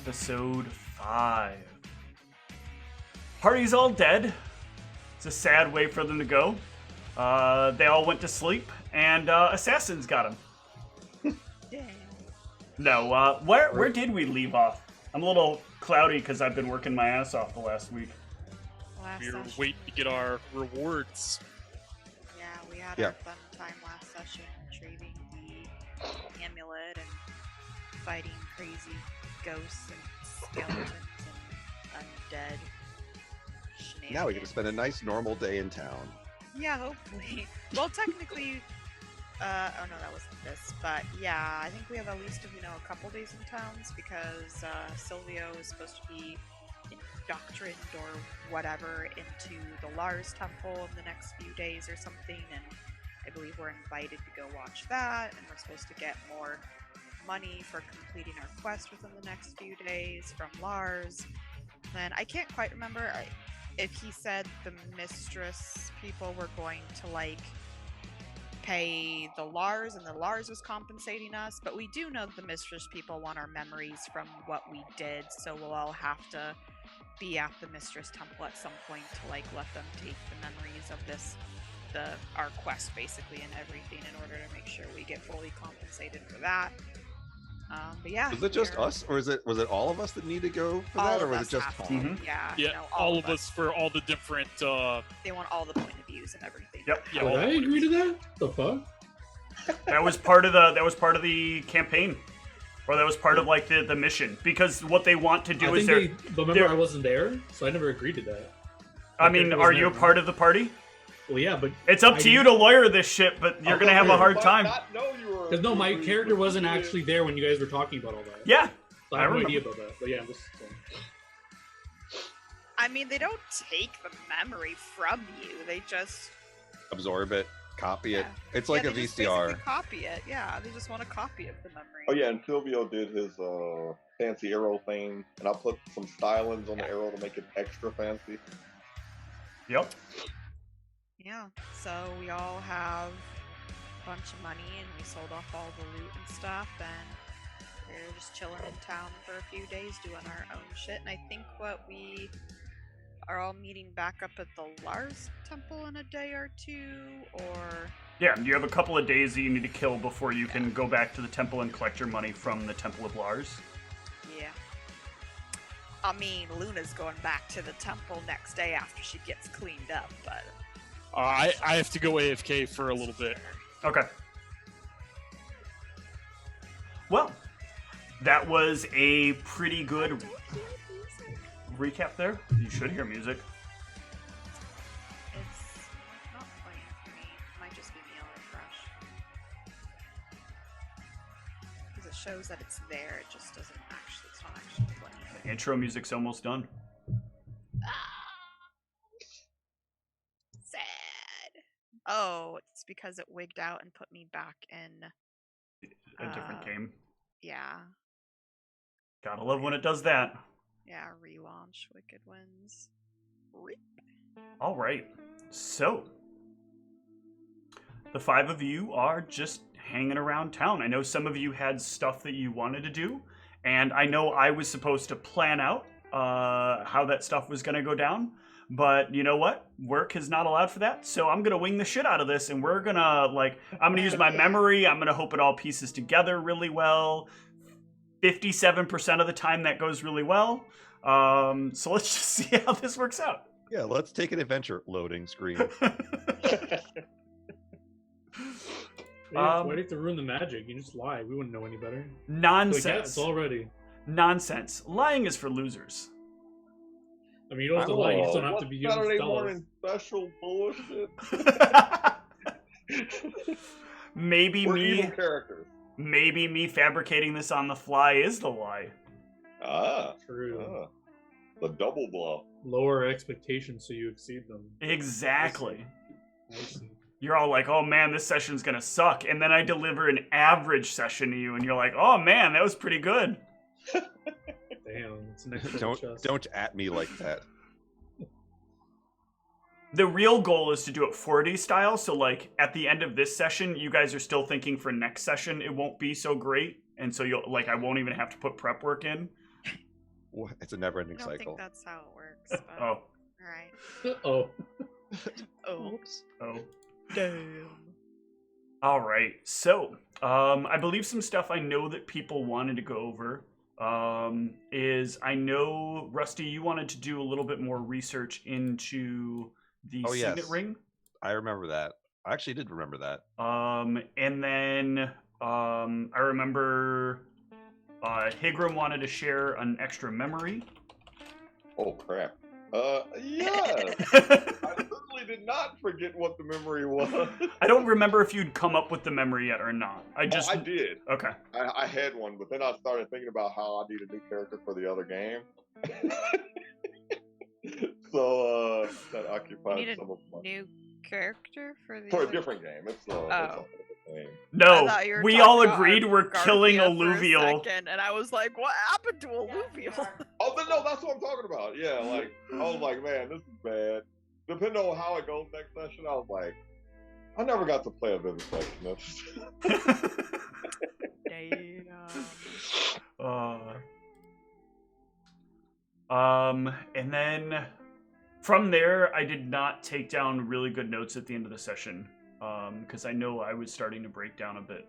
episode 5. Party's all dead. It's a sad way for them to go. They all went to sleep, and assassins got them. Dang. No, where did we leave off? I'm a little cloudy because I've been working my ass off the last week. Last We're session. waiting to get our rewards. Yeah, we had our fun time last session retrieving the amulet and fighting crazy ghosts and skeletons and undead shenanigans. Now we get to spend a nice normal day in town. Yeah, hopefully. Well, technically, oh no, that wasn't this, but yeah, I think we have at least, a couple days in towns because Silvio is supposed to be indoctrined or whatever into the Lars Temple in the next few days or something, and I believe we're invited to go watch that, and we're supposed to get more money for completing our quest within the next few days from Lars. And I can't quite remember if he said the mistress people were going to pay the Lars and the Lars was compensating us, but we do know that the mistress people want our memories from what we did, so we'll all have to be at the mistress temple at some point to let them take the memories of our quest basically and everything in order to make sure we get fully compensated for that. But yeah, Was it just us, or was it all of us that need to go for that, or was it just Tom? Mm-hmm. Yeah, Yeah, no, all of us for all the different. They want all the point of views and everything. Yep. Yeah, Did all I the agree to that? The fuck? That was part of the campaign, or that was part of the mission. Because what they want to do is but remember I wasn't there, so I never agreed to that. I mean, are you a part of the party? Well, yeah, but It's up to you to lawyer this shit, but you're gonna have a hard time. because no, my character wasn't actually there when you guys were talking about all that. Yeah, So I have no idea about that. But yeah, I'm just saying. I mean, they don't take the memory from you. They just Absorb it, copy it. Yeah. It's like they a just VCR. basically copy it. Yeah, they just want a copy of the memory. Oh yeah, and Silvio did his fancy arrow thing, and I put some stylings on the arrow to make it extra fancy. Yep. Yeah, so we all have a bunch of money, and we sold off all the loot and stuff, and we're just chilling in town for a few days doing our own shit. And I think we are all meeting back up at the Lars Temple in a day or two, or... Yeah, you have a couple of days that you need to kill before you can go back to the temple and collect your money from the Temple of Lars. Yeah. I mean, Luna's going back to the temple next day after she gets cleaned up, but... I have to go AFK for a little bit. Okay. Well, that was a pretty good recap there. You should hear music. It's not playing for me. It might just be me on refresh. Because it shows that it's there, it just doesn't actually, it's not actually playing. The intro music's almost done. Sad. Oh, it's because it wigged out and put me back in. A different game. Yeah. Gotta love when it does that. Yeah, relaunch Wicked Winds. Rip. All right. So, the 5 of you are just hanging around town. I know some of you had stuff that you wanted to do, and I know I was supposed to plan out how that stuff was going to go down, but you know what? Work is not allowed for that, so I'm going to wing the shit out of this, and we're going to, I'm going to use my memory. I'm going to hope it all pieces together really well. 57% of the time that goes really well. So let's just see how this works out. Yeah, let's take an adventure. Loading screen. Why do you have to ruin the magic? You just lie. We wouldn't know any better. Nonsense. Like, yeah, it's already. Nonsense. Lying is for losers. I mean, you don't have to lie. You just don't have to be using Saturday spells. morning special bullshit. Maybe We're evil me. characters. Maybe me fabricating this on the fly is the lie. True. The double bluff. Lower expectations so you exceed them. Exactly. I see. You're all like, oh man, this session's gonna suck. And then I deliver an average session to you, and you're like, oh man, that was pretty good. Damn, it's an extra chest. Don't at me like that. The real goal is to do it 4D style, so at the end of this session, you guys are still thinking for next session it won't be so great, and so you'll I won't even have to put prep work in. It's a never-ending I don't cycle. think that's how it works. But... Oh. Alright. Oh. Oh. Oh. Damn. All right. So, I believe some stuff I know that people wanted to go over is I know, Rusty, you wanted to do a little bit more research into the Signet yes. Ring. I remember that. I actually did remember that. And then I remember Higram wanted to share an extra memory. Oh crap. Yes. I certainly did not forget what the memory was. I don't remember if you'd come up with the memory yet or not. I did. Okay. I had one, but then I started thinking about how I need a new character for the other game. So that occupied some of my new character for the for a other... different game. It's a whole other game. No, we all agreed we're killing Garthia Alluvial. for a second, and I was like, what happened to Alluvial? Oh, no, that's what I'm talking about. Yeah, like, I was like, man, this is bad. Depending on how it goes next session, I was like, I never got to play a vivisectionist. And then from there, I did not take down really good notes at the end of the session because I know I was starting to break down a bit.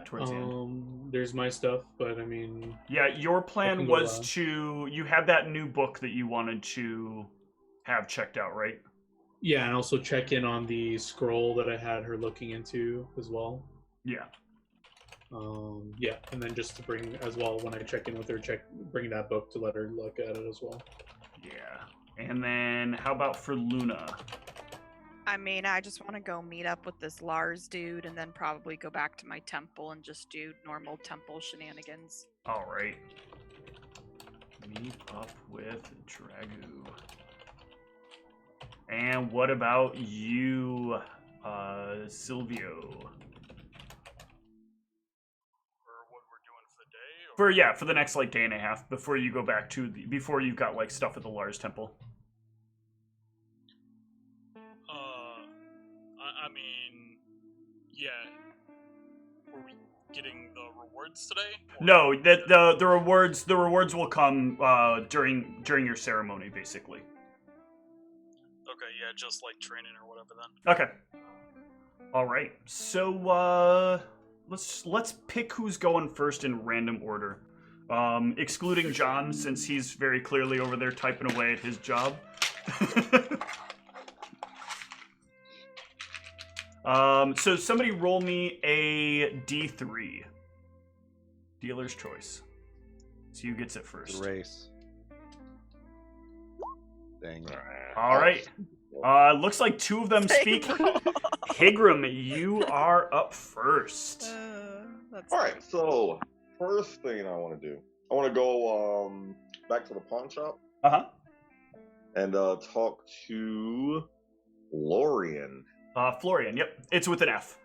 Towards the end. There's my stuff, but I mean... Yeah, your plan was to... You had that new book that you wanted to have checked out, right? Yeah, and also check in on the scroll that I had her looking into as well. Yeah. Yeah, and then just to bring as well, when I check in with her, bring that book to let her look at it as well. Yeah. And then how about for Luna? I mean, I just want to go meet up with this Lars dude and then probably go back to my temple and just do normal temple shenanigans. All right. Meet up with Dragu. And what about you, Silvio? For what we're doing for the day? Or... For the next like day and a half before you go back to before you've got like stuff at the Lars temple. I mean, yeah. Were we getting the rewards today? Or... No, the rewards will come during your ceremony, basically. Okay, yeah, just like training or whatever then. Okay. All right. So let's pick who's going first in random order, excluding John since he's very clearly over there typing away at his job. So somebody roll me a D3. Dealer's choice. So you gets it first. The race. Dang. All right. Looks like two of them speak. Higram, you are up first. All right. So first thing I want to do, I want to go back to the pawn shop. And talk to Lorian. Florian. Yep, it's with an F.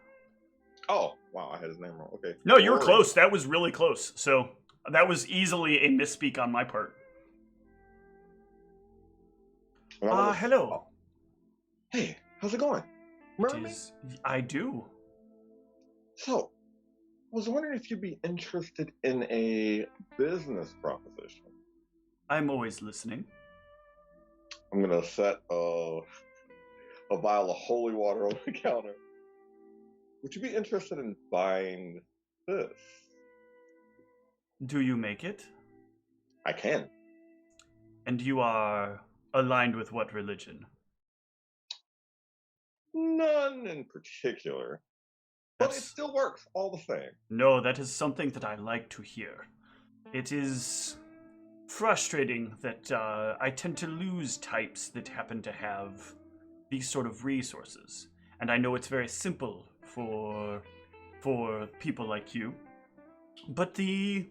Oh wow, I had his name wrong. Okay. No, you were close. That was really close. So that was easily a misspeak on my part. Hello. Oh. Hey, how's it going? Remember me? I do. So, I was wondering if you'd be interested in a business proposition. I'm always listening. I'm gonna set a vial of holy water on the counter. Would you be interested in buying this? Do you make it? I can. And you are aligned with what religion? None in particular. But it still works all the same. No, that is something that I like to hear. It is frustrating that I tend to lose types that happen to have these sort of resources. And I know it's very simple for people like you. But there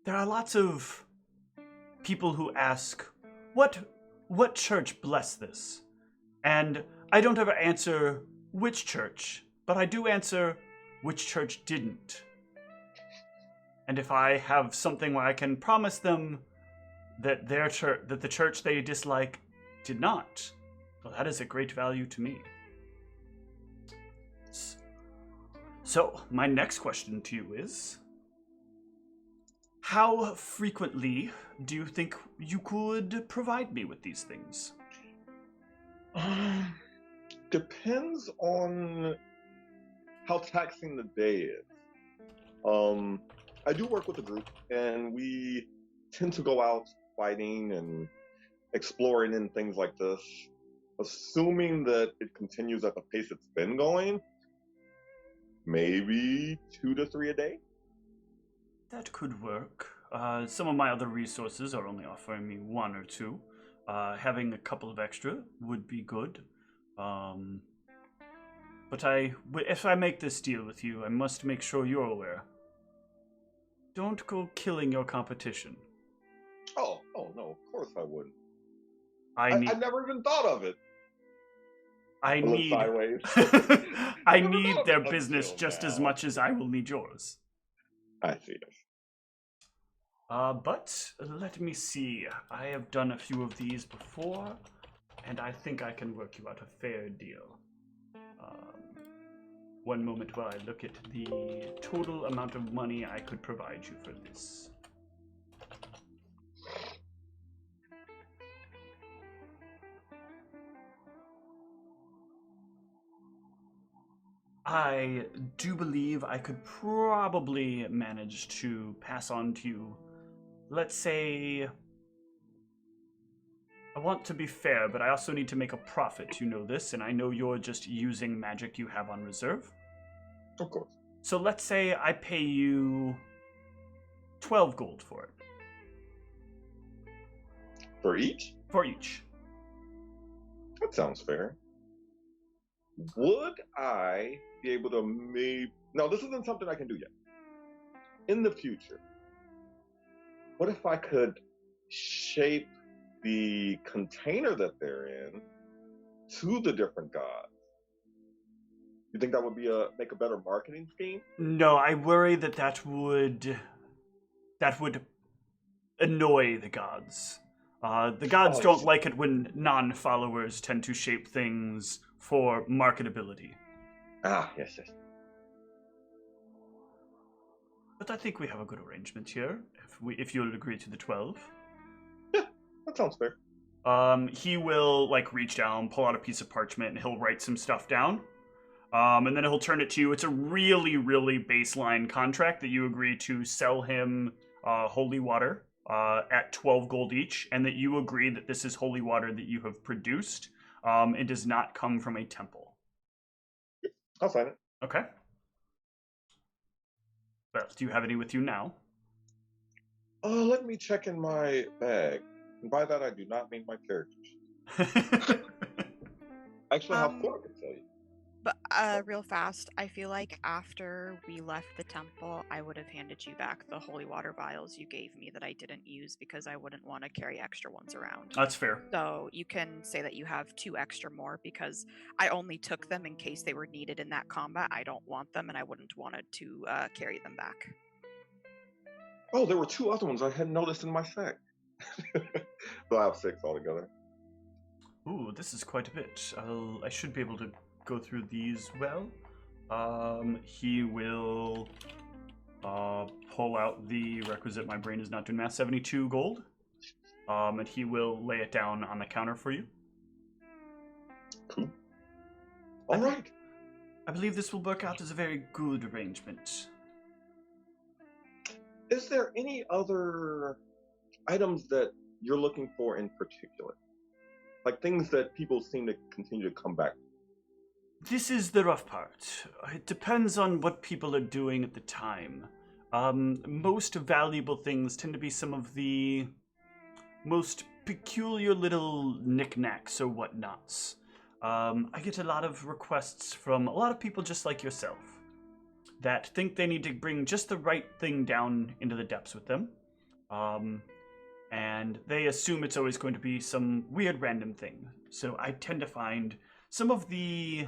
are lots of people who ask, what church blessed this? And I don't ever answer which church, but I do answer which church didn't. And if I have something where I can promise them that the church they dislike did not, well, that is a great value to me. So, my next question to you is, How frequently do you think you could provide me with these things? Depends on how taxing the day is. I do work with a group, and we tend to go out fighting and exploring and things like this. Assuming that it continues at the pace it's been going, maybe 2 to 3 a day. That could work. Some of my other resources are only offering me 1 or 2. Having a couple of extra would be good. But if I make this deal with you, I must make sure you're aware. Don't go killing your competition. Oh no, of course I wouldn't. I never even thought of it. I need sideways. I need their business just as much as I will need yours. I see it. But let me see. I have done a few of these before, and I think I can work you out a fair deal. One moment while I look at the total amount of money I could provide you for this. I do believe I could probably manage to pass on to you, let's say, I want to be fair, but I also need to make a profit, you know this, and I know you're just using magic you have on reserve. Of course. So let's say I pay you 12 gold for it. For each? For each. That sounds fair. Would I be able to No, this isn't something I can do yet. In the future, what if I could shape the container that they're in to the different gods? You think that would make a better marketing scheme? No, I worry that would annoy the gods. The gods don't like it when non-followers tend to shape things for marketability. Yes. But I think we have a good arrangement here, if you'll agree to the 12. Yeah, that sounds fair. He will, reach down, pull out a piece of parchment, and he'll write some stuff down. And then he'll turn it to you. It's a really, really baseline contract that you agree to sell him holy water at 12 gold each, and that you agree that this is holy water that you have produced. It does not come from a temple. I'll sign it. Okay. Well, do you have any with you now? Let me check in my bag. And by that, I do not mean my characters. I actually have 4, I can tell you. But real fast, I feel like after we left the temple, I would have handed you back the holy water vials you gave me that I didn't use because I wouldn't want to carry extra ones around. That's fair. So you can say that you have 2 extra more because I only took them in case they were needed in that combat. I don't want them, and I wouldn't want to carry them back. Oh, there were 2 other ones I hadn't noticed in my sack. So I have 6 altogether. Ooh, this is quite a bit. I should be able to go through these well. He will pull out the requisite, my brain is not doing math, 72 gold. And he will lay it down on the counter for you. Cool. All right. I believe this will work out as a very good arrangement. Is there any other items that you're looking for in particular? Like things that people seem to continue to come back to? This is the rough part. It depends on what people are doing at the time. Most valuable things tend to be some of the most peculiar little knickknacks or whatnots. I get a lot of requests from a lot of people just like yourself that think they need to bring just the right thing down into the depths with them. And they assume it's always going to be some weird random thing. So I tend to find some of the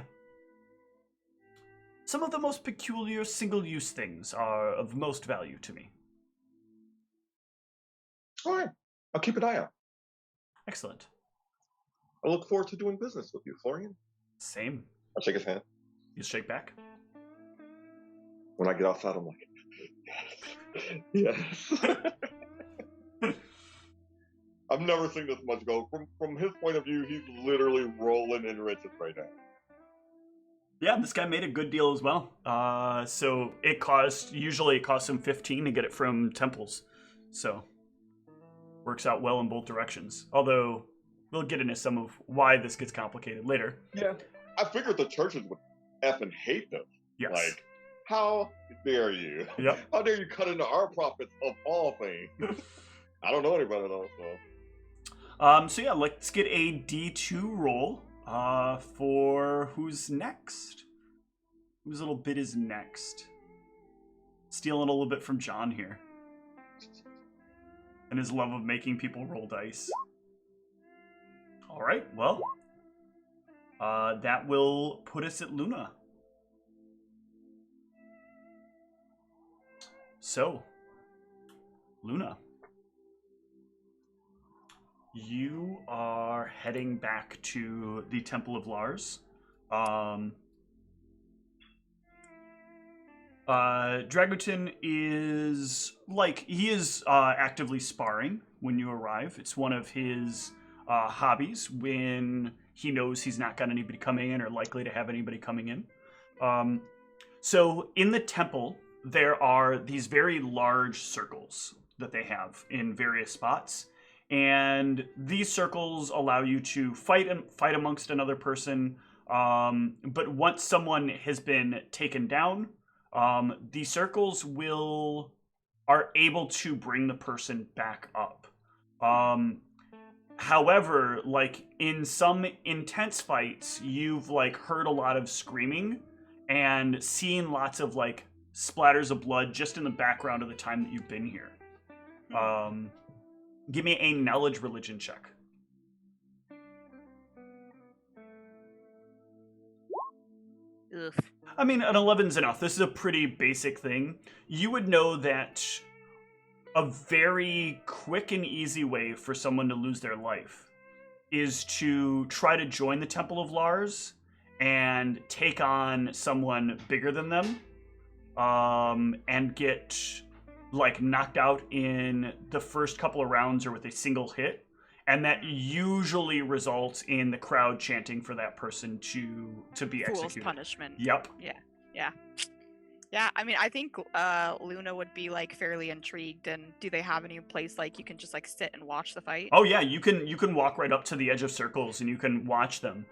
most peculiar single-use things are of most value to me. All right. I'll keep an eye out. Excellent. I look forward to doing business with you, Florian. Same. I'll shake his hand. You shake back? When I get outside, I'm like, Yes. I've never seen this much gold. From his point of view, he's literally rolling in riches right now. Yeah, this guy made a good deal as well. So usually it costs him 15 to get it from temples. So works out well in both directions. Although we'll get into some of why this gets complicated later. Yeah. I figured the churches would effing hate this. Yes. Like, how dare you? Yep. How dare you cut into our profits of all things? I don't know anybody though, so. So yeah, let's get a D2 roll for who's next. Whose little bit is next? Stealing a little bit from John here. And his love of making people roll dice. Alright, well. That will put us at Luna. So, Luna. You are heading back to the Temple of Lars. Dragutin is actively sparring when you arrive. It's one of his hobbies when he knows he's not got anybody coming in or likely to have anybody coming in. So in the temple, there are these very large circles that they have in various spots. And these circles allow you to fight amongst another person. But once someone has been taken down, the circles are able to bring the person back up. However, like in some intense fights, you've like heard a lot of screaming and seen lots of like splatters of blood just in the background of the time that you've been here. Give me a knowledge religion check. Ugh. I mean, an 11's enough. This is a pretty basic thing. You would know that a very quick and easy way for someone to lose their life is to try to join the Temple of Lars and take on someone bigger than them, and get like knocked out in the first couple of rounds or with a single hit. And that usually results in the crowd chanting for that person to be Fool's executed. punishment. Yep. Yeah, I mean, I think Luna would be like fairly intrigued. And do they have any place like you can just like sit and watch the fight? Oh yeah, you can walk right up to the edge of circles and you can watch them.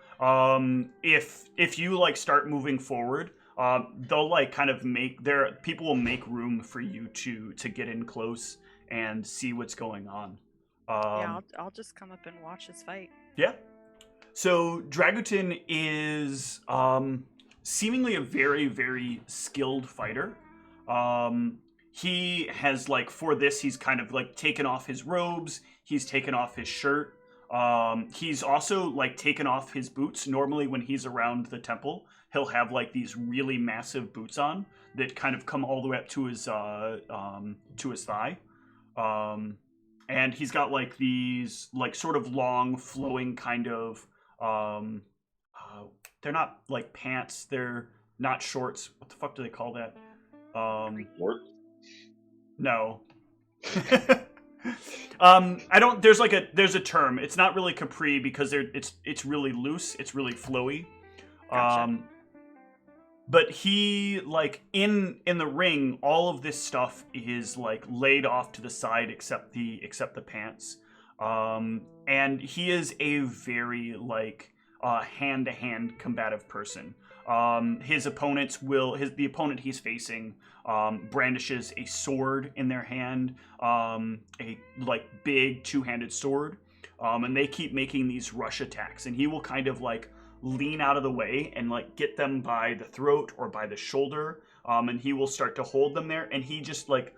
If you like start moving forward, they'll like kind of people will make room for you to get in close and see what's going on. Yeah, I'll just come up and watch this fight. Yeah. So Dragutin is seemingly a very, very skilled fighter. He has like for this, he's kind of like taken off his robes. He's taken off his shirt. He's also like taken off his boots. Normally when he's around the temple, he'll have like these really massive boots on that kind of come all the way up to his thigh. And he's got like these like sort of long flowing kind of they're not like pants, they're not shorts. What the fuck do they call that? Shorts? No. I don't there's a term. It's not really capri because it's really loose, it's really flowy. Gotcha. But he, like, in the ring, all of this stuff is, like, laid off to the side except the pants. And he is a very, like, hand-to-hand combative person. The opponent he's facing brandishes a sword in their hand, a, like, big two-handed sword. And they keep making these rush attacks. And he will kind of, like, lean out of the way and like get them by the throat or by the shoulder, and he will start to hold them there, and he just like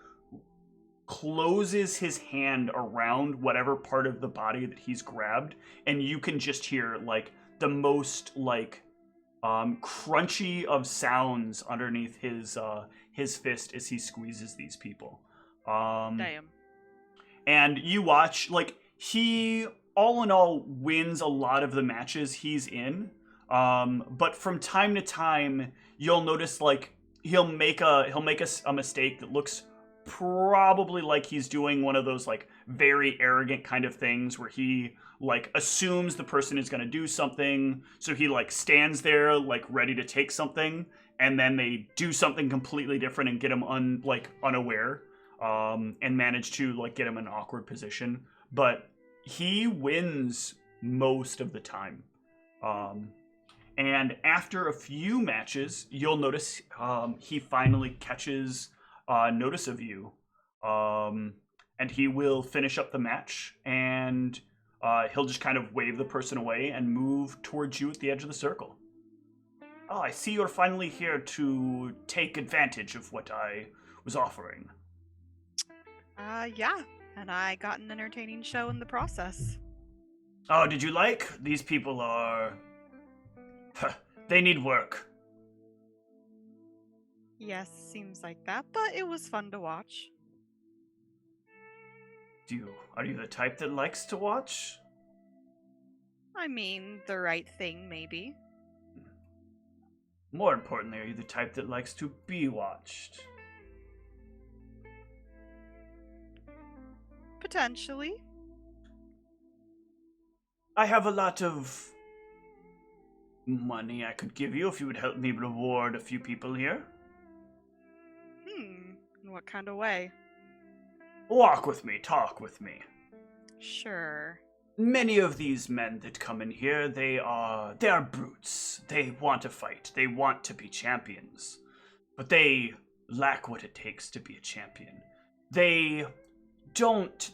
closes his hand around whatever part of the body that he's grabbed, and you can just hear like the most like crunchy of sounds underneath his fist as he squeezes these people. Damn. And you watch like he all in all wins a lot of the matches he's in, but from time to time you'll notice like he'll make a mistake that looks probably like he's doing one of those like very arrogant kind of things where he like assumes the person is going to do something, so he like stands there like ready to take something, and then they do something completely different and get him unaware, and manage to like get him in an awkward position. But he wins most of the time. And after a few matches, you'll notice he finally catches notice of you, and he will finish up the match, and he'll just kind of wave the person away and move towards you at the edge of the circle. Oh, I see you're finally here to take advantage of what I was offering. Yeah, and I got an entertaining show in the process. Oh, did you like? These people are... they need work. Yes, seems like that, but it was fun to watch. Are you the type that likes to watch? I mean, the right thing, maybe. More importantly, are you the type that likes to be watched? Potentially. I have a lot of money I could give you if you would help me reward a few people here. In what kind of way? Walk with me, talk with me. Sure. Many of these men that come in here, they are brutes. They want to fight. They want to be champions. But they lack what it takes to be a champion. They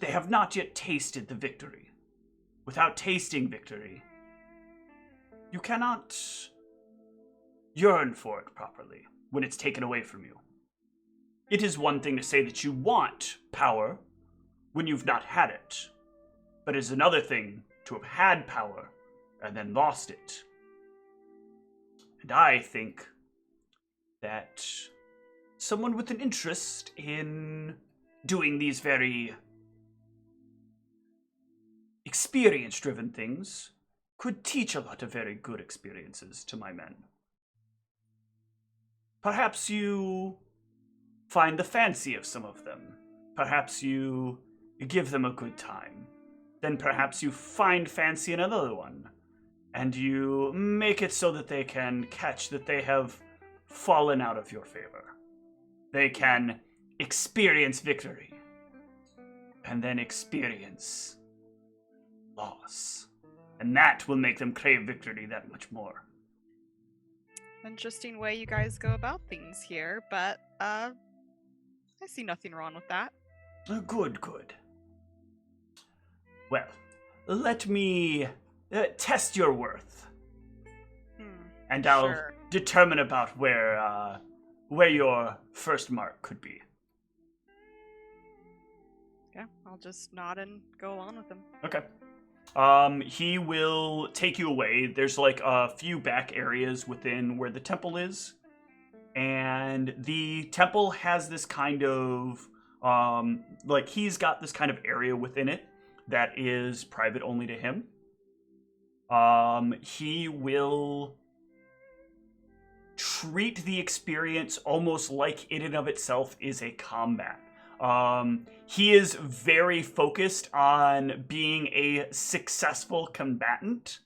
have not yet tasted the victory. Without tasting victory, you cannot yearn for it properly when it's taken away from you. It is one thing to say that you want power when you've not had it, but it's another thing to have had power and then lost it. And I think that someone with an interest in doing these very experience-driven things could teach a lot of very good experiences to my men. Perhaps you find the fancy of some of them. Perhaps you give them a good time. Then perhaps you find fancy in another one, and you make it so that they can catch that they have fallen out of your favor. They can experience victory, and then experience loss. And that will make them crave victory that much more. Interesting way you guys go about things here, but, I see nothing wrong with that. Good. Well, let me test your worth. And I'll determine about where your first mark could be. Yeah, I'll just nod and go on with him. Okay. He will take you away. There's like a few back areas within where the temple is. And the temple has this kind of, he's got this kind of area within it that is private only to him. He will treat the experience almost like in and of itself is a combat. He is very focused on being a successful combatant.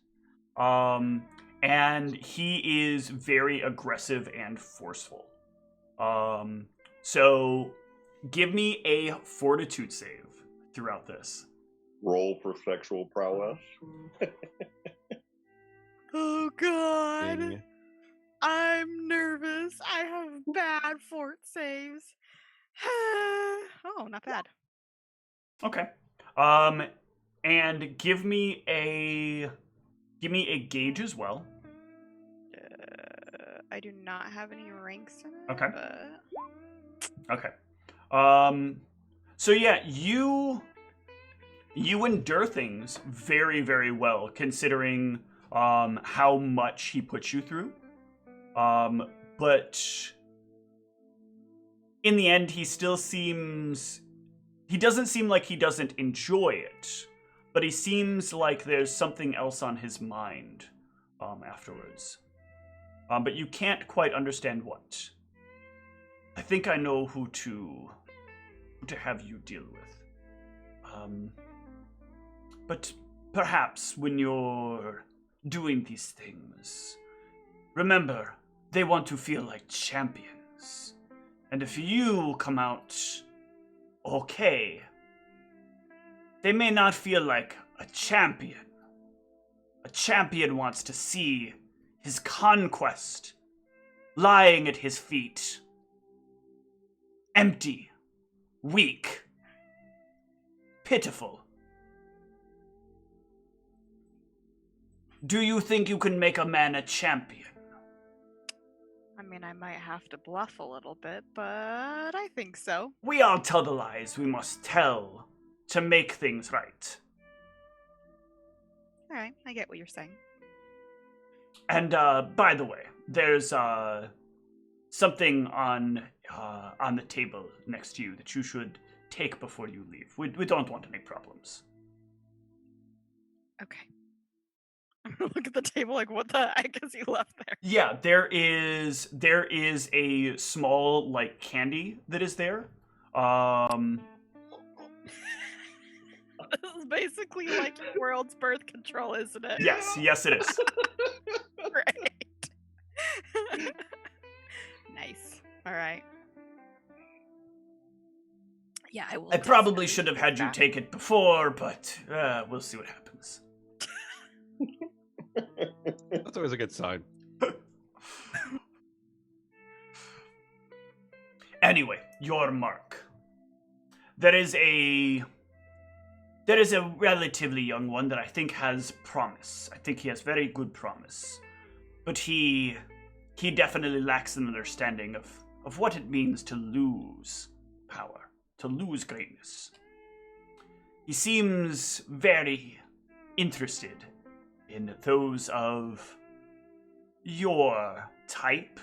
And he is very aggressive and forceful. So give me a fortitude save throughout this. Roll for sexual prowess. Oh god. Ding. I'm nervous. I have bad fort saves. Oh, not bad. Okay. And give me a gauge as well. I do not have any ranks in it. Okay. But... Okay. So yeah, you endure things very, very well, considering how much he puts you through. But in the end, he doesn't seem like he doesn't enjoy it, but he seems like there's something else on his mind afterwards. But you can't quite understand what. I think I know who to to have you deal with. But perhaps when you're doing these things, remember, they want to feel like champions. And if you come out okay, they may not feel like a champion. A champion wants to see his conquest lying at his feet. Empty, weak, pitiful. Do you think you can make a man a champion? I mean, I might have to bluff a little bit, but I think so. We all tell the lies we must tell to make things right. Alright, I get what you're saying. And by the way, there's something on the table next to you that you should take before you leave. We don't want any problems. Okay. I'm gonna look at the table like, what the heck is he left there? Yeah, there is a small like candy that is there. This is basically like world's birth control, isn't it? Yes, it is. Great. Nice. All right. Yeah, I will. I probably should have had you take it before, but we'll see what happens. That's always a good sign. Anyway, your mark. There is a relatively young one that I think has promise. I think he has very good promise. But he definitely lacks an understanding of what it means to lose power, to lose greatness. He seems very interested in those of your type.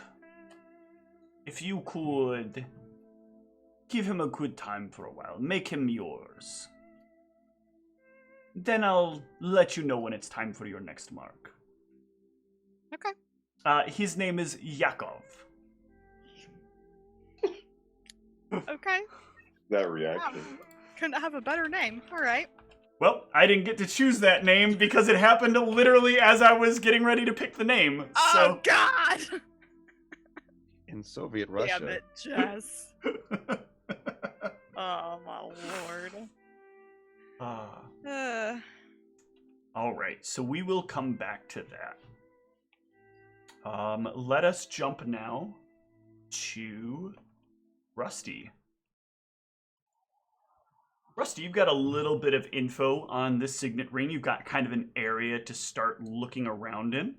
If you could give him a good time for a while, make him yours, then I'll let you know when it's time for your next mark. Okay. His name is Yakov. Okay. That reaction. Couldn't have a better name. All right. Well, I didn't get to choose that name because it happened literally as I was getting ready to pick the name. Oh, God! In Soviet Russia. Damn it, Jess. Oh, my lord. All right, so we will come back to that. Let us jump now to Rusty. Rusty, you've got a little bit of info on this signet ring. You've got kind of an area to start looking around in.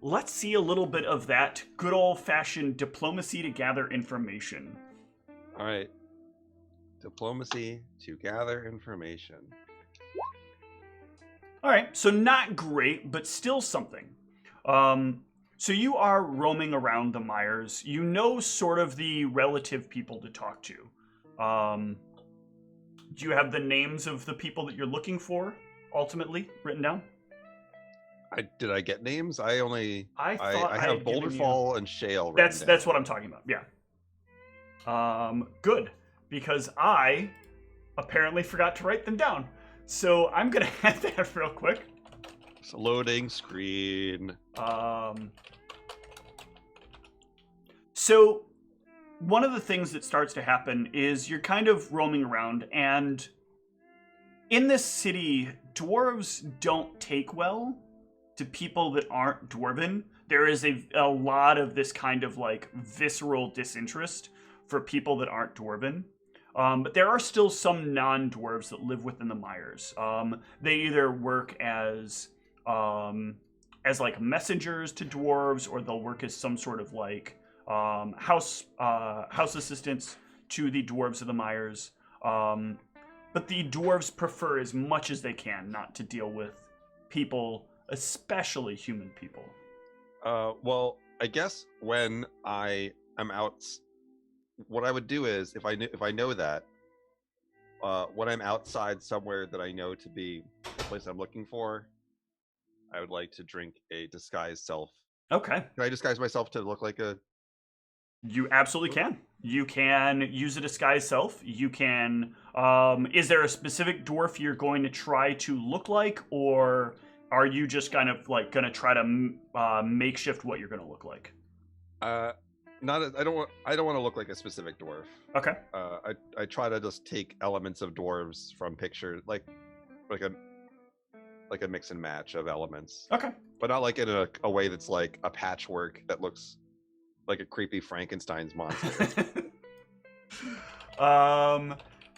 Let's see a little bit of that good old-fashioned diplomacy to gather information. All right. Diplomacy to gather information. All right, so not great, but still something. So you are roaming around the Myers. You know sort of the relative people to talk to. Do you have the names of the people that you're looking for, ultimately, written down? Did I get names? I thought have had given Boulderfall and Shale written down. That's what I'm talking about, yeah. Good, because I apparently forgot to write them down. So I'm going to add that real quick. It's a loading screen. So one of the things that starts to happen is you're kind of roaming around, and in this city, dwarves don't take well to people that aren't dwarven. There is a lot of this kind of like visceral disinterest for people that aren't dwarven. But there are still some non-dwarves that live within the Myers. They either work as like messengers to dwarves, or they'll work as some sort of like house assistants to the dwarves of the Myers. But the dwarves prefer as much as they can not to deal with people, especially human people. Well, I guess when I am out, what I would do is if I know that when I'm outside somewhere that I know to be the place I'm looking for, I would like to drink a disguised self. Okay. Can I disguise myself to look like a You absolutely can. You can use a disguise self. You can. Is there a specific dwarf you're going to try to look like, or are you just kind of like going to try to makeshift what you're going to look like? I don't want to look like a specific dwarf. Okay. I try to just take elements of dwarves from pictures, like a mix and match of elements. Okay. But not like in a way that's like a patchwork that looks like a creepy Frankenstein's monster.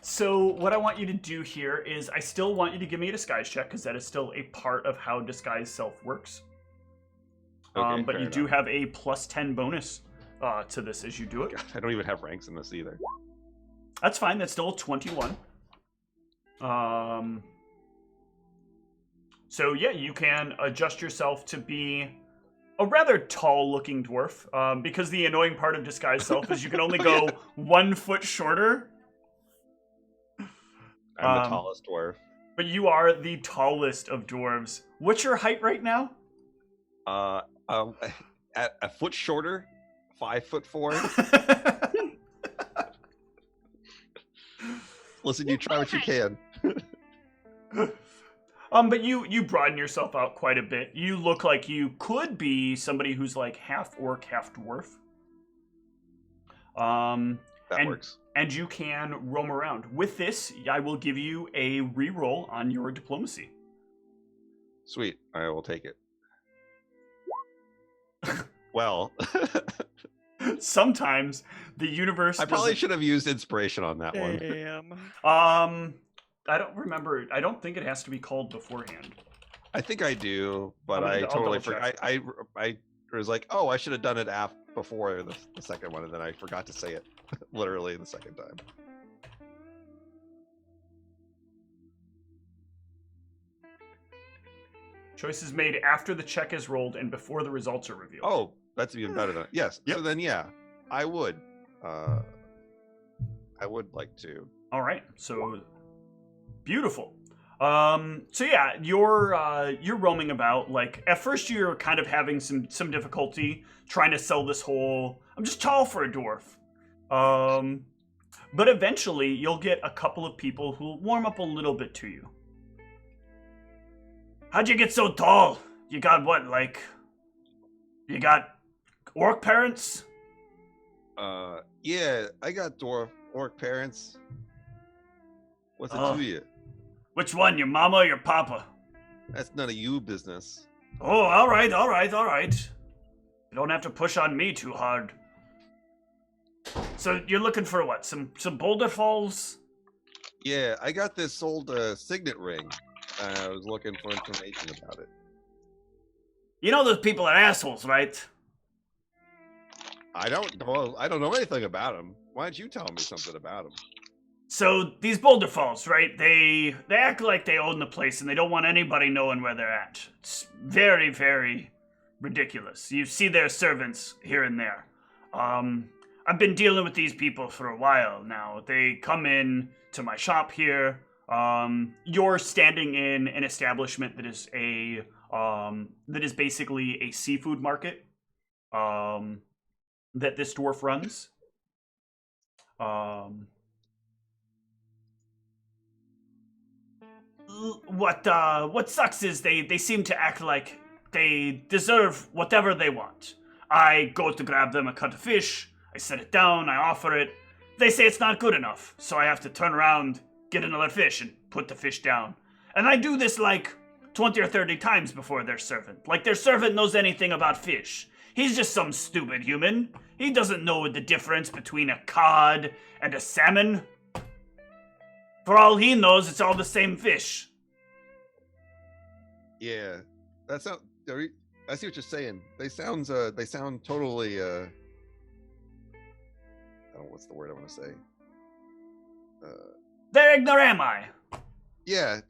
So what I want you to do here is I still want you to give me a disguise check, because that is still a part of how disguise self works. Okay, but you do have a +10 bonus to this as you do it. God, I don't even have ranks in this either. That's fine. That's still a 21. So yeah, you can adjust yourself to be a rather tall-looking dwarf, because the annoying part of disguise self is you can only go 1 foot shorter. I'm the tallest dwarf. But you are the tallest of dwarves. What's your height right now? At a foot shorter, 5'4". Listen, you try what you can. But you broaden yourself out quite a bit. You look like you could be somebody who's like half orc, half dwarf. That works. And you can roam around. With this, I will give you a reroll on your diplomacy. Sweet, I will take it. Well, sometimes the universe. I probably should have used inspiration on that one. Damn. I don't remember. I don't think it has to be called beforehand. I think I do, but I totally forgot. I was like, oh, I should have done it before the second one, and then I forgot to say it literally the second time. Choices made after the check is rolled and before the results are revealed. Oh, that's even better than yes. Yep. So then, yeah, I would like to. All right. So beautiful. So yeah, you're roaming about. Like at first, you're kind of having some difficulty trying to sell this whole. I'm just tall for a dwarf. But eventually, you'll get a couple of people who warm up a little bit to you. How'd you get so tall? You got what, like... You got orc parents? Yeah, I got orc parents. What's it to you? Which one, your mama or your papa? That's none of you business. Oh, all right. You don't have to push on me too hard. So you're looking for what? Some boulder falls? Yeah, I got this old signet ring. I was looking for information about it. You know those people are assholes, right? I don't know anything about them. Why don't you tell me something about them? So these boulder falls, right? They act like they own the place and they don't want anybody knowing where they're at. It's very, very ridiculous. You see their servants here and there. I've been dealing with these people for a while now. They come in to my shop here. You're standing in an establishment that is basically a seafood market that this dwarf runs. What sucks is they seem to act like they deserve whatever they want. I go to grab them a cut of fish, I set it down, I offer it. They say it's not good enough, so I have to turn around, get another fish, and put the fish down. And I do this like 20 or 30 times before their servant. Like their servant knows anything about fish. He's just some stupid human. He doesn't know the difference between a cod and a salmon. For all he knows, it's all the same fish. Yeah, that's not. I see what you're saying. They sound totally. I don't know what's the word I want to say. They're ignorami. Yeah,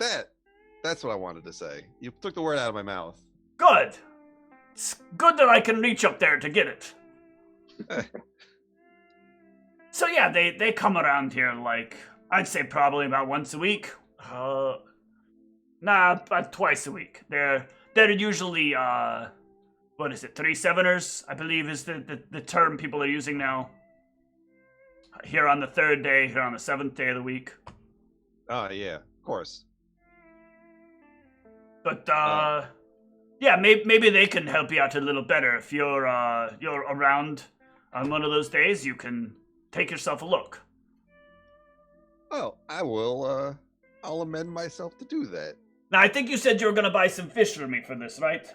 that's what I wanted to say. You took the word out of my mouth. Good. It's good that I can reach up there to get it. So yeah, they come around here like, I'd say probably about once a week. About twice a week. They're usually, what is it, 3/7ers, I believe is the term people are using now. Here on the 3rd day, here on the 7th day of the week. Yeah, of course. But, yeah, maybe they can help you out a little better. If you're around on one of those days, you can take yourself a look. Well, I will, I'll amend myself to do that. Now, I think you said you were going to buy some fish for me for this, right?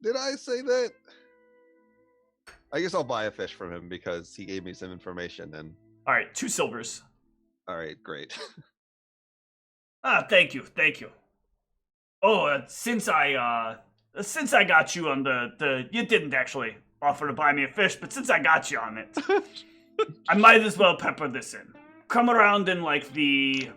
Did I say that? I guess I'll buy a fish from him because he gave me some information and... All right, 2 silvers. All right, great. Thank you. Oh, since I got you on the you didn't actually offer to buy me a fish, but since I got you on it, I might as well pepper this in. Come around in like the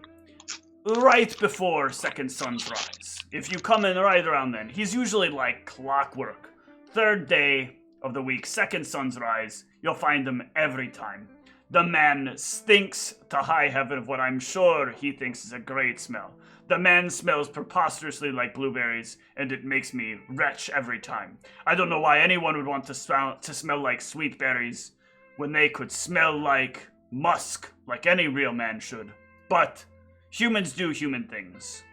right before second sun's rise. If you come in right around then, he's usually like clockwork. 3rd day of the week, second sun's rise, you'll find him every time. The man stinks to high heaven of what I'm sure he thinks is a great smell. The man smells preposterously like blueberries, and it makes me retch every time. I don't know why anyone would want to smell like sweet berries when they could smell like musk, like any real man should. But humans do human things.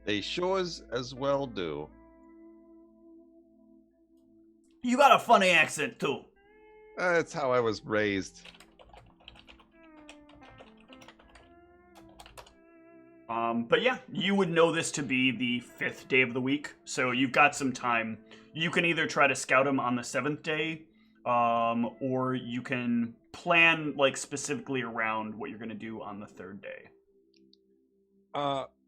They sure as well do. You got a funny accent, too. That's how I was raised. But yeah, you would know this to be the 5th day of the week, so you've got some time. You can either try to scout him on the 7th day, or you can plan like specifically around what you're going to do on the 3rd day.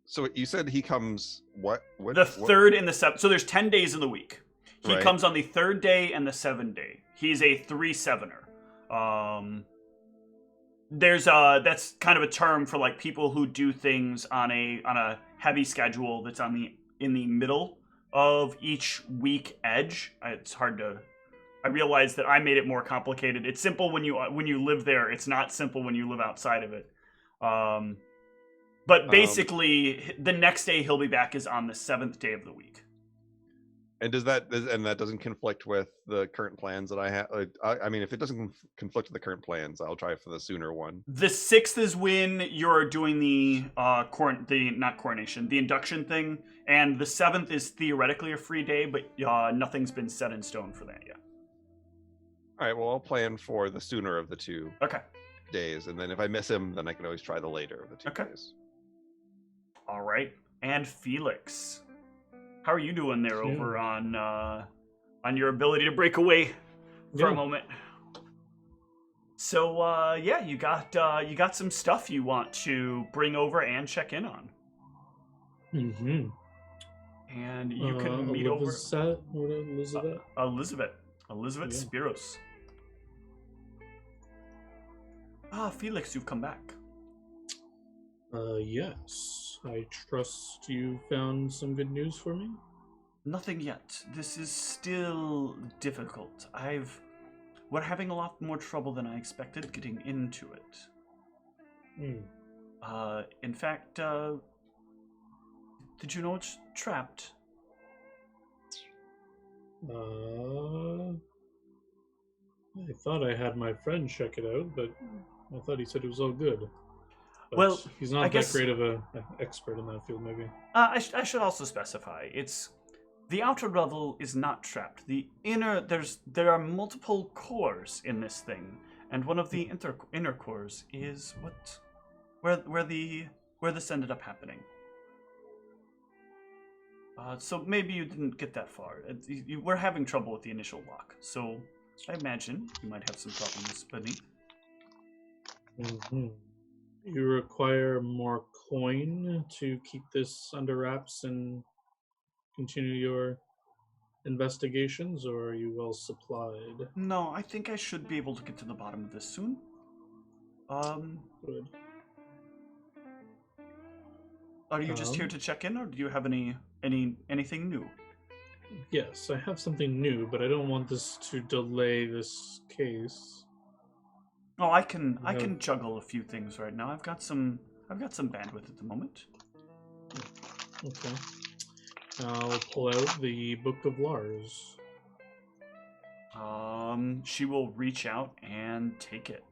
So you said he comes what? The 3rd and the 7th. So there's 10 days in the week. He Right. comes on the 3rd day and the 7th day. He's a 3/7er. That's kind of a term for like people who do things on a heavy schedule that's in the middle of each week edge. It's hard to. I realize that I made it more complicated. It's simple when you live there. It's not simple when you live outside of it. But basically, the next day he'll be back is on the 7th day of the week. And that doesn't conflict with the current plans that I have? I mean, if it doesn't conflict with the current plans, I'll try for the sooner one. The 6th is when you're doing the induction thing, and the 7th is theoretically a free day, but nothing's been set in stone for that yet. All right, well, I'll plan for the sooner of the 2 days, and then if I miss him, then I can always try the later of the 2 days. All right, and Felix. How are you doing there over on your ability to break away for a moment? So you got some stuff you want to bring over and check in on. Mm-hmm. And you can meet over Elizabeth Spiros. Felix, you've come back. Yes. I trust you found some good news for me? Nothing yet. This is still difficult. We're having a lot more trouble than I expected getting into it. In fact, did you know it's trapped? I thought I had my friend check it out, but I thought he said it was all good. But well, he's not that great of an expert in that field, maybe. I should also specify, the outer level is not trapped. The inner, there are multiple cores in this thing, and one of the inner cores is where this ended up happening. So maybe you didn't get that far. We're having trouble with the initial lock, so I imagine you might have some problems beneath. Mm-hmm. You require more coin to keep this under wraps and continue your investigations, or are you well supplied? No, I think I should be able to get to the bottom of this soon. Good. Are you just here to check in, or do you have anything new? Yes, I have something new, but I don't want this to delay this case. Oh, I can juggle a few things right now. I've got some bandwidth at the moment. Okay. I'll pull out the Book of Lars. She will reach out and take it.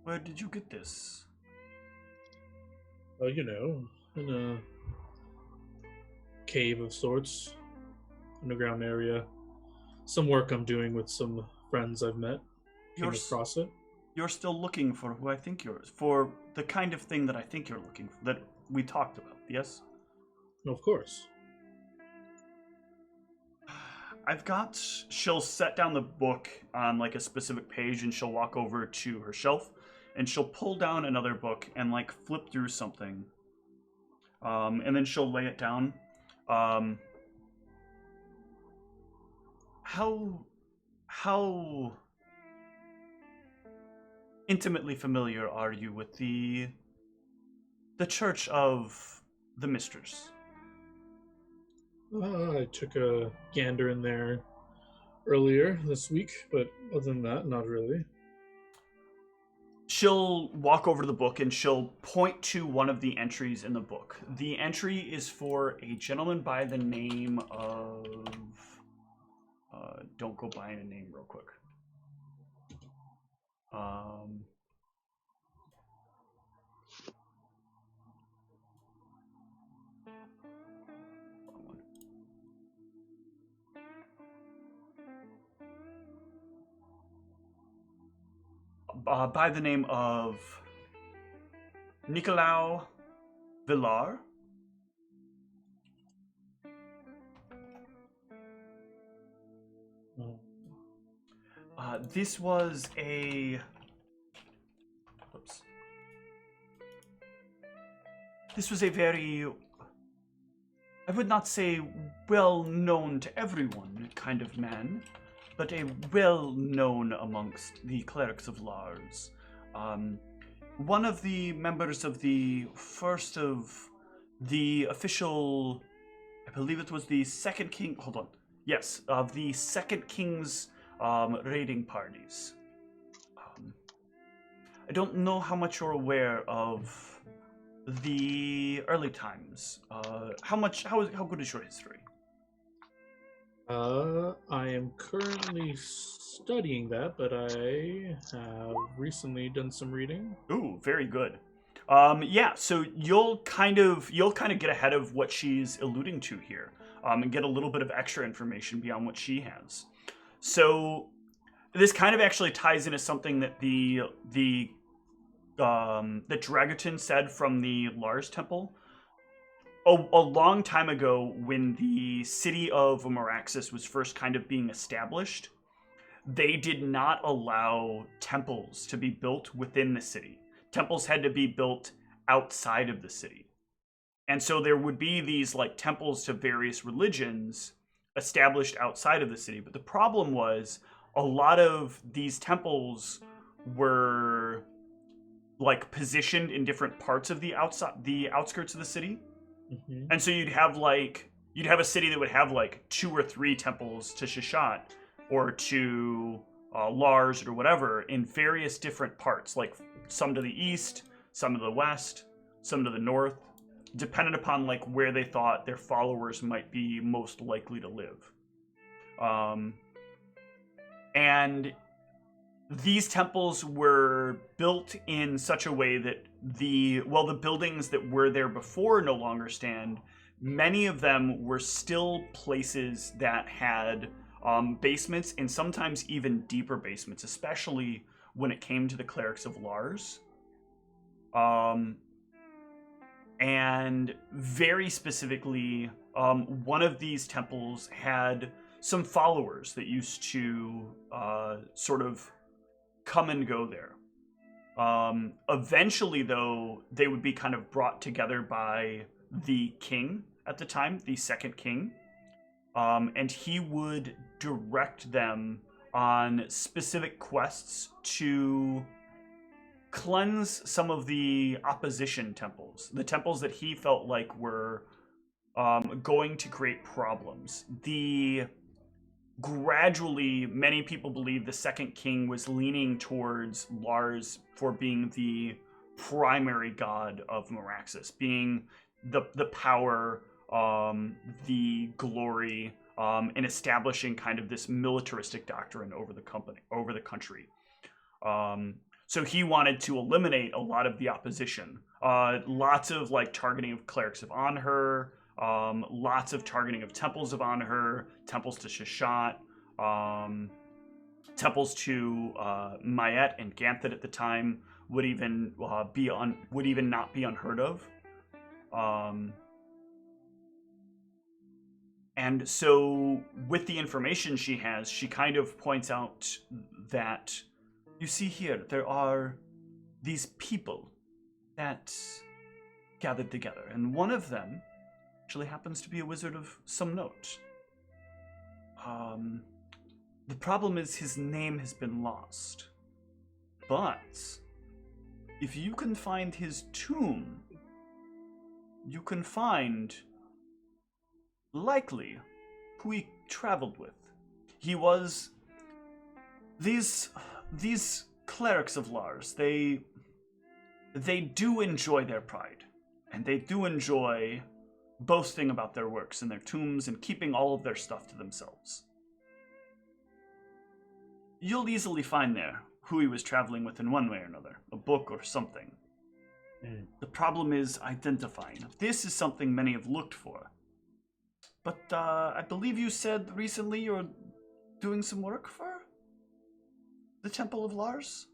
Where did you get this? You know, in a cave of sorts, underground area. Some work I'm doing with some friends I've met. Came across it. You're still looking for who I think you're for the kind of thing that I think you're looking for, that we talked about, yes? Of course. She'll set down the book on like a specific page and she'll walk over to her shelf and she'll pull down another book and like flip through something. And then she'll lay it down. How intimately familiar are you with the Church of the Mistress? I took a gander in there earlier this week, but other than that, not really. She'll walk over to the book and she'll point to one of the entries in the book. The entry is for a gentleman by the name of... don't go by a name real quick. By the name of Nicolau Villar. This was a... Oops. This was a very... I would not say well-known to everyone kind of man, but a well-known amongst the clerics of Lars. One of the members of the first of the official, I believe it was the second king, hold on. Yes, of the second king's raiding parties. I don't know how much you're aware of the early times. How good is your history? I am currently studying that, but I have recently done some reading. Ooh, very good. Yeah, so you'll kind of get ahead of what she's alluding to here, and get a little bit of extra information beyond what she has. So this kind of actually ties into something that that Dragaton said from the Lars Temple. A long time ago, when the city of Meraxis was first kind of being established, they did not allow temples to be built within the city. Temples had to be built outside of the city. And so there would be these like temples to various religions established outside of the city. But the problem was a lot of these temples were like positioned in different parts of the outskirts of the city. Mm-hmm. And so you'd have a city that would have like 2 or 3 temples to Shashat or to Lars or whatever in various different parts, like some to the east, some to the west, some to the north, depending upon like where they thought their followers might be most likely to live. And these temples were built in such a way that the buildings that were there before no longer stand. Many of them were still places that had basements and sometimes even deeper basements, especially when it came to the clerics of Lars. And very specifically, one of these temples had some followers that used to sort of come and go there. Eventually, though, they would be kind of brought together by the king at the time, the second king, and he would direct them on specific quests to cleanse some of the opposition temples, the temples that he felt like were going to create problems. Gradually, many people believe the second king was leaning towards Lars for being the primary god of Meraxis, being the power the glory in establishing kind of this militaristic doctrine over the country. So he wanted to eliminate a lot of the opposition. Lots of like targeting of clerics of Anher, lots of targeting of temples of Anher, temples to Shashat, temples to Mayet and Ganthet at the time would even not be unheard of. And so with the information she has, she kind of points out that you see here, there are these people that gathered together, and one of them actually happens to be a wizard of some note. The problem is his name has been lost. But if you can find his tomb, you can find likely who he traveled with. He was these clerics of Lars, they do enjoy their pride, and they do enjoy boasting about their works and their tombs and keeping all of their stuff to themselves. You'll easily find there who he was traveling with in one way or another, a book or something. The problem is identifying. This is something many have looked for. But I believe you said recently you're doing some work for the Temple of Lars?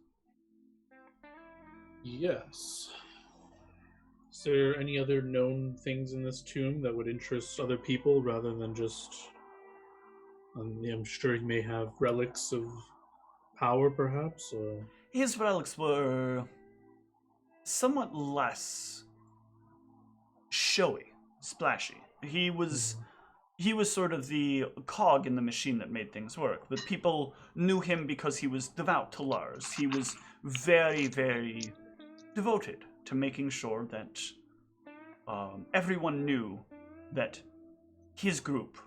Yes. Is there any other known things in this tomb that would interest other people rather than just... I'm sure he may have relics of power, perhaps? Or... His relics were somewhat less showy, splashy. He was sort of the cog in the machine that made things work, but people knew him because he was devout to Lars. He was very, very devoted to making sure that everyone knew that his group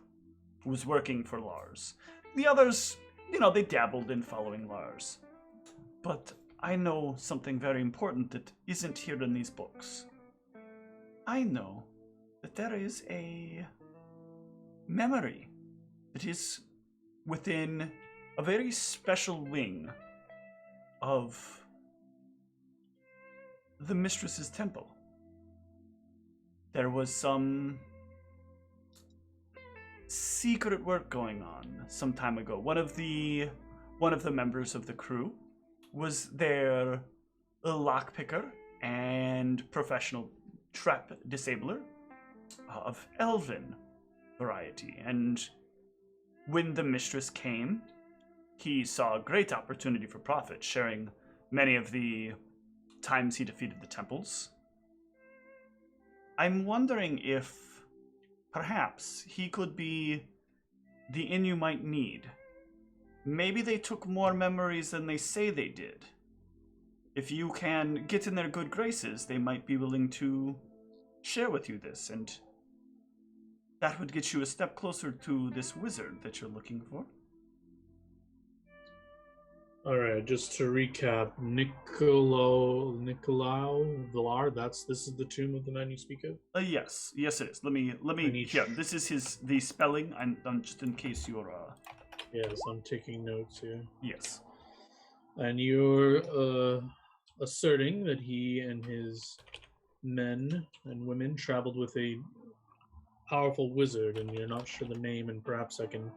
was working for Lars. The others, they dabbled in following Lars. But I know something very important that isn't here in these books. I know that there is a memory that is within a very special wing of the Mistress's temple. There was some secret work going on some time ago. One of the members of the crew was their lockpicker and professional trap disabler of Elven variety. And when the mistress came, he saw a great opportunity for profit, sharing many of the times he defeated the temples. I'm wondering if perhaps he could be the in you might need. Maybe they took more memories than they say they did. If you can get in their good graces, they might be willing to share with you this, and that would get you a step closer to this wizard that you're looking for. Alright, just to recap, Nicolau Villar, this is the tomb of the man you speak of? Yes it is. Let me here, this is the spelling, and just in case you're Yes, I'm taking notes here. Yes. And you're asserting that he and his men and women traveled with a powerful wizard, and you're not sure the name, and perhaps I can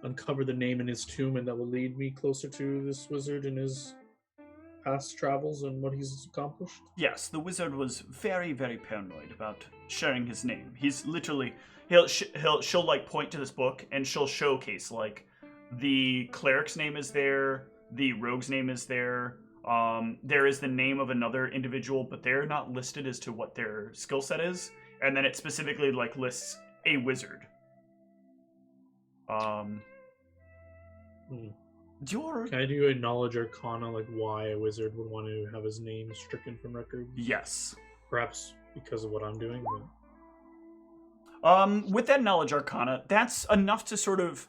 uncover the name in his tomb, and that will lead me closer to this wizard and his past travels and what he's accomplished? Yes, the wizard was very, very paranoid about sharing his name. He's literally, she'll like point to this book, and she'll showcase like the cleric's name is there, the rogue's name is there. There is the name of another individual, but they're not listed as to what their skill set is. And then it specifically like lists a wizard. Can I do a knowledge arcana, like why a wizard would want to have his name stricken from record? Yes. Perhaps because of what I'm doing, but... with that knowledge arcana, that's enough to sort of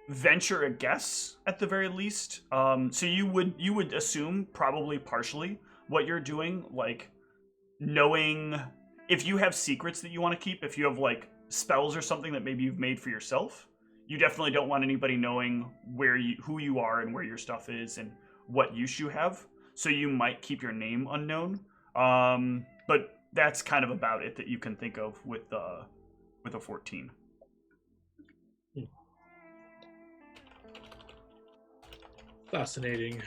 venture a guess at the very least. So you would assume, probably partially, what you're doing, like knowing if you have secrets that you want to keep, if you have like spells or something that maybe you've made for yourself, you definitely don't want anybody knowing who you are and where your stuff is and what use you have. So you might keep your name unknown. But that's kind of about it that you can think of with a 14. Fascinating.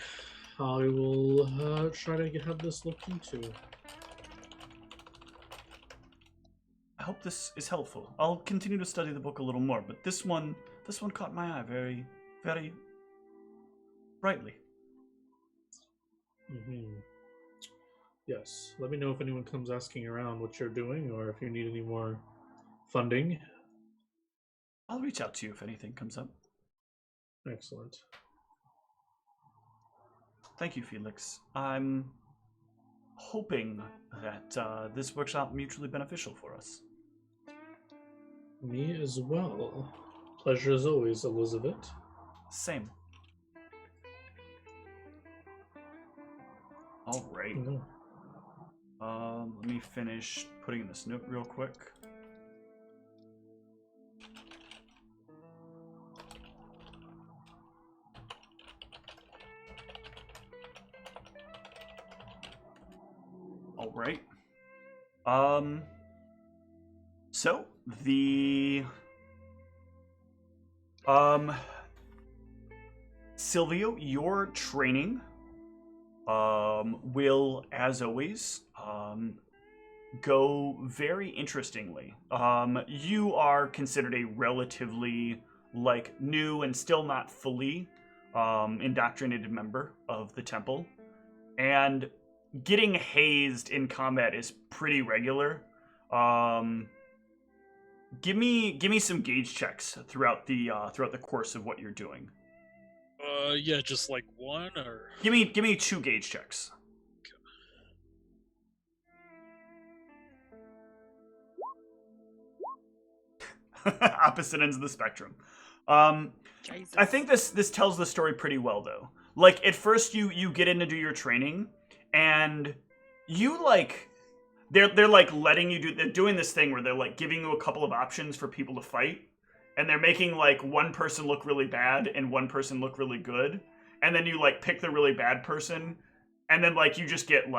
I will try to have this looked into. I hope this is helpful. I'll continue to study the book a little more, but this one caught my eye very, very brightly. Mm-hmm. Yes. Let me know if anyone comes asking around what you're doing, or if you need any more funding. I'll reach out to you if anything comes up. Excellent. Thank you, Felix. I'm hoping that this works out mutually beneficial for us. Me as well. Pleasure as always, Elizabeth. Same. All right. Let me finish putting in this note real quick. All right. So the Silvio, your training will, as always, go very interestingly. You are considered a relatively new and still not fully indoctrinated member of the temple, and getting hazed in combat is pretty regular. Give me some gauge checks throughout the course of what you're doing. Yeah, just like one, or give me 2 gauge checks. Okay. Opposite ends of the spectrum. I think this tells the story pretty well, though. Like, at first you get in to do your training, and you they're letting you they're doing this thing where they're giving you a couple of options for people to fight, and they're making one person look really bad and one person look really good, and then you pick the really bad person, and then you just get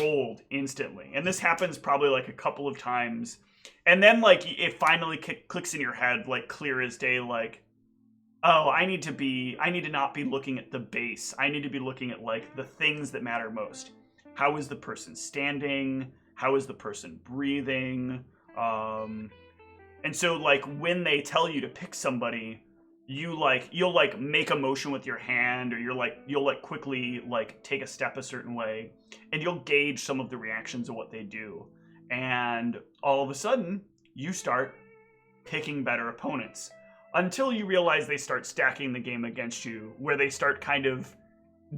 rolled instantly. And this happens probably a couple of times, and then it finally clicks in your head clear as day, oh, I need to not be looking at the base. I need to be looking at the things that matter most. How is the person standing? How is the person breathing? And so when they tell you to pick somebody, you'll make a motion with your hand, or you'll quickly take a step a certain way, and you'll gauge some of the reactions of what they do. And all of a sudden, you start picking better opponents, until you realize they start stacking the game against you, where they start kind of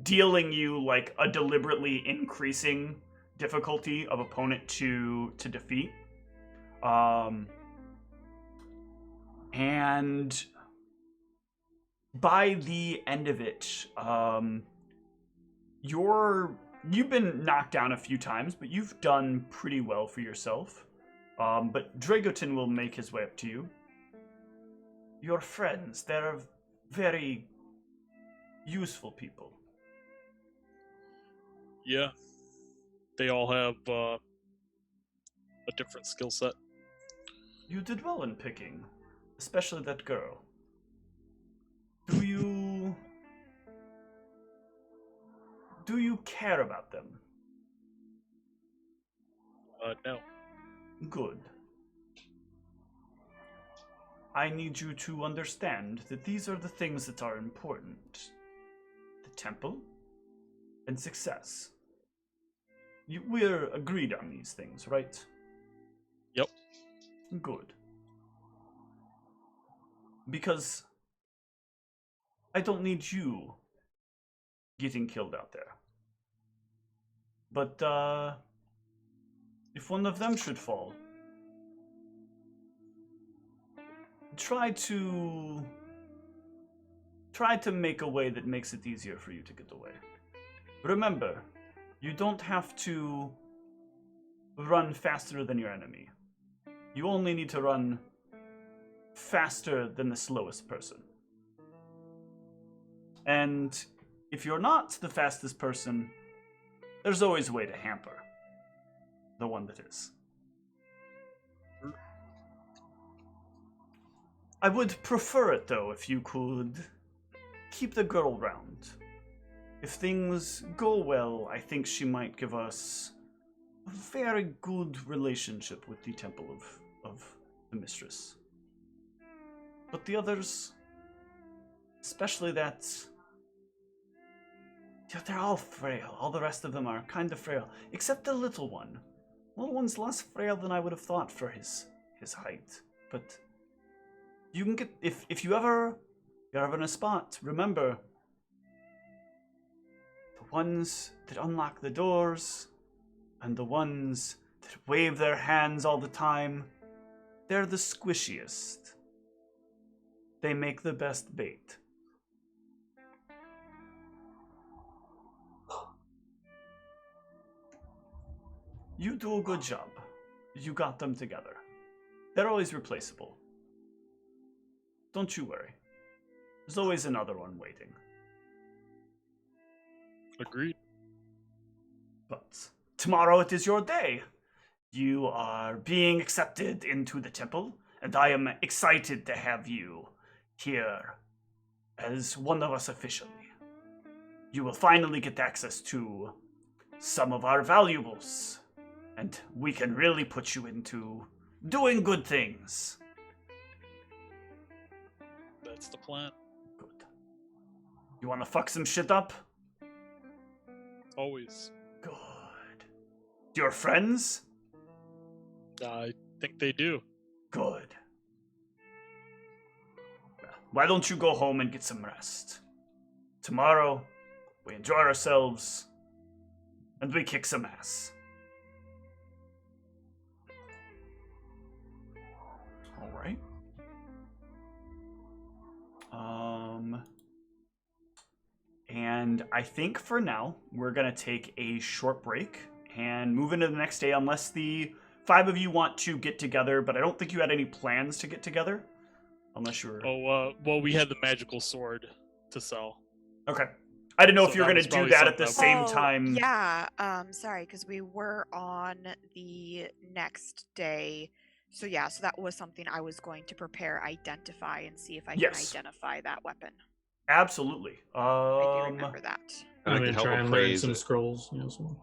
dealing you a deliberately increasing difficulty of opponent to defeat. And by the end of it, you've been knocked down a few times, but you've done pretty well for yourself. But Dragotin will make his way up to you. Your friends, they're very useful people. Yeah. They all have a different skill set. You did well in picking, especially that girl. Do you care about them? No. Good. I need you to understand that these are the things that are important. The temple and success. We're agreed on these things, right? Yep. Good. Because I don't need you getting killed out there. But, if one of them should fall, try to make a way that makes it easier for you to get away. Remember, you don't have to run faster than your enemy. You only need to run faster than the slowest person. And if you're not the fastest person, there's always a way to hamper the one that is. I would prefer it, though, if you could keep the girl round. If things go well, I think she might give us a very good relationship with the Temple of the Mistress. But the others, especially that, they're all frail. All the rest of them are kind of frail, except the little one. The little one's less frail than I would have thought for his height. But you can get, if you're ever in a spot, remember, the ones that unlock the doors and the ones that wave their hands all the time, they're the squishiest. They make the best bait. You do a good job. You got them together. They're always replaceable. Don't you worry. There's always another one waiting. Agreed. But tomorrow it is your day. You are being accepted into the temple, and I am excited to have you here as one of us officially. You will finally get access to some of our valuables, and we can really put you into doing good things. That's the plan. Good. You want to fuck some shit up? Always. Good. Your friends? I think they do. Good. Why don't you go home and get some rest? Tomorrow, we enjoy ourselves, and we kick some ass. All right. And I think for now, we're going to take a short break and move into the next day, unless the 5 of you want to get together, but I don't think you had any plans to get together. Unless you were... well, we had the magical sword to sell. Okay. I didn't know if So you were that going was to do probably that at the something same time. Yeah, sorry, because we were on the next day. So yeah, so that was something I was going to prepare, identify, and see if I can identify that weapon. Absolutely. I do remember that. And I I'm can gonna help try and learn appraise some it. scrolls. Yeah, so.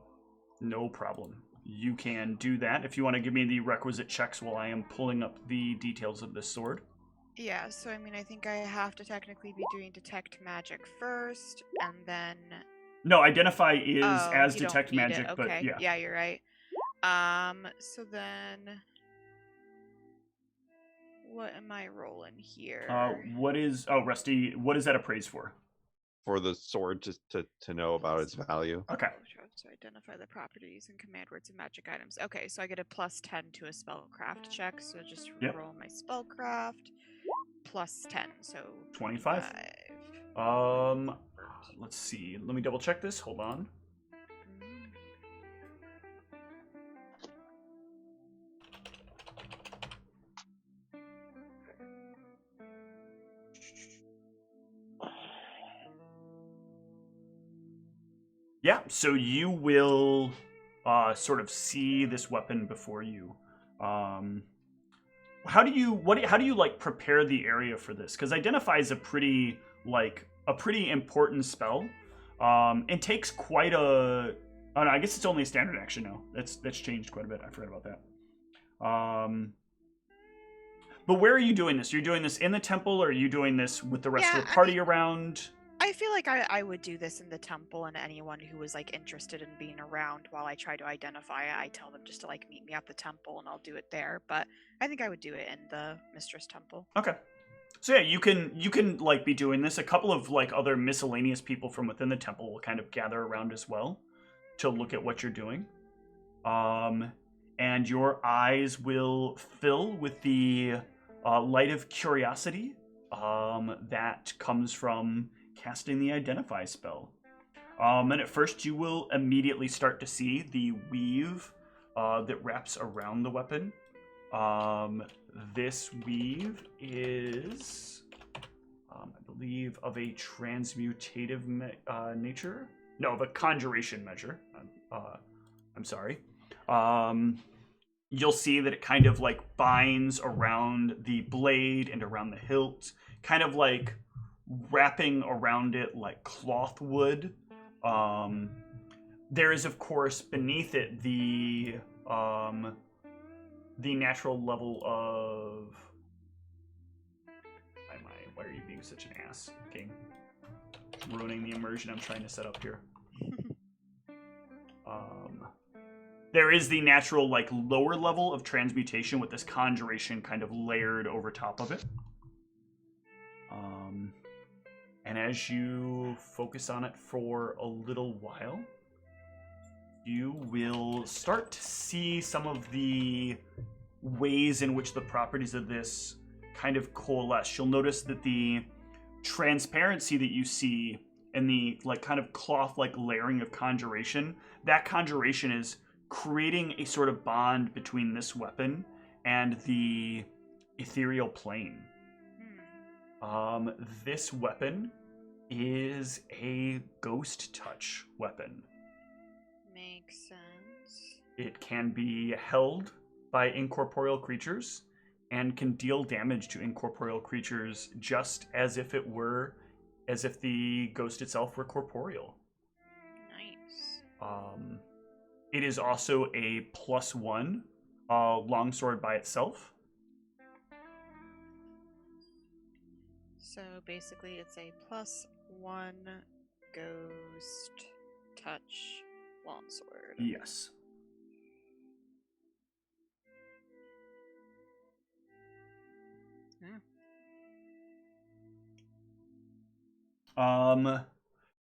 No problem. You can do that if you want to give me the requisite checks while I am pulling up the details of this sword. Yeah, so I mean, I think I have to technically be doing detect magic first, and then... No, identify is as you don't detect need magic, it. but Okay. yeah. Yeah, you're right. So then... What am I rolling here? What is... Oh, Rusty, what is that appraised for? For the sword, just to know about its value. Okay. To identify the properties and command words of magic items. Okay, so I get a plus 10 to a spellcraft check, so just roll my spellcraft. Plus 10, so 25. Let's see. Let me double check this. Hold on. Yeah, so you will sort of see this weapon before you. How do you like prepare the area for this? Because identify is a pretty important spell. It takes quite a... Oh no, I guess it's only a standard action now. That's changed quite a bit. I forgot about that. But where are you doing this? Are you doing this in the temple, or are you doing this with the rest of the party around? I feel like I would do this in the temple, and anyone who was like interested in being around while I try to identify it, I tell them just to like meet me at the temple, and I'll do it there. But I think I would do it in the Mistress Temple. Okay. So yeah, you can like be doing this. A couple of like other miscellaneous people from within the temple will kind of gather around as well to look at what you're doing. And your eyes will fill with the light of curiosity that comes from casting the Identify spell. And at first you will immediately start to see the weave that wraps around the weapon. This weave is, I believe, of a transmutative nature. No, of a conjuration measure. I'm sorry. You'll see that it kind of like binds around the blade and around the hilt, kind of like wrapping around it like cloth would. There is, of course, beneath it the natural level of. Why are you being such an ass, King? Ruining the immersion I'm trying to set up here. There is the natural, like, lower level of transmutation with this conjuration kind of layered over top of it. And as you focus on it for a little while, you will start to see some of the ways in which the properties of this kind of coalesce. You'll notice that the transparency that you see and the like kind of cloth-like layering of conjuration, that conjuration is creating a sort of bond between this weapon and the ethereal plane. This weapon is a ghost touch weapon. Makes sense. It can be held by incorporeal creatures and can deal damage to incorporeal creatures just as if the ghost itself were corporeal. Nice. It is also a +1 longsword by itself. So basically it's a +1 ghost touch longsword. Yes.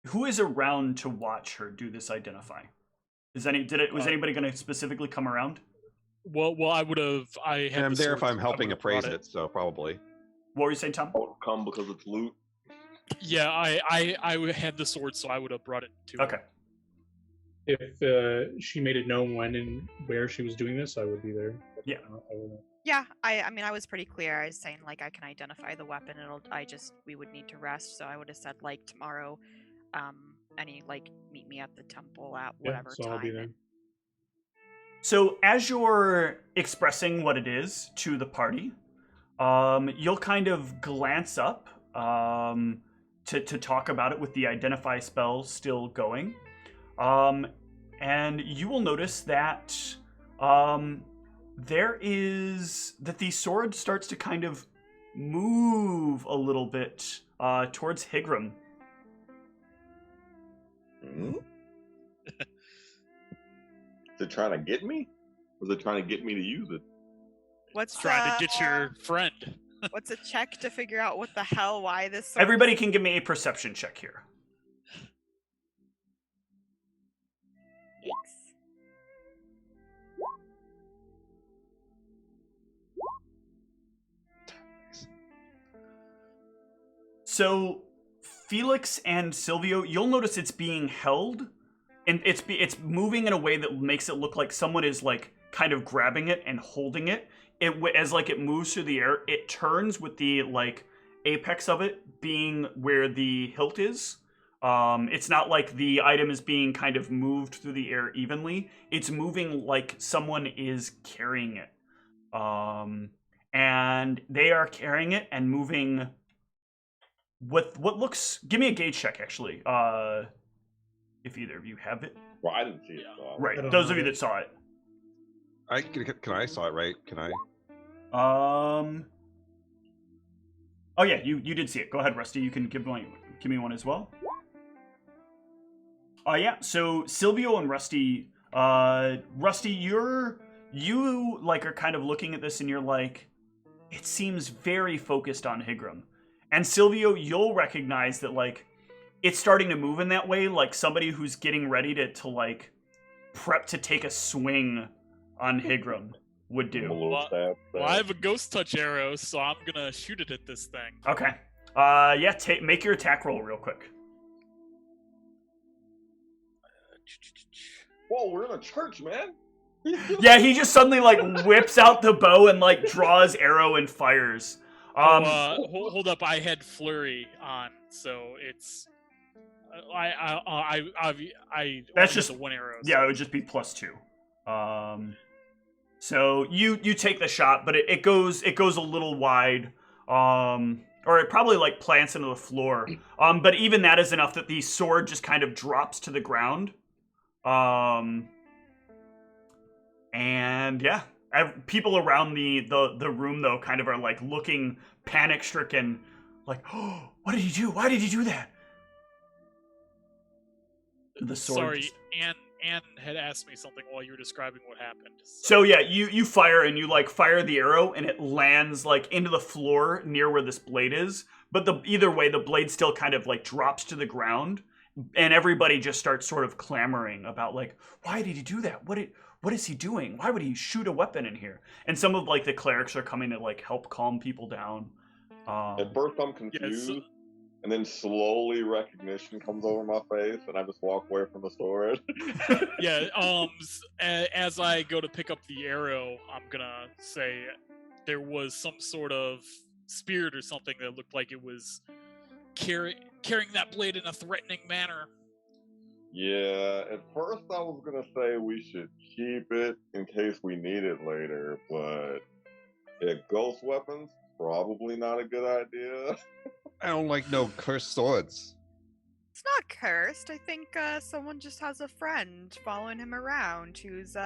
Who is around to watch her do this identify? Was anybody going to specifically come around? Well, I had. I'm there if I'm helping appraise it, so probably. What were you saying, Tom? I would come because it's loot. Yeah, I had the sword, so I would have brought it to her. Okay. If she made it known when and where she was doing this, I would be there. Yeah. Yeah, I mean, I was pretty clear. I was saying, like, I can identify the weapon. We would need to rest, so I would have said, like, tomorrow, meet me at the temple at whatever so time. I'll be there. So as you're expressing what it is to the party, you'll kind of glance up to talk about it with the identify spell still going. And you will notice that the sword starts to kind of move a little bit towards Higram. Mm-hmm. Is it trying to get me? Or is it trying to get me to use it? What's Trying to get your friend. What's a check to figure out what the hell, why this sword... Everybody can give me a perception check here. Thanks. So, Felix and Silvio, you'll notice it's being held, and it's moving in a way that makes it look like someone is like kind of grabbing it and holding it. As like it moves through the air, it turns with the like apex of it being where the hilt is. It's not like the item is being kind of moved through the air evenly. It's moving like someone is carrying it. And they are carrying it and moving with what looks... Give me a gauge check, actually. If either of you have it. Well, I didn't see it. So Right, those of you that saw it. Can I saw it, right? Can I? Oh yeah, you did see it. Go ahead, Rusty. You can give me one as well. Yeah. So Silvio and Rusty. Rusty, you like are kind of looking at this and you're like, it seems very focused on Higram. And Silvio, you'll recognize that like it's starting to move in that way, like somebody who's getting ready to like prep to take a swing on Higram would do. Well, I have a ghost touch arrow, so I'm gonna shoot it at this thing. Okay. Make your attack roll real quick. Whoa, we're in a church, man. Yeah, he just suddenly like whips out the bow and like draws arrow and fires. Hold up! I had flurry on, so it's I That's only just hit the one arrow. Yeah, so- it would just be +2. So you take the shot, but it goes a little wide. Or it probably like plants into the floor. But even that is enough that the sword just kind of drops to the ground. And yeah, people around the room though kind of are like looking panic stricken, like, oh, what did he do? Why did he do that? The sword. Sorry, Anne had asked me something while you were describing what happened. So yeah, you fire and you like fire the arrow and it lands like into the floor near where this blade is. But either way, the blade still kind of like drops to the ground, and everybody just starts sort of clamoring about like, why did he do that? What is he doing? Why would he shoot a weapon in here? And some of like the clerics are coming to like help calm people down. At first, I'm confused, and then slowly recognition comes over my face, and I just walk away from the sword. Yeah. As I go to pick up the arrow, I'm gonna say there was some sort of spirit or something that looked like it was carrying that blade in a threatening manner. Yeah, at first I was gonna say we should keep it in case we need it later, but ghost weapons, probably not a good idea. I don't like no cursed swords. It's not cursed. I think someone just has a friend following him around who's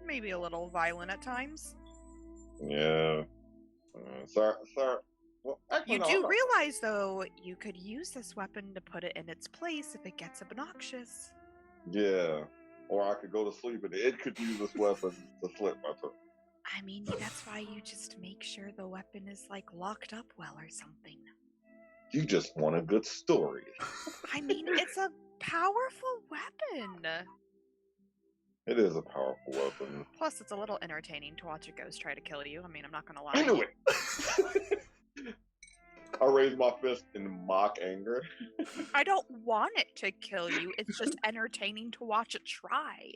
maybe a little violent at times. Yeah. Sir. Well, actually, You no, do realize, though, you could use this weapon to put it in its place if it gets obnoxious. Yeah. Or I could go to sleep and it could use this weapon to slit my throat. I mean, that's why you just make sure the weapon is, like, locked up well or something. You just want a good story. I mean, it's a powerful weapon. It is a powerful weapon. Plus, it's a little entertaining to watch a ghost try to kill you. I mean, I'm not gonna lie. I knew it! I raise my fist in mock anger. I don't want it to kill you. It's just entertaining to watch it try.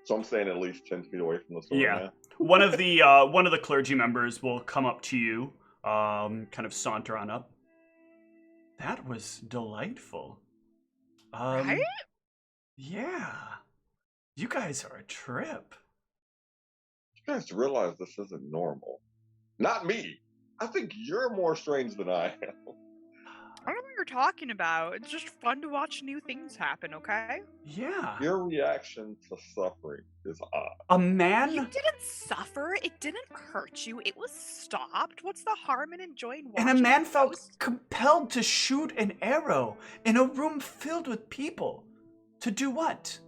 So I'm staying at least 10 feet away from the sword. Yeah. Now. One of the clergy members will come up to you, kind of saunter on up. That was delightful. Right? Yeah. You guys are a trip. You guys realize this isn't normal. Not me. I think you're more strange than I am. I don't know what you're talking about. It's just fun to watch new things happen, okay? Yeah. Your reaction to suffering is odd. A man? You didn't suffer. It didn't hurt you. It was stopped. What's the harm in enjoying watching? And a man felt ghosts? compelled to shoot an arrow in a room filled with people. To do what?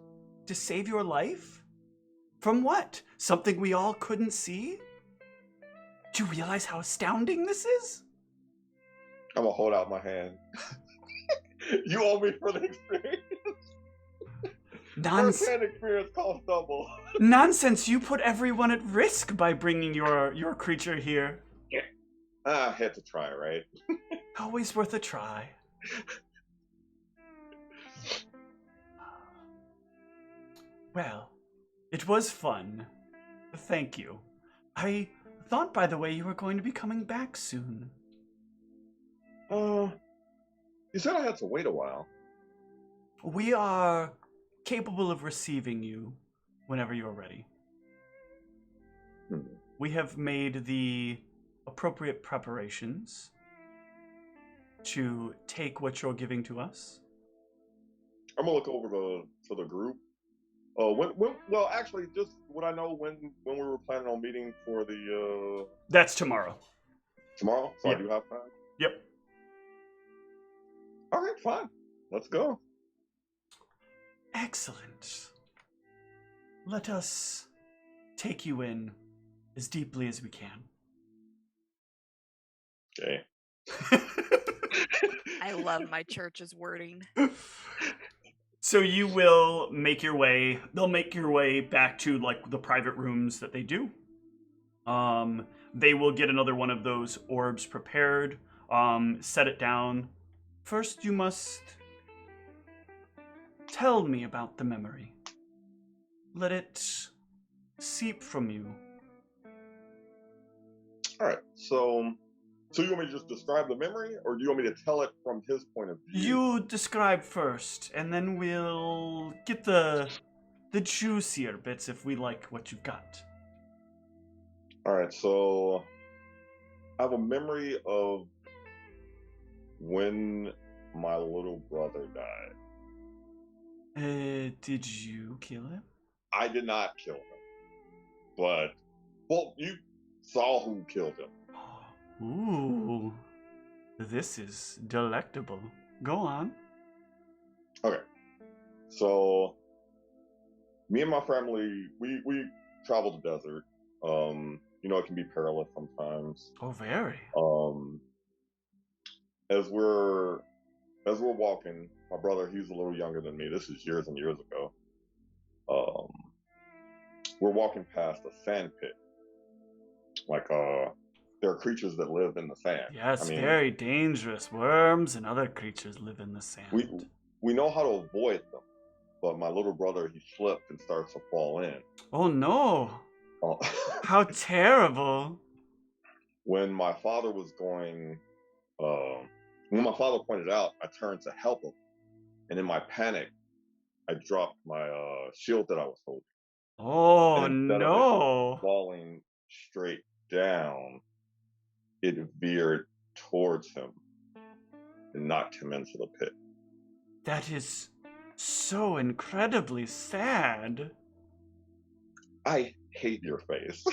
To save your life? From what? Something we all couldn't see? Do you realize how astounding this is? I'm gonna hold out my hand. You owe me for the experience. First-hand experience costs double. Nonsense! You put everyone at risk by bringing your creature here. Yeah. I had to try, right? Always worth a try. Well, it was fun. Thank you. I thought, by the way, you were going to be coming back soon. You said I had to wait a while. We are capable of receiving you whenever you're ready. We have made the appropriate preparations to take what you're giving to us. I'm gonna look over to the group. Well, actually, just would I know when we were planning on meeting for the That's tomorrow. tomorrow? So Yep. I do have time. Yep. All right, fine. Let's go. Excellent. Let us take you in as deeply as we can. Okay. I love my church's wording. So you will make your way, they'll make your way back to like the private rooms that they do. They will get another one of those orbs prepared. set it down. First, you must tell me about the memory. Let it seep from you. All right, so you want me to just describe the memory, or do you want me to tell it from his point of view? You describe first, and then we'll get the juicier bits if we like what you've got. All right, so I have a memory of when my little brother died. Did you kill him? I did not kill him, but, well, you saw who killed him. Ooh, this is delectable. Go on. Okay, so me and my family, we travel the desert. You know, it can be perilous sometimes. Oh, very. As we're walking, my brother, he's a little younger than me. This is years and years ago. We're walking past a sand pit. Like, there are creatures that live in the sand. Yes, very dangerous. Worms and other creatures live in the sand. We know how to avoid them, but my little brother, he slipped and starts to fall in. Oh no! Oh. How terrible! When my father was going, when my father pointed out, I turned to help him, and in my panic, I dropped my shield that I was holding. Oh and instead no! of it falling straight down, it veered towards him and knocked him into the pit. That is so incredibly sad. I hate your face.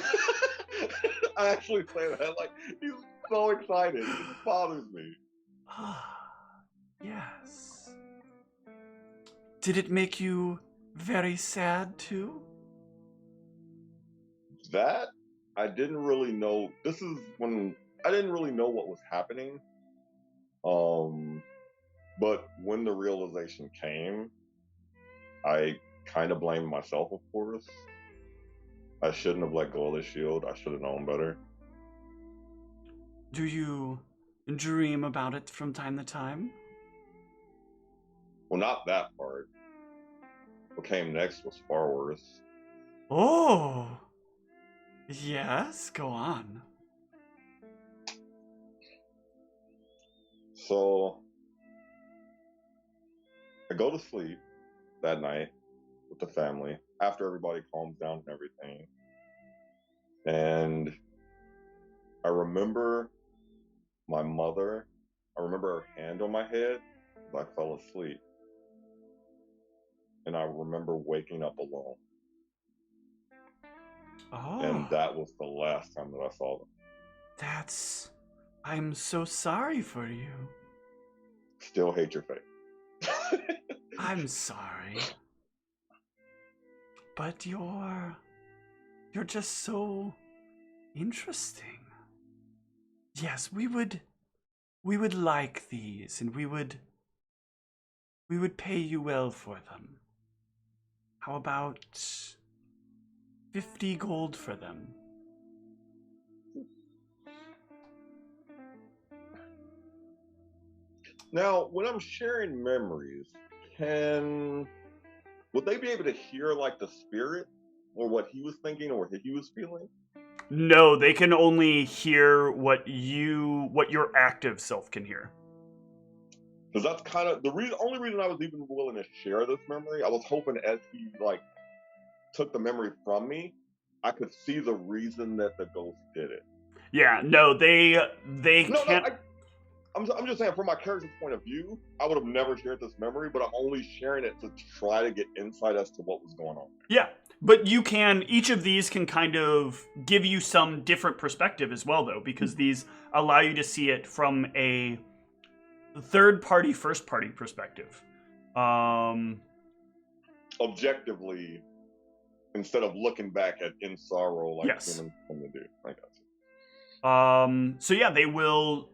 I actually say that like he's so excited. It bothers me. Yes. Did it make you very sad too? That I didn't really know. This is when I didn't really know what was happening. But when the realization came, I kind of blamed myself, of course. I shouldn't have let go of the shield. I should have known better. Do you dream about it from time to time? Well, not that part. What came next was far worse. Oh! Yes, go on. So, I go to sleep that night with the family after everybody calms down and everything. And I remember my mother, I remember her hand on my head as I fell asleep. And I remember waking up alone. Oh. And that was the last time that I saw them. I'm so sorry for you. Still hate your face. I'm sorry. But you're just so interesting. Yes, we would like these, and we would pay you well for them. How about 50 gold for them? Now, when I'm sharing memories, would they be able to hear like the spirit or what he was thinking or what he was feeling? No, they can only hear what your active self can hear. Because that's kind of the only reason I was even willing to share this memory. I was hoping as he like took the memory from me, I could see the reason that the ghost did it. Yeah, no, they can't. No, I'm just saying, from my character's point of view, I would have never shared this memory, but I'm only sharing it to try to get insight as to what was going on. Yeah, but each of these can kind of give you some different perspective as well, though, because these allow you to see it from a third-party, first-party perspective. Objectively, instead of looking back at in sorrow like humans tend to do. I got you. So yeah, they will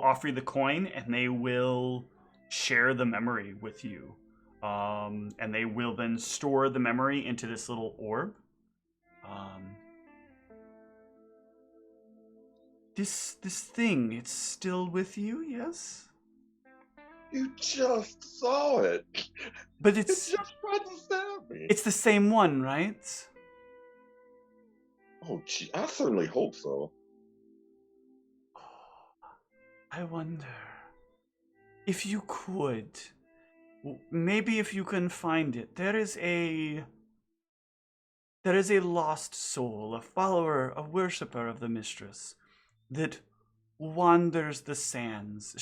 offer you the coin, and they will share the memory with you. And they will then store the memory into this little orb. This thing, it's still with you, yes? You just saw it. But It just tried to stab me. it's the same one, right? Oh, gee, I certainly hope so. I wonder if you could, maybe if you can find it. There is a lost soul, a follower, a worshipper of the mistress, that wanders the sands.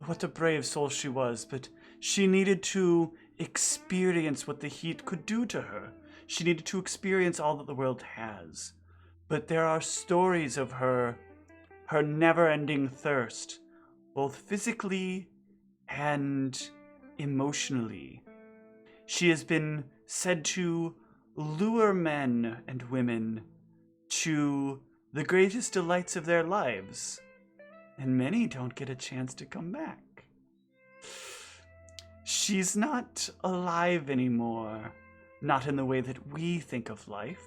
What a brave soul she was, but she needed to experience what the heat could do to her. She needed to experience all that the world has. But there are stories of her never-ending thirst, both physically and emotionally. She has been said to lure men and women to the greatest delights of their lives, and many don't get a chance to come back. She's not alive anymore, not in the way that we think of life,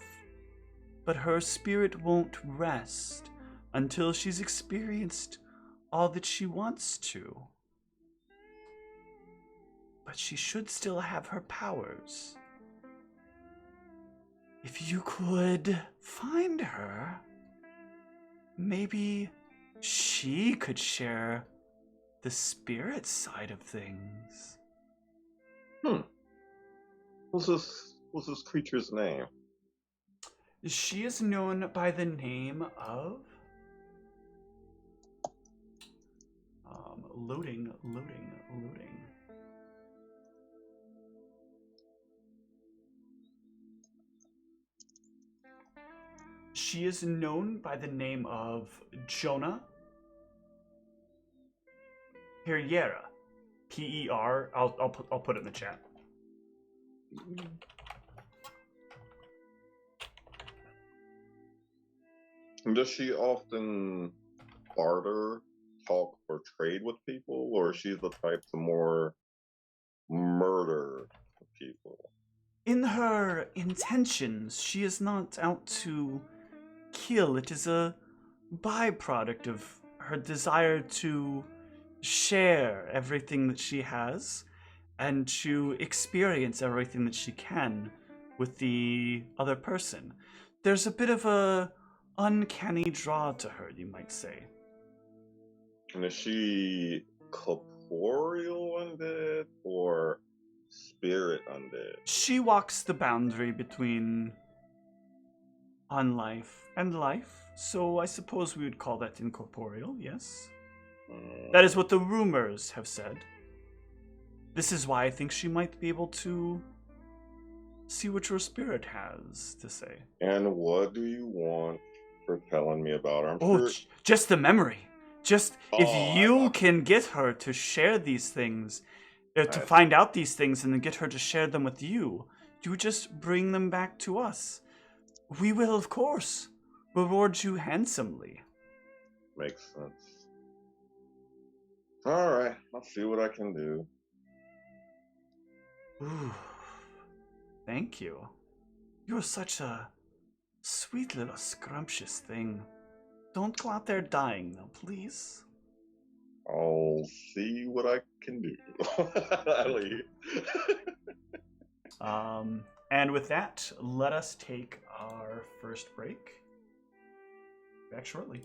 but her spirit won't rest until she's experienced all that she wants to. But she should still have her powers. If you could find her, maybe she could share the spirit side of things. What's this creature's name? She is known by the name of... loading. She is known by the name of Jonah Perriera. P-E-R. I'll put it in the chat. Does she often barter, talk, or trade with people, or is she the type to more murder people? In her intentions, she is not out to kill. It is a byproduct of her desire to share everything that she has and to experience everything that she can with the other person. There's a bit of a uncanny draw to her, you might say. And is she corporeal undead or spirit undead? She walks the boundary between unlife and life, so I suppose we would call that incorporeal, yes? That is what the rumors have said. This is why I think she might be able to see what your spirit has to say. And what do you want for telling me about her? Sure... just the memory. Just if you can get her to share these things, to find out these things and then get her to share them with you, you just bring them back to us. We will, of course, reward you handsomely. Makes sense. All right, I'll see what I can do. Ooh, thank you. You're such a sweet little scrumptious thing. Don't go out there dying, though, please. I'll see what I can do. I leave. And with that, let us take our first break. Back shortly.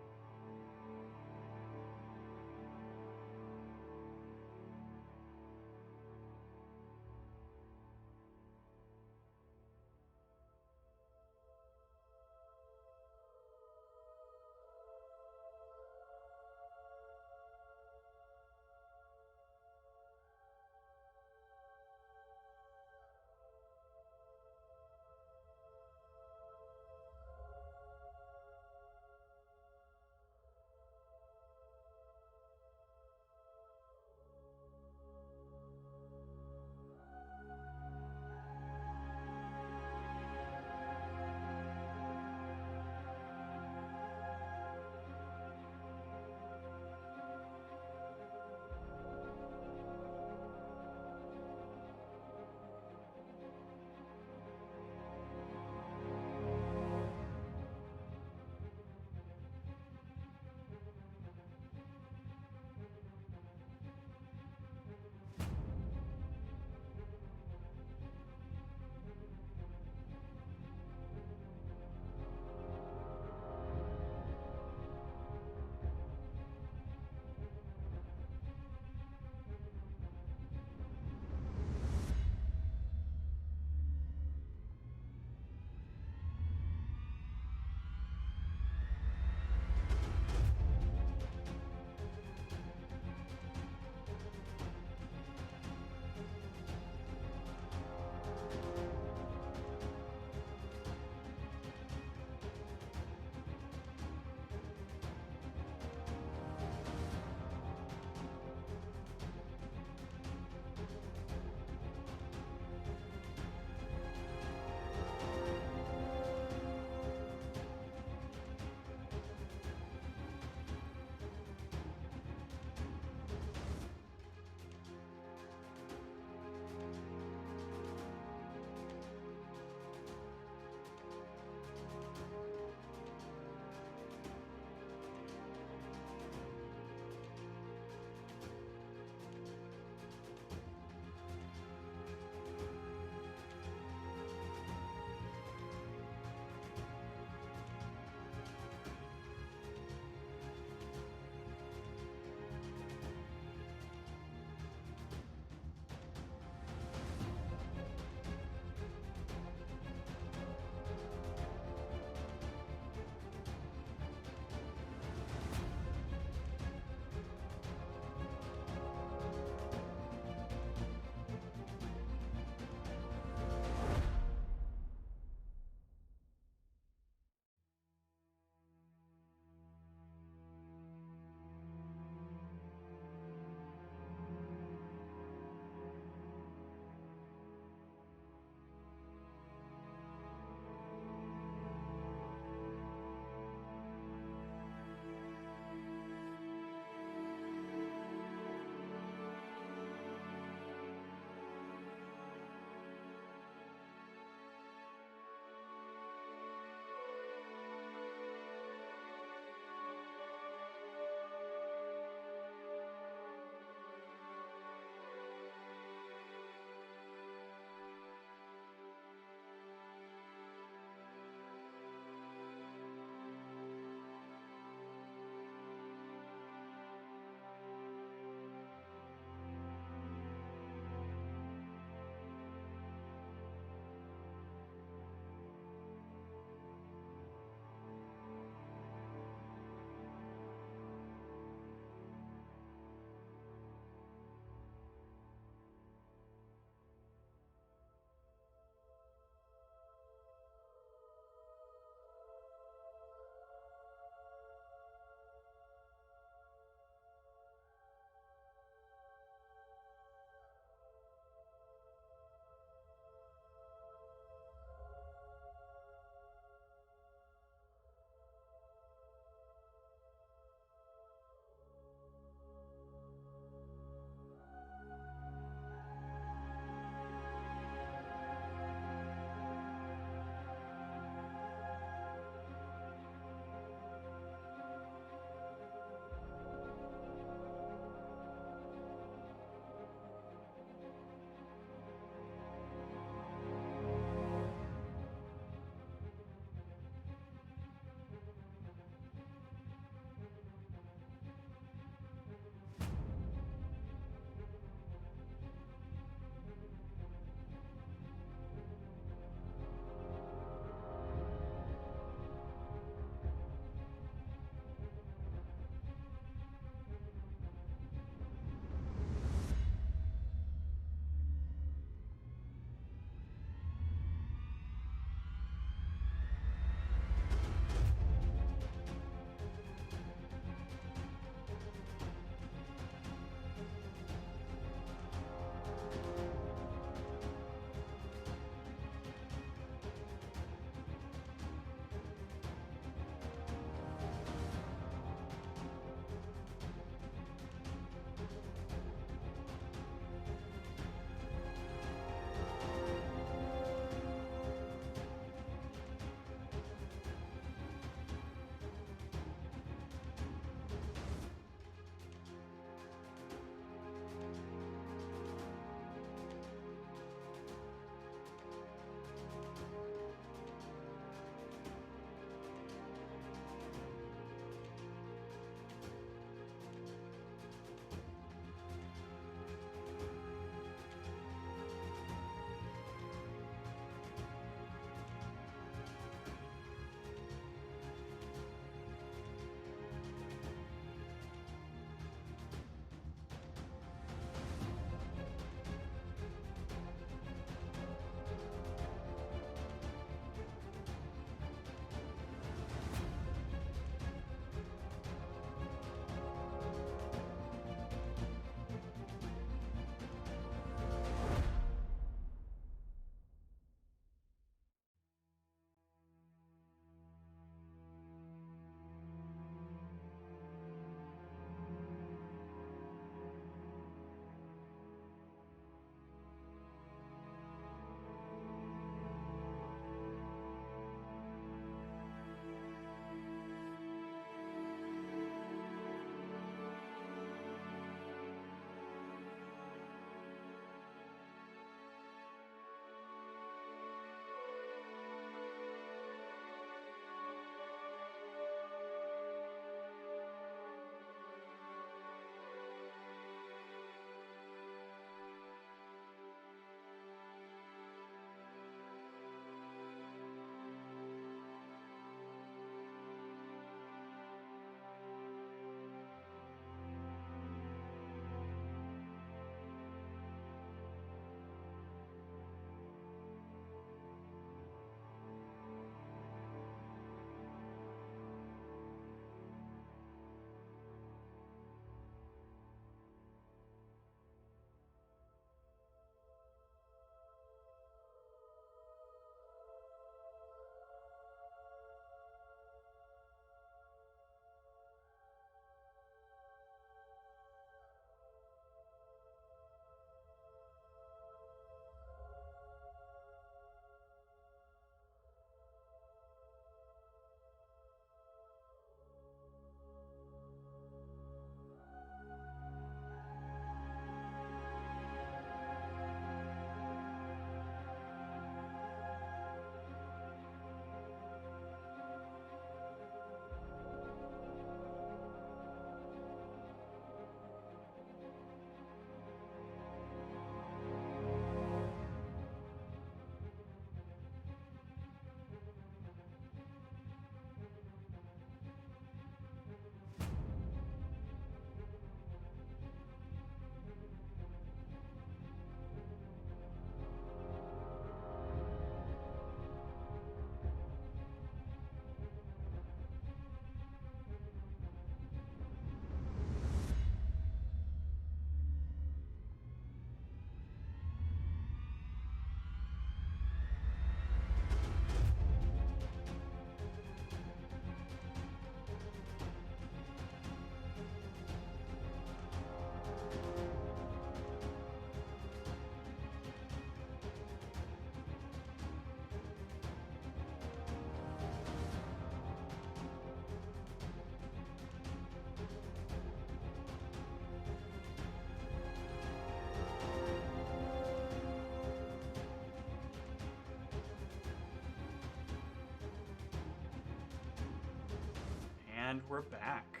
And we're back.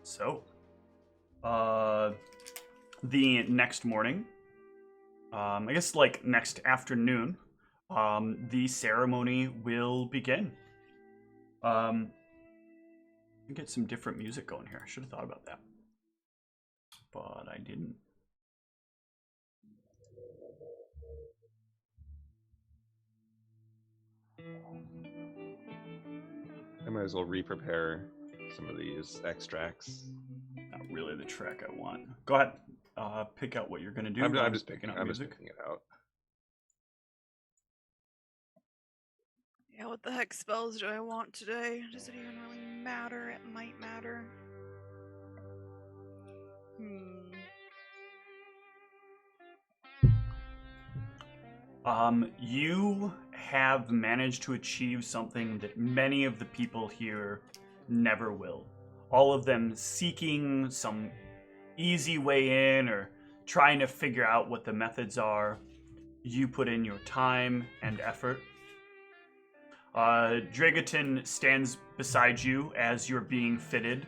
So, the next morning, I guess like next afternoon, the ceremony will begin. Get some different music going here. I should have thought about that, but I didn't. I might as well re-prepare some of these extracts. Not really the track I want. Go ahead. Pick out what you're gonna do. I'm just picking it out. Yeah, what the heck spells do I want today? Does it even really matter? It might matter. You have managed to achieve something that many of the people here never will. All of them seeking some easy way in or trying to figure out what the methods are. You put in your time and effort. Dragotin stands beside you as you're being fitted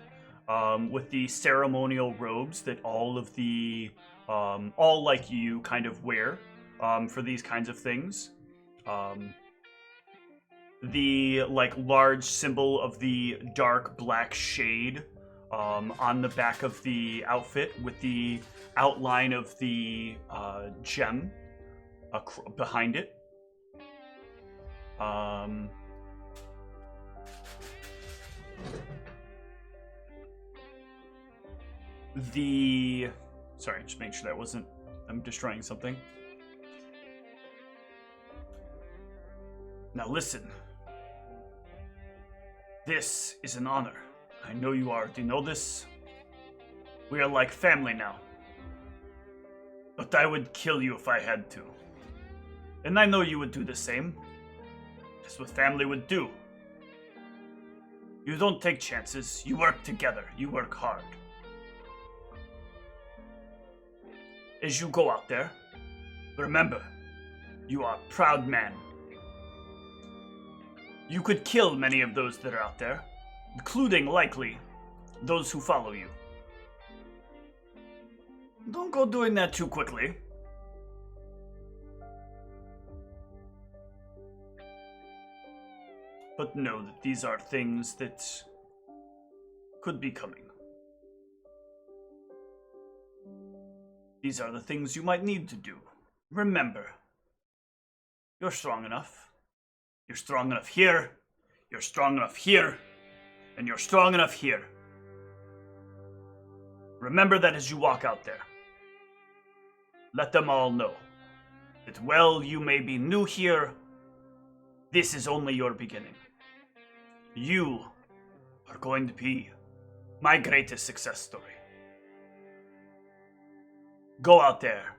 with the ceremonial robes that all of the, all like you kind of wear for these kinds of things. The like large symbol of the dark black shade on the back of the outfit with the outline of the gem behind it. Sorry, just make sure that wasn't, I'm destroying something. Now listen. This is an honor. I know you already know this. We are like family now. But I would kill you if I had to. And I know you would do the same. That's what family would do. You don't take chances. You work together. You work hard. As you go out there, remember, you are a proud man. You could kill many of those that are out there, including, likely, those who follow you. Don't go doing that too quickly. But know that these are things that could be coming. These are the things you might need to do. Remember, you're strong enough. You're strong enough here. You're strong enough here. And you're strong enough here. Remember that as you walk out there. Let them all know that while you may be new here, this is only your beginning. You are going to be my greatest success story. Go out there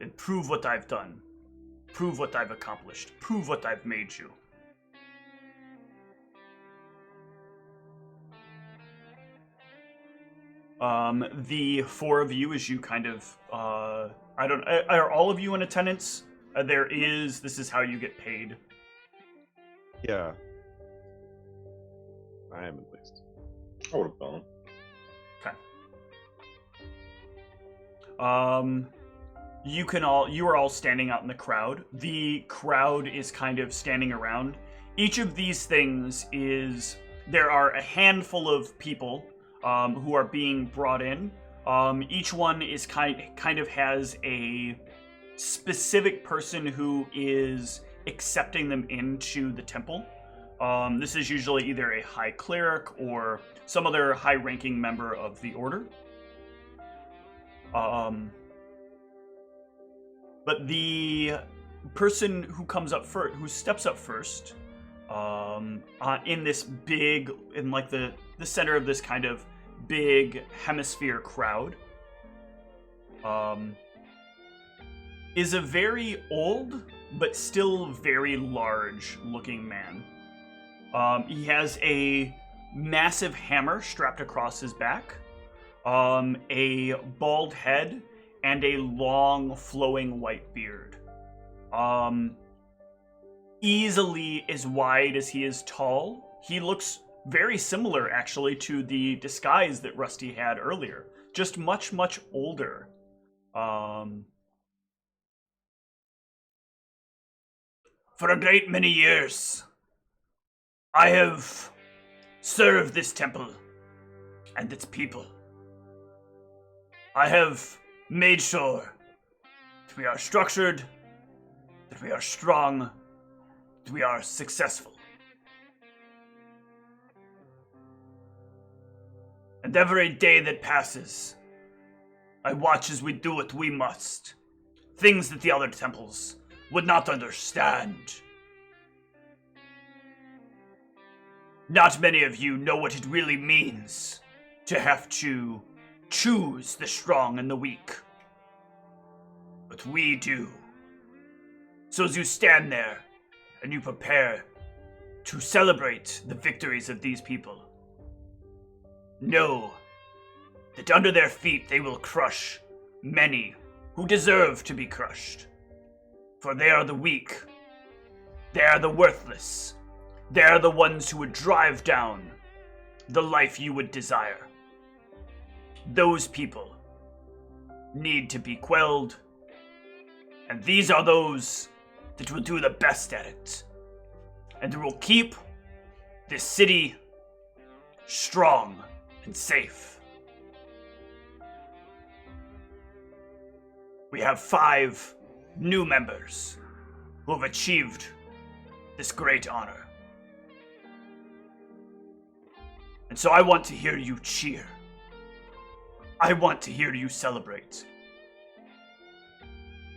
and prove what I've done. Prove what I've accomplished. Prove what I've made you. The four of you, as you kind of, are all of you in attendance? This is how you get paid. Yeah. I am at least. I would have gone. Okay. You are all standing out in the crowd. The crowd is kind of standing around. Each of these things there are a handful of people who are being brought in. Each one is kind of has a specific person who is accepting them into the temple. This is usually either a high cleric or some other high-ranking member of the order. But the person who comes up first, who steps up first, in this big, in like the center of this kind of big hemisphere crowd, is a very old but still very large-looking man. He has a massive hammer strapped across his back, a bald head, and a long, flowing white beard. Easily as wide as he is tall. He looks very similar, actually, to the disguise that Rusty had earlier. Just much, much older. For a great many years, I have served this temple and its people. I have made sure that we are structured, that we are strong, that we are successful. And every day that passes, I watch as we do what we must. Things that the other temples would not understand. Not many of you know what it really means to have to choose the strong and the weak. But we do. So as you stand there and you prepare to celebrate the victories of these people, know that under their feet they will crush many who deserve to be crushed. For they are the weak. They are the worthless. They are the ones who would drive down the life you would desire. Those people need to be quelled, and these are those that will do the best at it, and will keep this city strong and safe. We have 5 new members who have achieved this great honor. And so I want to hear you cheer. I want to hear you celebrate.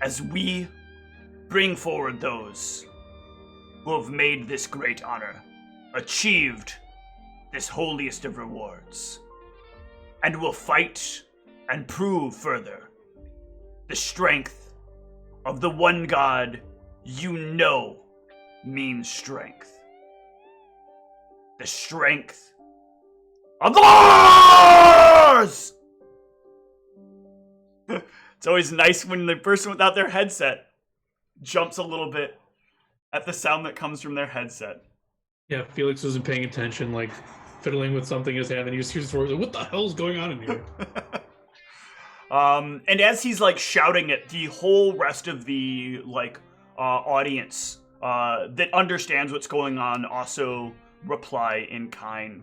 As we bring forward those who have made this great honor, achieved this holiest of rewards, and will fight and prove further the strength of the one God you know means strength. The strength of the Lars! It's always nice when the person without their headset jumps a little bit at the sound that comes from their headset. Yeah, Felix wasn't paying attention, like fiddling with something in his hand, and he was hears like, what the hell's going on in here? And as he's like shouting it, the whole rest of the audience that understands what's going on also reply in kind.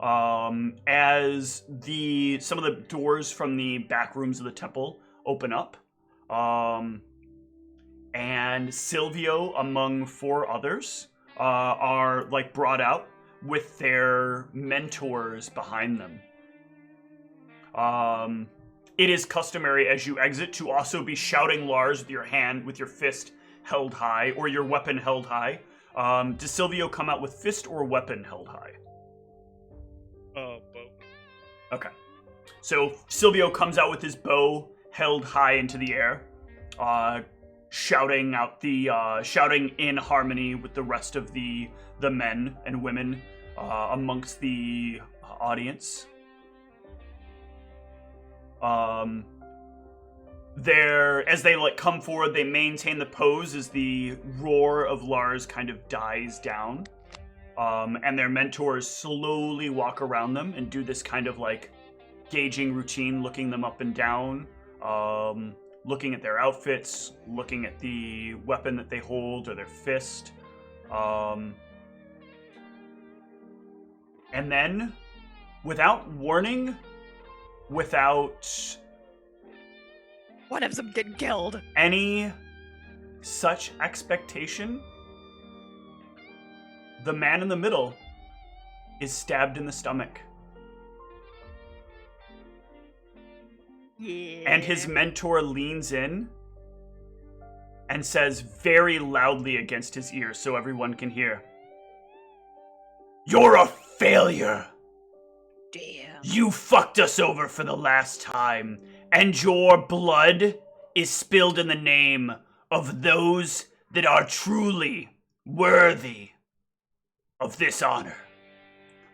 As some of the doors from the back rooms of the temple open up, and Silvio, among 4 others, are brought out with their mentors behind them. It is customary as you exit to also be shouting Lars with your fist held high, or your weapon held high. Does Silvio come out with fist or weapon held high? Bow. Okay. So Silvio comes out with his bow held high into the air, shouting in harmony with the rest of the men and women amongst the audience. As they come forward, they maintain the pose as the roar of Lars kind of dies down. And their mentors slowly walk around them and do this kind of gauging routine, looking them up and down, looking at their outfits, looking at the weapon that they hold or their fist. And then, without warning, without one of them getting killed, any such expectation, the man in the middle is stabbed in the stomach. Yeah. And his mentor leans in and says very loudly against his ear so everyone can hear, "You're a failure! Damn. You fucked us over for the last time, and your blood is spilled in the name of those that are truly worthy of this honor.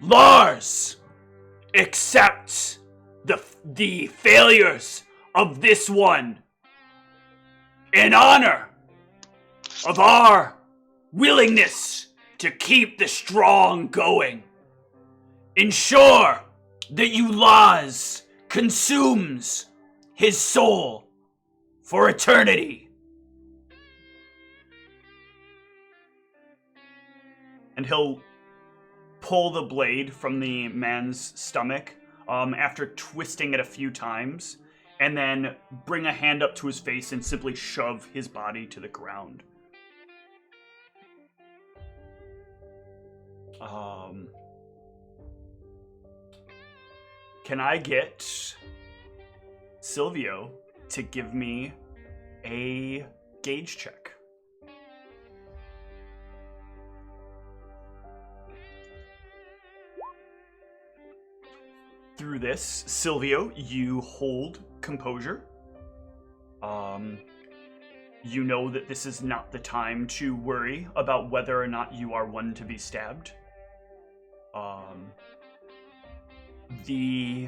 Lars, accept the failures of this one in honor of our willingness to keep the strong going. ensure that Ulaz consumes his soul for eternity. And he'll pull the blade from the man's stomach after twisting it a few times, and then bring a hand up to his face and simply shove his body to the ground. Can I get Silvio to give me a gauge check? Through this, Silvio, you hold composure. You know that this is not the time to worry about whether or not you are one to be stabbed. The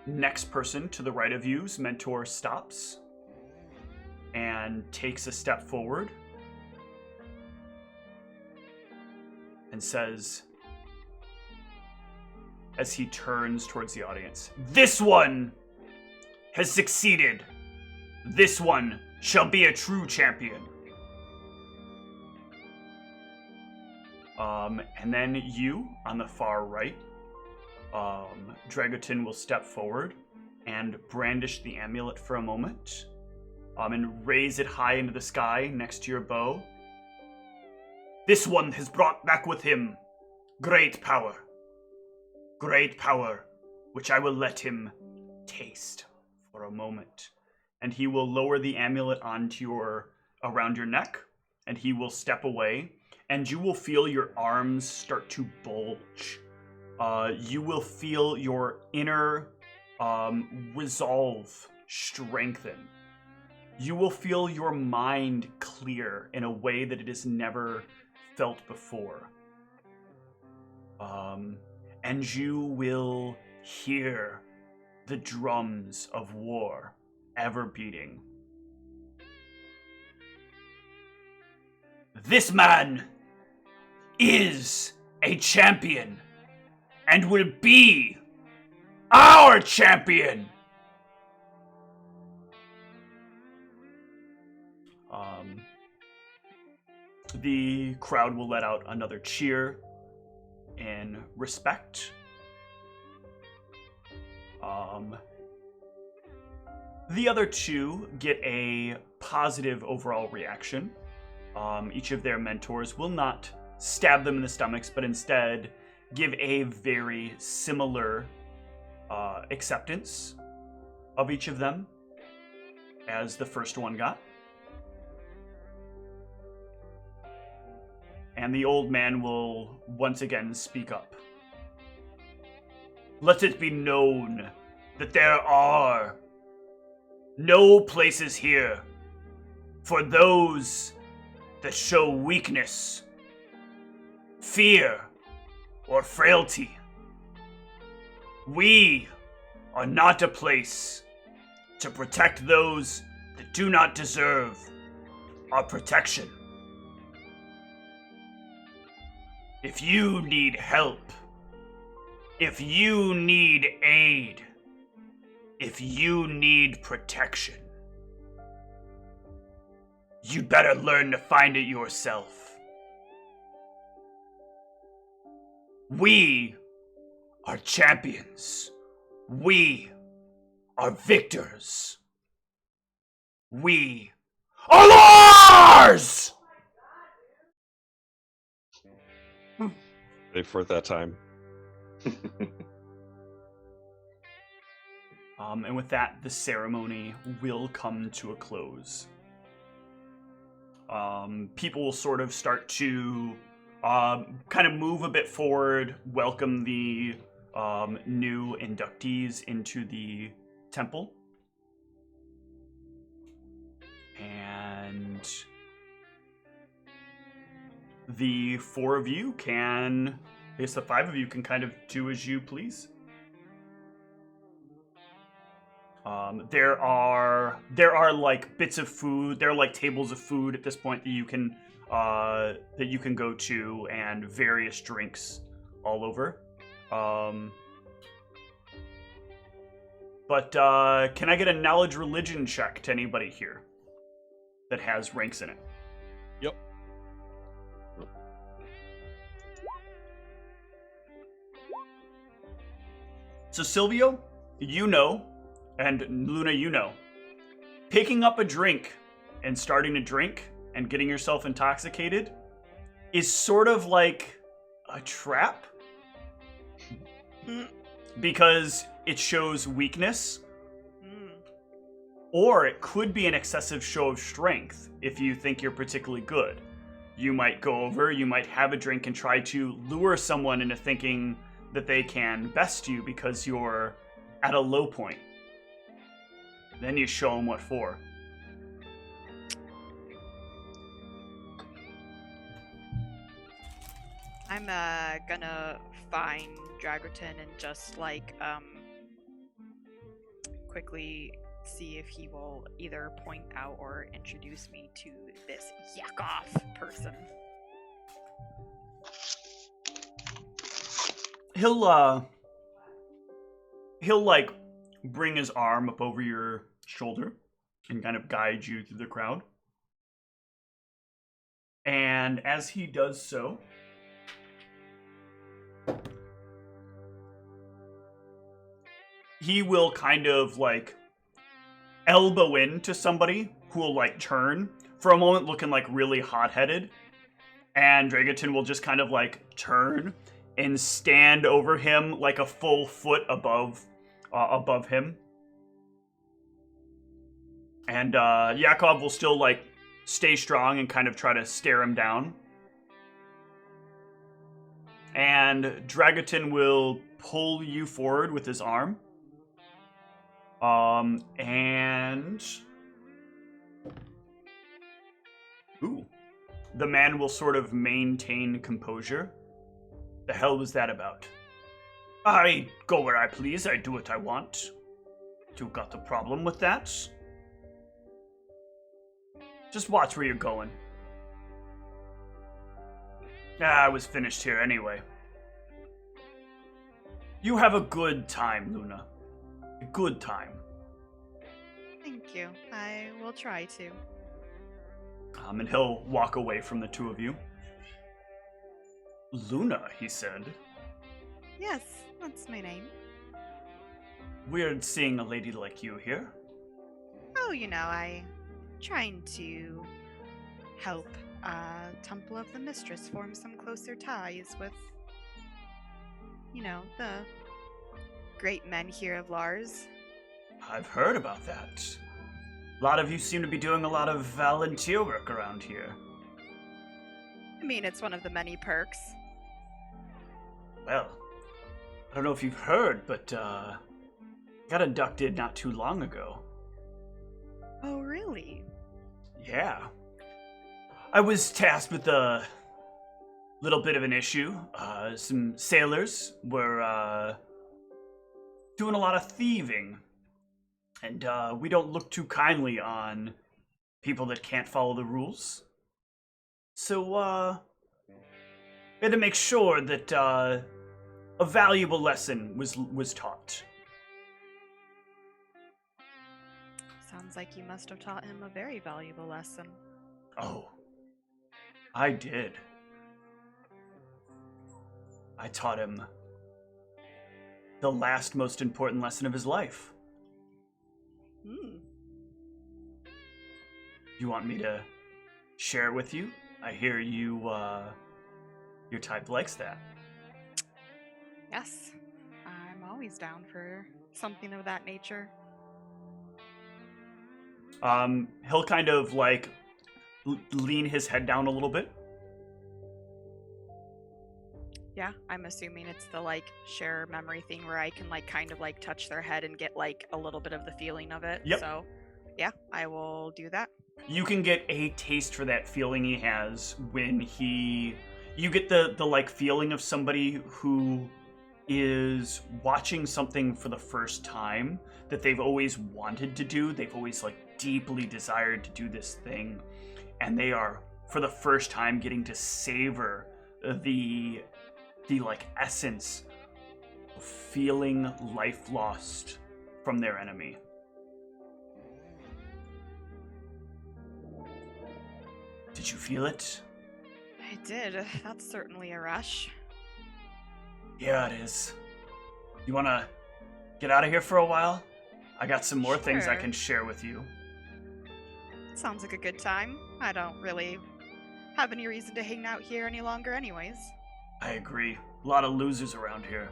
next person to the right of you's mentor stops and takes a step forward and says, as he turns towards the audience, "This one has succeeded. This one shall be a true champion." And then you, on the far right, Dragotin will step forward and brandish the amulet for a moment, and raise it high into the sky next to your bow. "This one has brought back with him great power, which I will let him taste for a moment." And he will lower the amulet around your neck, and he will step away, and you will feel your arms start to bulge. You will feel your inner resolve strengthen. You will feel your mind clear in a way that it has never felt before. And you will hear the drums of war ever beating. "This man is a champion and will be our champion." The crowd will let out another cheer in respect. The other two get a positive overall reaction. Each of their mentors will not stab them in the stomachs, but instead give a very similar acceptance of each of them as the first one got. And the old man will once again speak up. "Let it be known that there are no places here for those that show weakness, fear, or frailty. We are not a place to protect those that do not deserve our protection. If you need help, if you need aid, if you need protection, you'd better learn to find it yourself. We are champions. We are victors. We are Lars! Ready for that time. And with that, the ceremony will come to a close. People will sort of start to kind of move a bit forward, welcome the new inductees into the temple. And the four of you can, I guess the five of you can kind of do as you please. There are like bits of food. There are like tables of food at this point that you can go to, and various drinks all over. But can I get a knowledge religion check to anybody here that has ranks in it? Yep. So Silvio, you know, and Luna, you know, picking up a drink and starting to drink and getting yourself intoxicated is sort of like a trap. Because it shows weakness. Or it could be an excessive show of strength if you think you're particularly good. You might go over, you might have a drink and try to lure someone into thinking that they can best you because you're at a low point. Then you show them what for. I'm gonna find Dragerton and just like quickly see if he will either point out or introduce me to this Yakov person. He'll like bring his arm up over your shoulder and kind of guide you through the crowd. And as he does so, he will kind of like elbow into somebody who will like turn for a moment looking like really hot-headed, and Dragerton will just kind of like turn and stand over him like a full foot above him. And Yakov will still like stay strong and kind of try to stare him down. And Dragerton will pull you forward with his arm. And the man will sort of maintain composure. The hell was that about? I go where I please, I do what I want. You got a problem with that? Just watch where you're going. I was finished here anyway. You have a good time, Luna. A good time. Thank you. I will try to. And he'll walk away from the two of you. Luna, he said. Yes, that's my name. Weird seeing a lady like you here. Oh, you know, I'm trying to help Temple of the Mistress form some closer ties with, you know, the great men here of Lars. I've heard about that. A lot of you seem to be doing a lot of volunteer work around here. I mean, it's one of the many perks. Well, I don't know if you've heard, but got inducted not too long ago. Oh, really? Yeah. I was tasked with a little bit of an issue. Some sailors were doing a lot of thieving. And we don't look too kindly on people that can't follow the rules. So, we had to make sure that a valuable lesson was taught. Sounds like you must have taught him a very valuable lesson. Oh, I did. I taught him the last most important lesson of his life. You want me to share it with you? I hear you, your type likes that. Yes, I'm always down for something of that nature. He'll kind of like lean his head down a little bit. Yeah, I'm assuming it's the like share memory thing where I can like kind of like touch their head and get like a little bit of the feeling of it. Yep. So, yeah, I will do that. You can get a taste for that feeling he has when you get the like feeling of somebody who is watching something for the first time that they've always wanted to do. They've always like deeply desired to do this thing, and they are for the first time getting to savor the the like essence of feeling life lost from their enemy. Did you feel it? I did. That's certainly a rush. Yeah, it is. You wanna get out of here for a while? I got some more things I Sure. can share with you. Sounds like a good time. I don't really have any reason to hang out here any longer anyways. I agree. A lot of losers around here.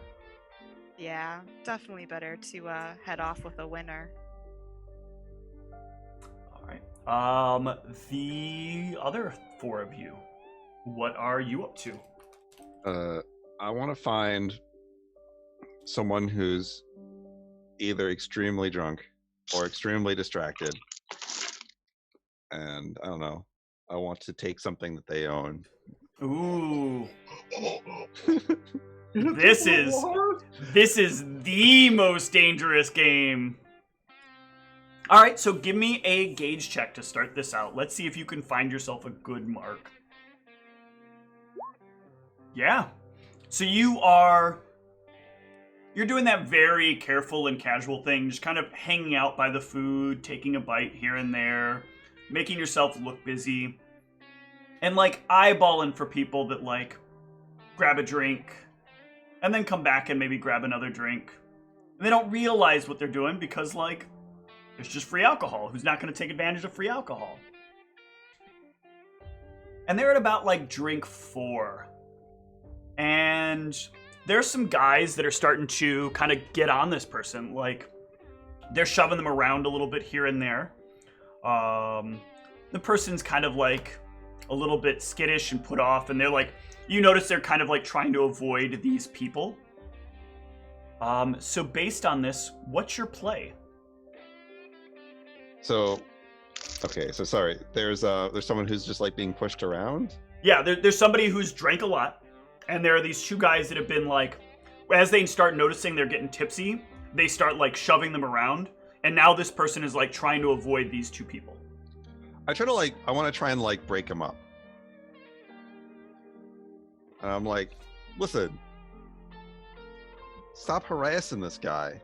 Yeah, definitely better to head off with a winner. All right. The other four of you, what are you up to? I want to find someone who's either extremely drunk or extremely distracted. And I don't know. I want to take something that they own. Ooh. This is the most dangerous game. All right, so give me a gauge check to start this out. Let's see if you can find yourself a good mark. Yeah. So you're doing that very careful and casual thing, just kind of hanging out by the food, taking a bite here and there, making yourself look busy, and like eyeballing for people that like grab a drink and then come back and maybe grab another drink. And they don't realize what they're doing because like it's just free alcohol. Who's not going to take advantage of free alcohol? And they're at about like drink 4. And there's some guys that are starting to kind of get on this person. Like, they're shoving them around a little bit here and there. The person's kind of like a little bit skittish and put off. And they're like, you notice they're kind of like trying to avoid these people. So based on this, what's your play? So, okay, so sorry. There's someone who's just like being pushed around? Yeah, there's somebody who's drank a lot. And there are these two guys that have been like, as they start noticing they're getting tipsy, they start like shoving them around. And now this person is like trying to avoid these two people. I want to try and like break them up. And I'm like, listen, stop harassing this guy.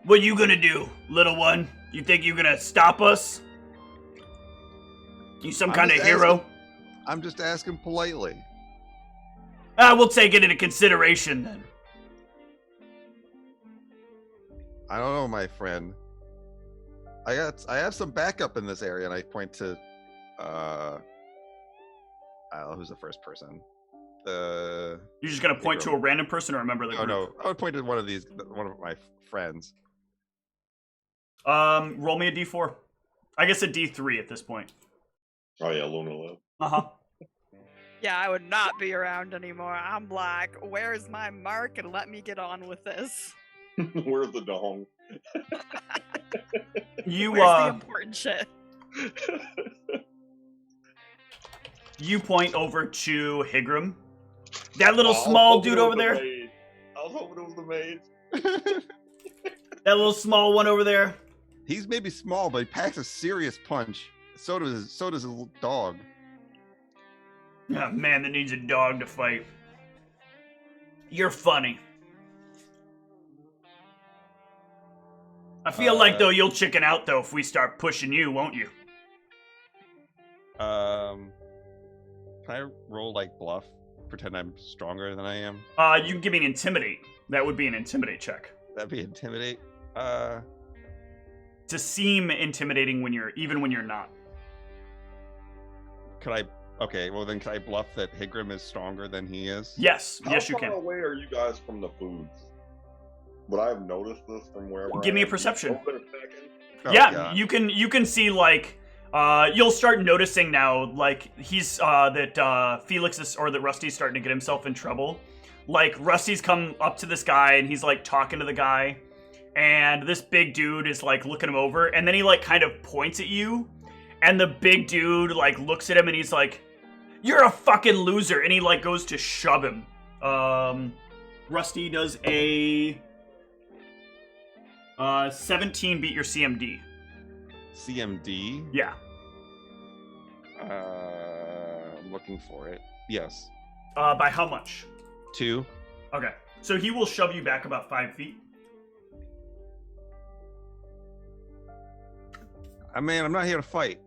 What you gonna do, little one? You think you gonna stop us? You some kind of hero? I'm just asking politely. We'll take it into consideration then. I don't know, my friend. I have some backup in this area, and I point to I don't know who's the first person. You're just gonna point to a random person or a member of the group? No, I would point to one of my friends. Roll me a d4. I guess a d3 at this point. Oh yeah, Luna live. Uh-huh. Yeah, I would not be around anymore. I'm like, where's my mark and let me get on with this. Where's the dong? You Where's the important shit? You point over to Higram. That little small dude over there. I was hoping it was the maid. That little small one over there. He's maybe small, but he packs a serious punch. So does his little dog. Oh, man that needs a dog to fight. You're funny. I feel like, though, you'll chicken out, though, if we start pushing you, won't you? Can I roll, like, bluff? Pretend I'm stronger than I am? You can give me an intimidate. That would be an intimidate check. That'd be intimidate? To seem intimidating even when you're not. Okay, well then can I bluff that Higram is stronger than he is? Yes, yes you How can. far away are you guys from the foods? Would I have noticed this from wherever? Give me a perception. Oh, yeah, God. you can see like you'll start noticing now like he's that Felix is or that Rusty's starting to get himself in trouble. Like Rusty's come up to this guy and he's like talking to the guy, and this big dude is like looking him over, and then he like kind of points at you, and the big dude like looks at him and he's like, "You're a fucking loser," and he like goes to shove him. Rusty does a 17 beat your CMD. CMD? Yeah. I'm looking for it. Yes. By how much? 2. Okay. So he will shove you back about 5 feet. I mean, I'm not here to fight.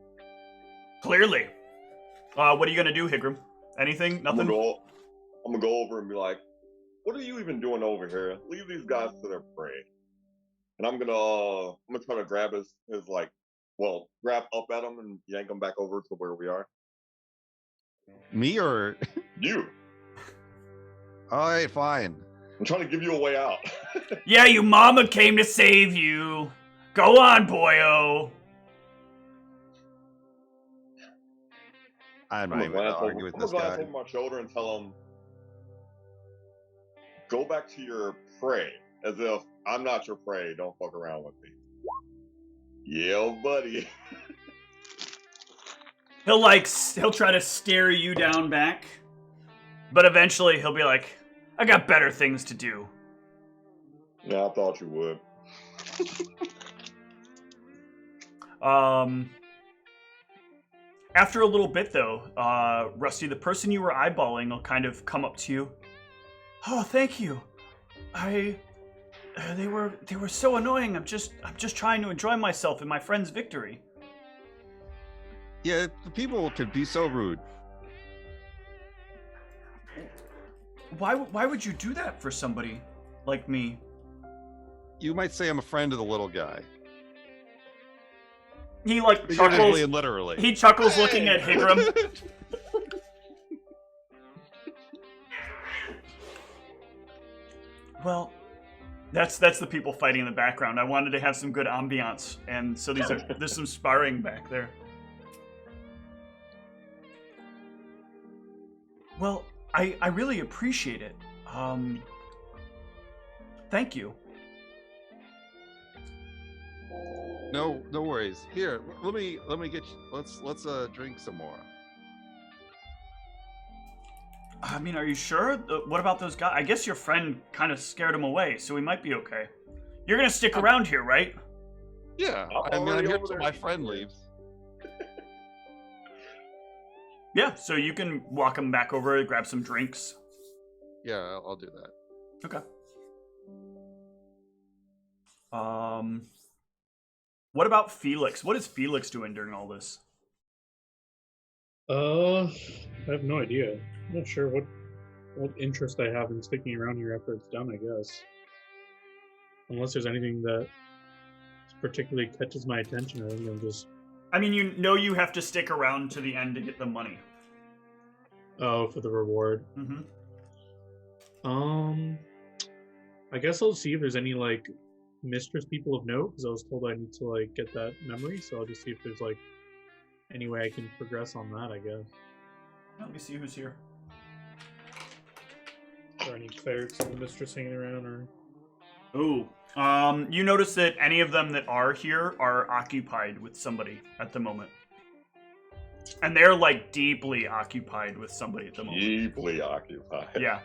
Clearly. What are you gonna do, Higram? Anything? Nothing? I'm gonna go over and be like, "What are you even doing over here? Leave these guys to their prey." And I'm gonna try to grab his grab up at him and yank him back over to where we are. Me or you? All right, fine. I'm trying to give you a way out. Yeah, your mama came to save you. Go on, boyo. I'm not even gonna argue with this guy. I'm gonna glance over my shoulder and tell him, "Go back to your prey," as if I'm not your prey. Don't fuck around with me. Yeah, buddy. He'll try to stare you down back, but eventually he'll be like, "I got better things to do." Yeah, I thought you would. After a little bit, though, Rusty, the person you were eyeballing will kind of come up to you. Oh, thank you. They were so annoying. I'm just trying to enjoy myself in my friend's victory. Yeah, the people could be so rude. Why would you do that for somebody like me? You might say I'm a friend of the little guy. He chuckles. And literally. He chuckles, looking at Higram. Well, that's the people fighting in the background. I wanted to have some good ambiance, and so there's some sparring back there. Well, I really appreciate it. Thank you. No worries. Here, let me get you. Let's drink some more. I mean, are you sure? What about those guys? I guess your friend kind of scared him away, so we might be okay. You're gonna stick around here, right? Yeah, I'm here until my friend leaves. Yeah, so you can walk him back over, grab some drinks. Yeah, I'll do that. Okay. What about Felix? What is Felix doing during all this? I have no idea. I'm not sure what interest I have in sticking around here after it's done, I guess. Unless there's anything that particularly catches my attention, I think I'm just... I mean, you know you have to stick around to the end to get the money. Oh, for the reward. Mm-hmm. I guess I'll see if there's any, like, mistress people of note, because I was told I need to, like, get that memory, so I'll just see if there's, like, any way I can progress on that, I guess. Let me see who's here. Are any clerics of the mistress hanging around, or... Ooh. You notice that any of them that are here are occupied with somebody at the moment. And they're, like, deeply occupied with somebody at the moment. Deeply occupied. Yeah.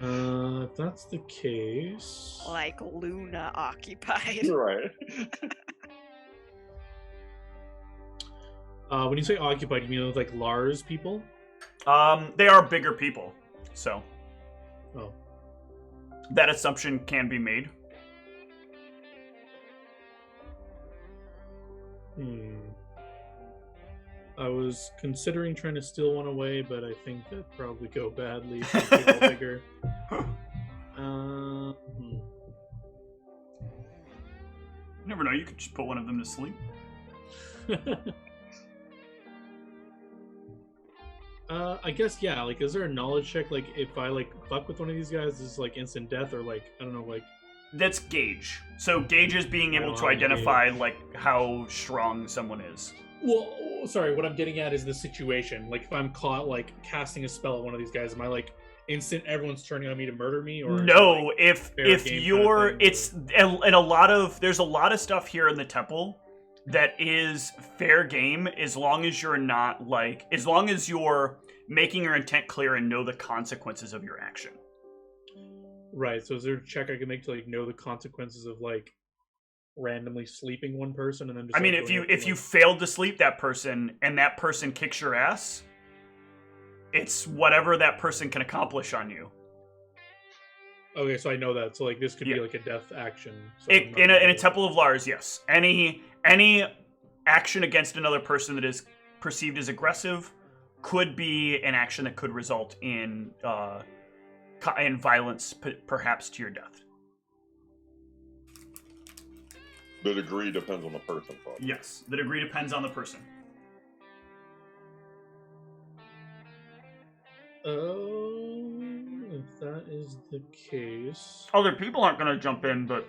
If that's the case... Like Luna occupied. Right. When you say occupied, you mean like Lars people? They are bigger people, so... Oh. That assumption can be made. I was considering trying to steal one away, but I think that'd probably go badly if people bigger. You never know, you could just put one of them to sleep. I guess, yeah, like, is there a knowledge check, like, if I, like, fuck with one of these guys, is like instant death, or, like, I don't know, like... That's gauge. So gauge is being able to identify, like, how strong someone is. Well, sorry, what I'm getting at is the situation. Like, if I'm caught, like, casting a spell at one of these guys, am I, like, instant, everyone's turning on me to murder me? Or no, like, if you're... Kind of it's... And a lot of... There's a lot of stuff here in the temple that is fair game as long as you're not, like... As long as you're making your intent clear and know the consequences of your action. Right, so is there a check I can make to, like, know the consequences of, like, randomly sleeping one person and then just... I mean, if you failed to sleep that person and that person kicks your ass, It's whatever that person can accomplish on you. Okay, so I know that. So like this could Yeah. be like a death action. So In a Temple of Lars, yes. Any action against another person that is perceived as aggressive could be an action that could result in violence, perhaps to your death. The degree depends on the person. Probably. Yes, the degree depends on the person. If that is the case, Other people aren't going to jump in, but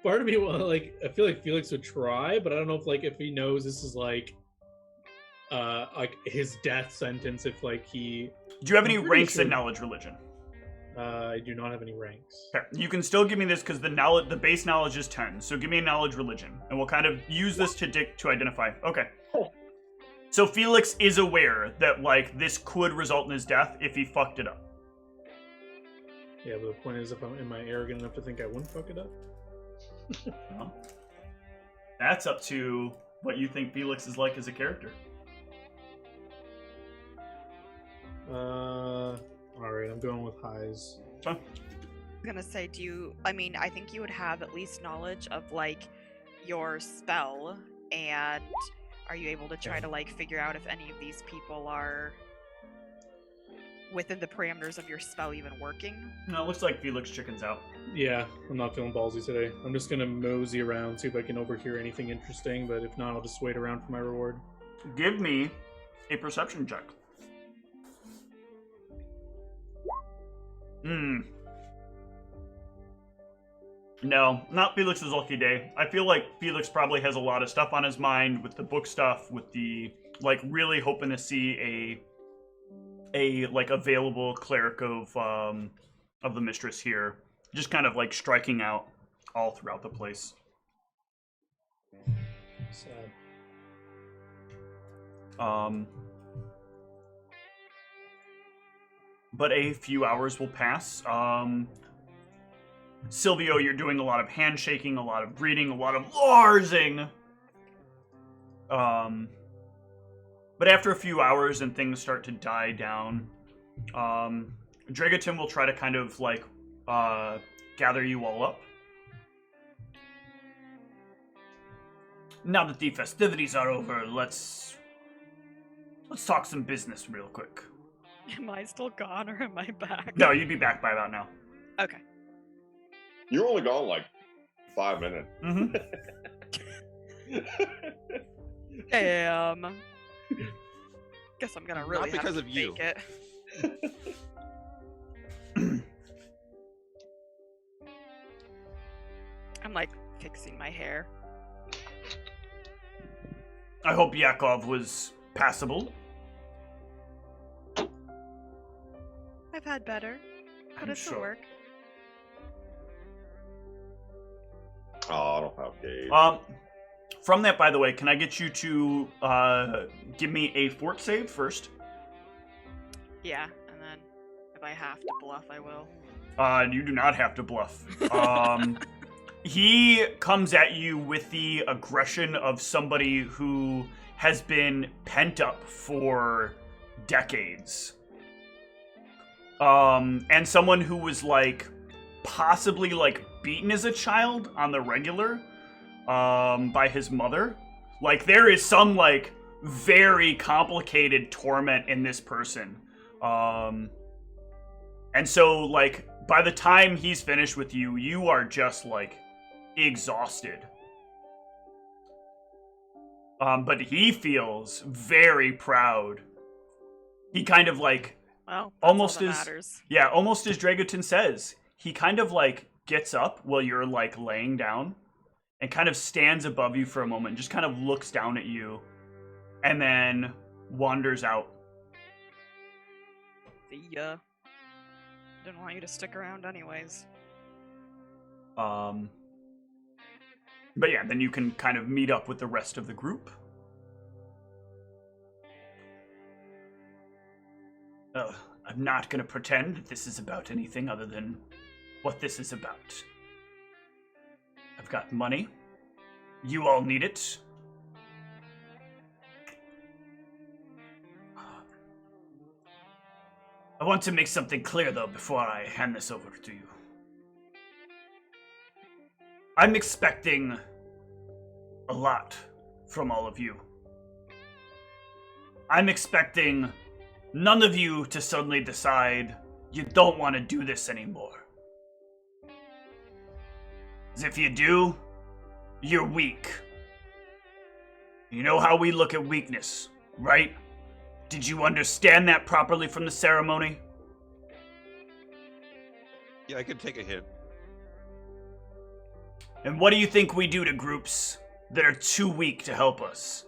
part of me, like, I feel like Felix would try, but I don't know if he knows this is like his death sentence. If like he, do you have any I'm pretty ranks sure- in knowledge religion? I do not have any ranks. Okay. You can still give me this because the base knowledge is 10. So give me a knowledge religion, and we'll kind of use this to identify. Okay. So Felix is aware that like this could result in his death if he fucked it up. Yeah, but the point is, am I arrogant enough to think I wouldn't fuck it up? Well, that's up to what you think Felix is like as a character. All right, I'm going with highs. Fine. I'm gonna say, I think you would have at least knowledge of like your spell, and are you able to try to like figure out if any of these people are within the parameters of your spell even working? No, it looks like Felix chickens out. Yeah, I'm not feeling ballsy today. I'm just gonna mosey around, see if I can overhear anything interesting, but if not, I'll just wait around for my reward. Give me a perception check. No, not Felix's lucky day. I feel like Felix probably has a lot of stuff on his mind with the book stuff, with the like really hoping to see a like available cleric of the mistress here, just kind of like striking out all throughout the place. Sad. But a few hours will pass. Silvio, you're doing a lot of handshaking, a lot of greeting, a lot of Larsing. But after a few hours and things start to die down, Dragaton will try to kind of like gather you all up. Now that the festivities are over, let's talk some business real quick. Am I still gone or am I back? No, you'd be back by about now. Okay. You're only gone like 5 minutes. Mm-hmm. Guess I'm gonna really Not because have of to you. fake it. I'm like fixing my hair. I hope Yakov was passable. I've had better, but I'm it's sure. a work. Oh, I don't have gauge. From that, by the way, can I get you to give me a fort save first? Yeah, and then if I have to bluff, I will. You do not have to bluff. He comes at you with the aggression of somebody who has been pent up for decades. And someone who was like possibly like beaten as a child on the regular by his mother. Like there is some like very complicated torment in this person. And so like by the time he's finished with you, you are just like exhausted. But he feels very proud. He kind of like Well, almost all that as matters. yeah, almost as Dragotin says, he kind of like gets up while you're like laying down and kind of stands above you for a moment, just kind of looks down at you and then wanders out. See ya. Didn't want you to stick around anyways. But yeah, then you can kind of meet up with the rest of the group. I'm not going to pretend that this is about anything other than what this is about. I've got money. You all need it. I want to make something clear, though, before I hand this over to you. I'm expecting a lot from all of you. I'm expecting none of you to suddenly decide you don't want to do this anymore. As if you do, you're weak. You know how we look at weakness, right? Did you understand that properly from the ceremony? Yeah, I could take a hint. And what do you think we do to groups that are too weak to help us?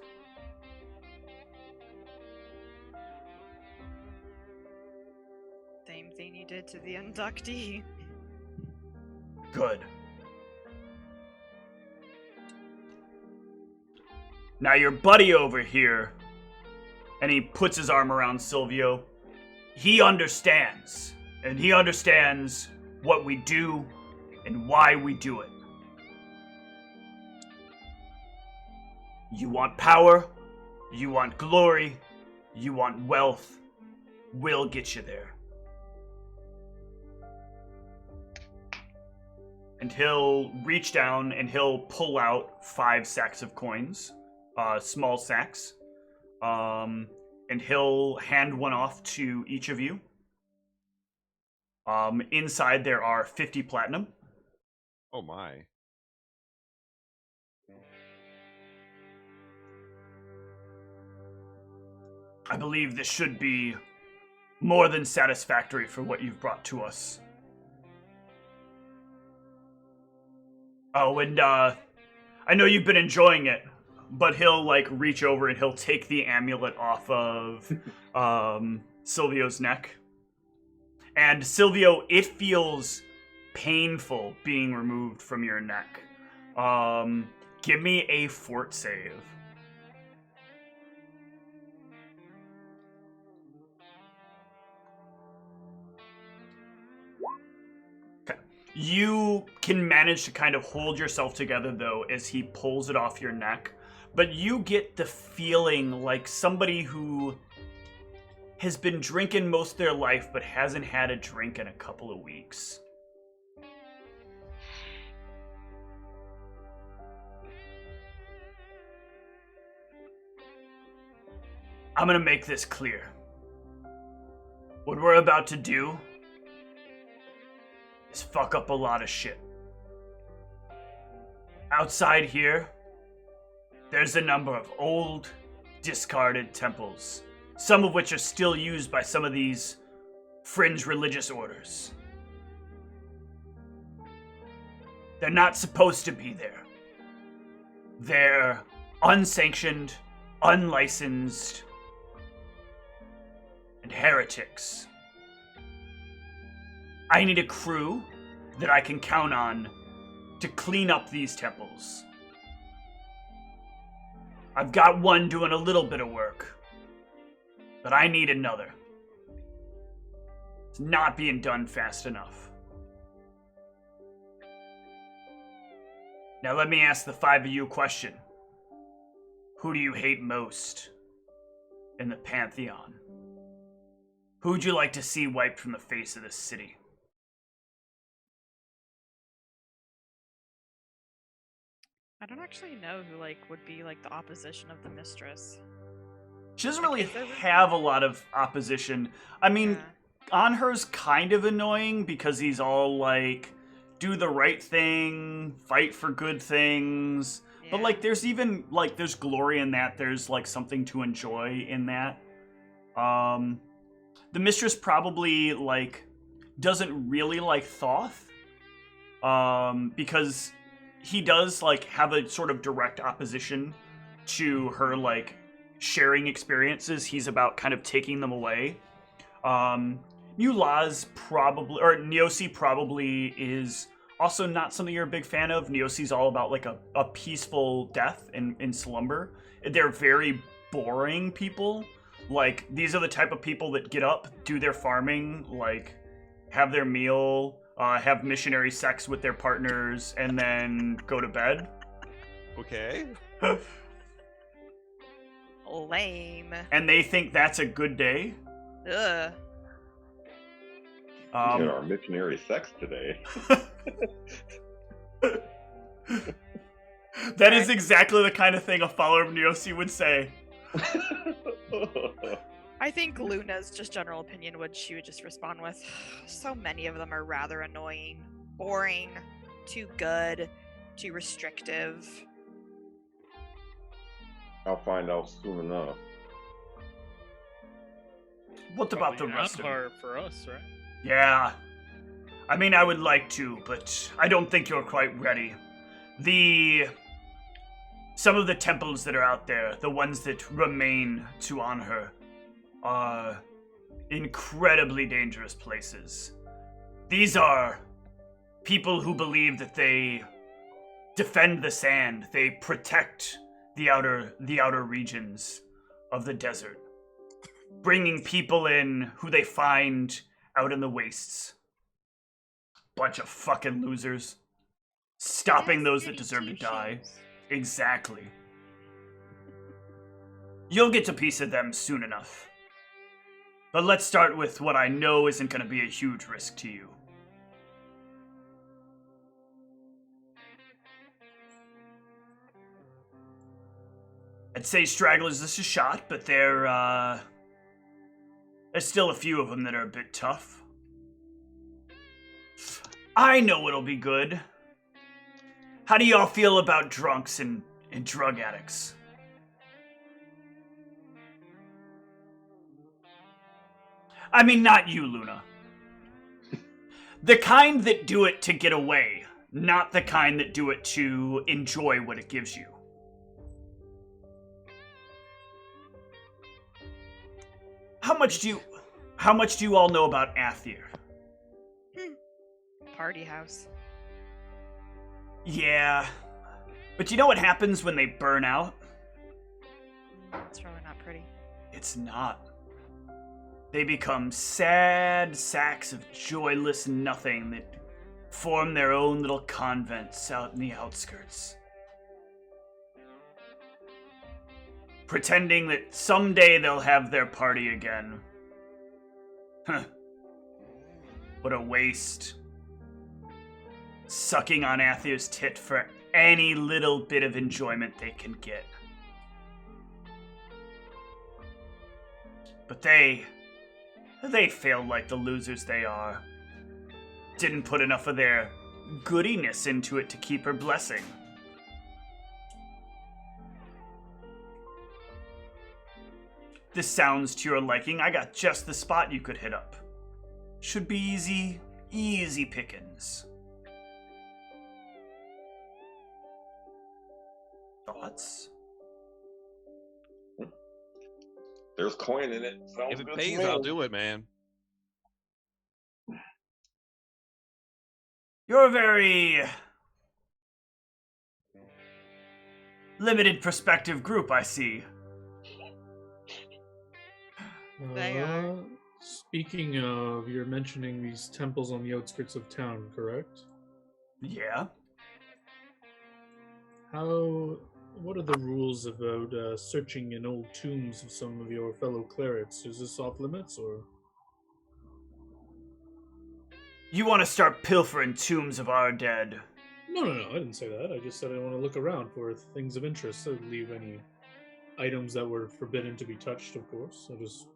Same thing you did to the inductee. Good. Now your buddy over here, and he puts his arm around Silvio, he understands. And he understands what we do and why we do it. You want power, you want glory, you want wealth, we'll get you there. And he'll reach down and he'll pull out 5 sacks of coins, small sacks, and he'll hand one off to each of you. Inside there are 50 platinum. Oh my. I believe this should be more than satisfactory for what you've brought to us. Oh, and I know you've been enjoying it, but he'll reach over and he'll take the amulet off of Silvio's neck. And Silvio, it feels painful being removed from your neck. Give me a fort save. Okay. You can manage to kind of hold yourself together, though, as he pulls it off your neck. But you get the feeling like somebody who has been drinking most of their life but hasn't had a drink in a couple of weeks. I'm gonna make this clear. What we're about to do is fuck up a lot of shit. Outside here, there's a number of old, discarded temples, some of which are still used by some of these fringe religious orders. They're not supposed to be there. They're unsanctioned, unlicensed, and heretics. I need a crew that I can count on to clean up these temples. I've got one doing a little bit of work, but I need another. It's not being done fast enough. Now let me ask the 5 of you a question. Who do you hate most in the Pantheon? Who would you like to see wiped from the face of this city? I don't actually know who would be the opposition of the mistress. She doesn't really have a lot of opposition. I mean, Anher's kind of annoying because he's all do the right thing, fight for good things. Yeah. But there's even there's glory in that. There's something to enjoy in that. The mistress probably doesn't really like Thoth. Because he does have a sort of direct opposition to her sharing experiences. He's about kind of taking them away. Mulaz probably, or Neosi probably is also not something you're a big fan of. Neosi's all about a peaceful death in slumber. They're very boring people. These are the type of people that get up, do their farming, have their meal, have missionary sex with their partners, and then go to bed. Okay. Lame. And they think that's a good day. Ugh. We had our missionary sex today. That is exactly the kind of thing a follower of Neosi would say. I think Luna's just general opinion she would just respond with, so many of them are rather annoying, boring, too good, too restrictive. I'll find out soon enough. What about the rest of it? For us, right? Yeah. I mean, I would like to, but I don't think you're quite ready. Some of the temples that are out there, the ones that remain to honor her, are incredibly dangerous places. These are people who believe that they defend the sand, they protect the outer regions of the desert, bringing people in who they find out in the wastes. Bunch of fucking losers. Stopping those that deserve to die. Exactly. You'll get a piece of them soon enough. But let's start with what I know isn't going to be a huge risk to you. I'd say stragglers is a shot, but there's still a few of them that are a bit tough. I know it'll be good. How do y'all feel about drunks and drug addicts? I mean, not you, Luna. The kind that do it to get away, not the kind that do it to enjoy what it gives you. How much do you all know about Athir? Party house. Yeah. But you know what happens when they burn out? It's really not pretty. It's not. They become sad sacks of joyless nothing that form their own little convents out in the outskirts. Pretending that someday they'll have their party again. Huh. What a waste. Sucking on Athir's tit for any little bit of enjoyment they can get. But they failed like the losers they are. Didn't put enough of their goodiness into it to keep her blessing. This sounds to your liking. I got just the spot you could hit up. Should be easy pickings. Thoughts? There's coin in it. Sounds If it good pays, to me. I'll do it, man. You're a very limited perspective group, I see. They are. Speaking of, you're mentioning these temples on the outskirts of town, correct? Yeah. What are the rules about searching in old tombs of some of your fellow clerics? Is this off limits, or? You want to start pilfering tombs of our dead? No, I didn't say that. I just said I want to look around for things of interest. I would leave any items that were forbidden to be touched, of course. I just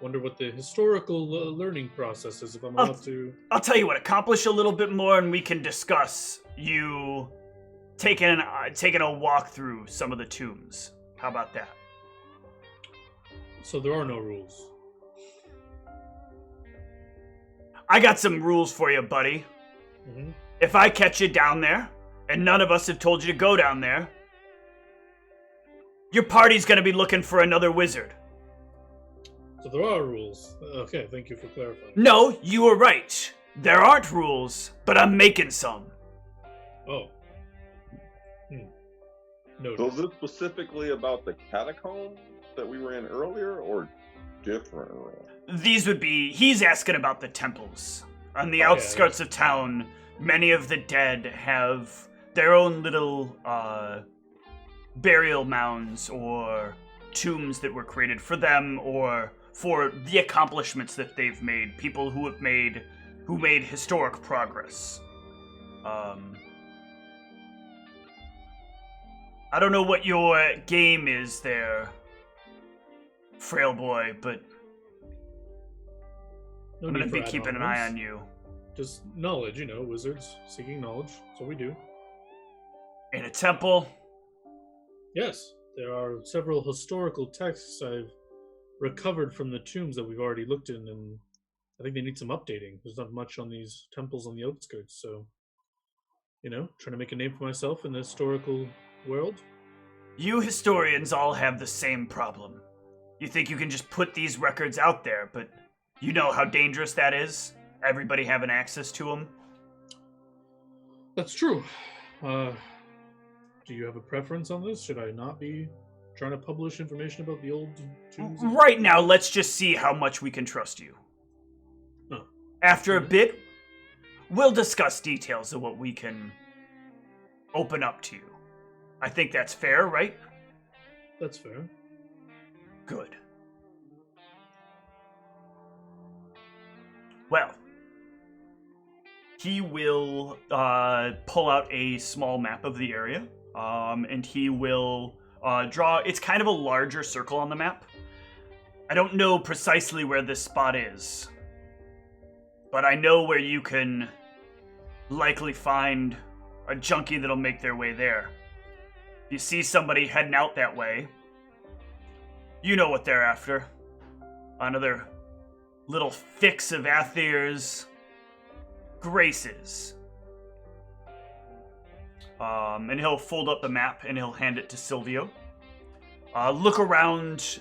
wonder what the historical learning process is, if I'm allowed to... I'll tell you what, accomplish a little bit more and we can discuss you taking a walk through some of the tombs. How about that? So there are no rules. I got some rules for you, buddy. Mm-hmm. If I catch you down there, and none of us have told you to go down there, your party's gonna be looking for another wizard. So there are rules. Okay, thank you for clarifying. No, you were right. There aren't rules, but I'm making some. Oh. Noted. So is this specifically about the catacombs that we were in earlier, or different? He's asking about the temples. On the outskirts of town, many of the dead have their own little burial mounds or tombs that were created for them or for the accomplishments that they've made. People who have made who made historic progress. I don't know what your game is there, Frail Boy, but No I'm going need to be for keeping an eye on you. Just knowledge, wizards seeking knowledge. That's what we do. In a temple? Yes, there are several historical texts I've recovered from the tombs that we've already looked in, and I think they need some updating. There's not much on these temples on the outskirts, so, trying to make a name for myself in the historical world. You historians all have the same problem. You think you can just put these records out there, but you know how dangerous that is? Everybody having access to them? That's true. Do you have a preference on this? Should I not be trying to publish information about the old tombs? Right now, let's just see how much we can trust you. Oh. After a bit, we'll discuss details of what we can open up to you. I think that's fair, right? That's fair. Good. Well, he will pull out a small map of the area, and he will draw. It's kind of a larger circle on the map. I don't know precisely where this spot is, but I know where you can likely find a junkie that'll make their way there. If you see somebody heading out that way, you know what they're after. Another little fix of Athir's graces. And he'll fold up the map and he'll hand it to Silvio. Look around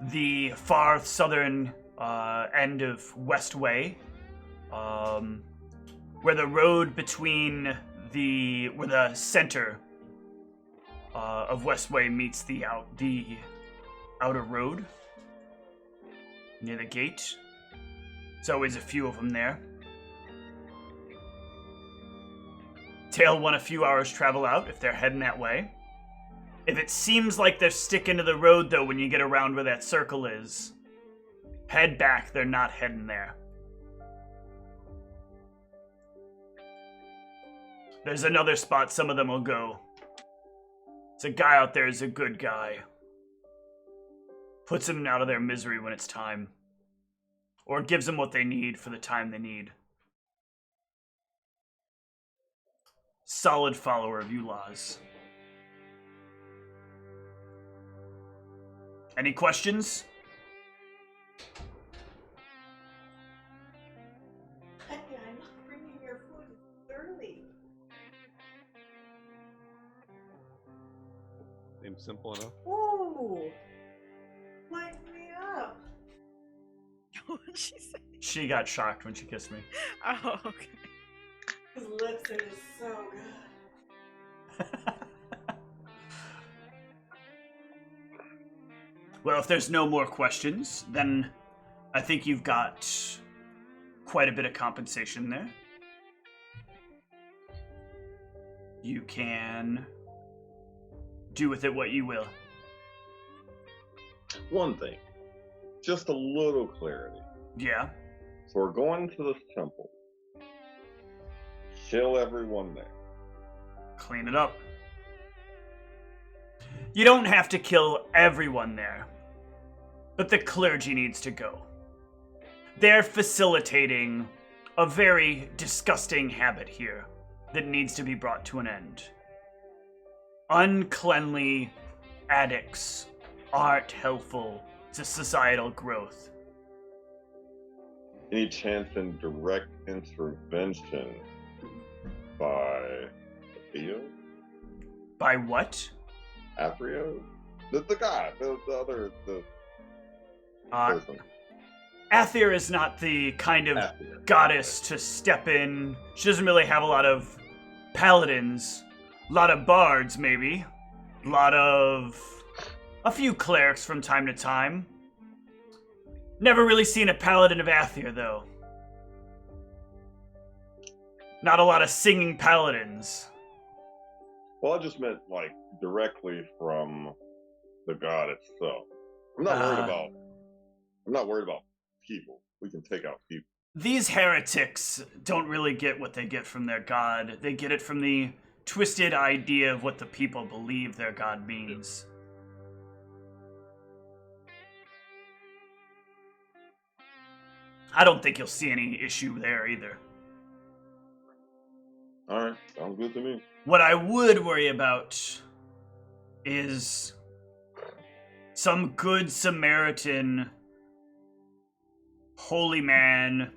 the far southern end of Westway, where the road between where the center of Westway meets the outer road near the gate. There's always a few of them there. Tail one a few hours travel out if they're heading that way. If it seems like they're sticking to the road, though, when you get around where that circle is, head back. They're not heading there. There's another spot some of them will go. It's a guy out there who's a good guy. Puts them out of their misery when it's time. Or gives them what they need for the time they need. Solid follower of you laws. Any questions? I'm not bringing your food. It's early. Seems simple enough. Ooh! Light me up. What did she say? She got shocked when she kissed me. Oh, okay. His lips are just so good. Well, if there's no more questions, then I think you've got quite a bit of compensation there. You can do with it what you will. One thing, just a little clarity. Yeah? So we're going to this temple. Kill everyone there. Clean it up. You don't have to kill everyone there, but the clergy needs to go. They're facilitating a very disgusting habit here that needs to be brought to an end. Uncleanly addicts aren't helpful to societal growth. Any chance in direct intervention by Theo? By what? Athrio? The guy, the other person. Athir is not the kind of goddess to step in. She doesn't really have a lot of paladins. A lot of bards, maybe. A few clerics from time to time. Never really seen a paladin of Athir, though. Not a lot of singing paladins. Well, I just meant, like, directly from the god itself. I'm not worried about people. We can take out people. These heretics don't really get what they get from their god. They get it from the twisted idea of what the people believe their god means. I don't think you'll see any issue there either. Alright, sounds good to me. What I would worry about is some good Samaritan holy man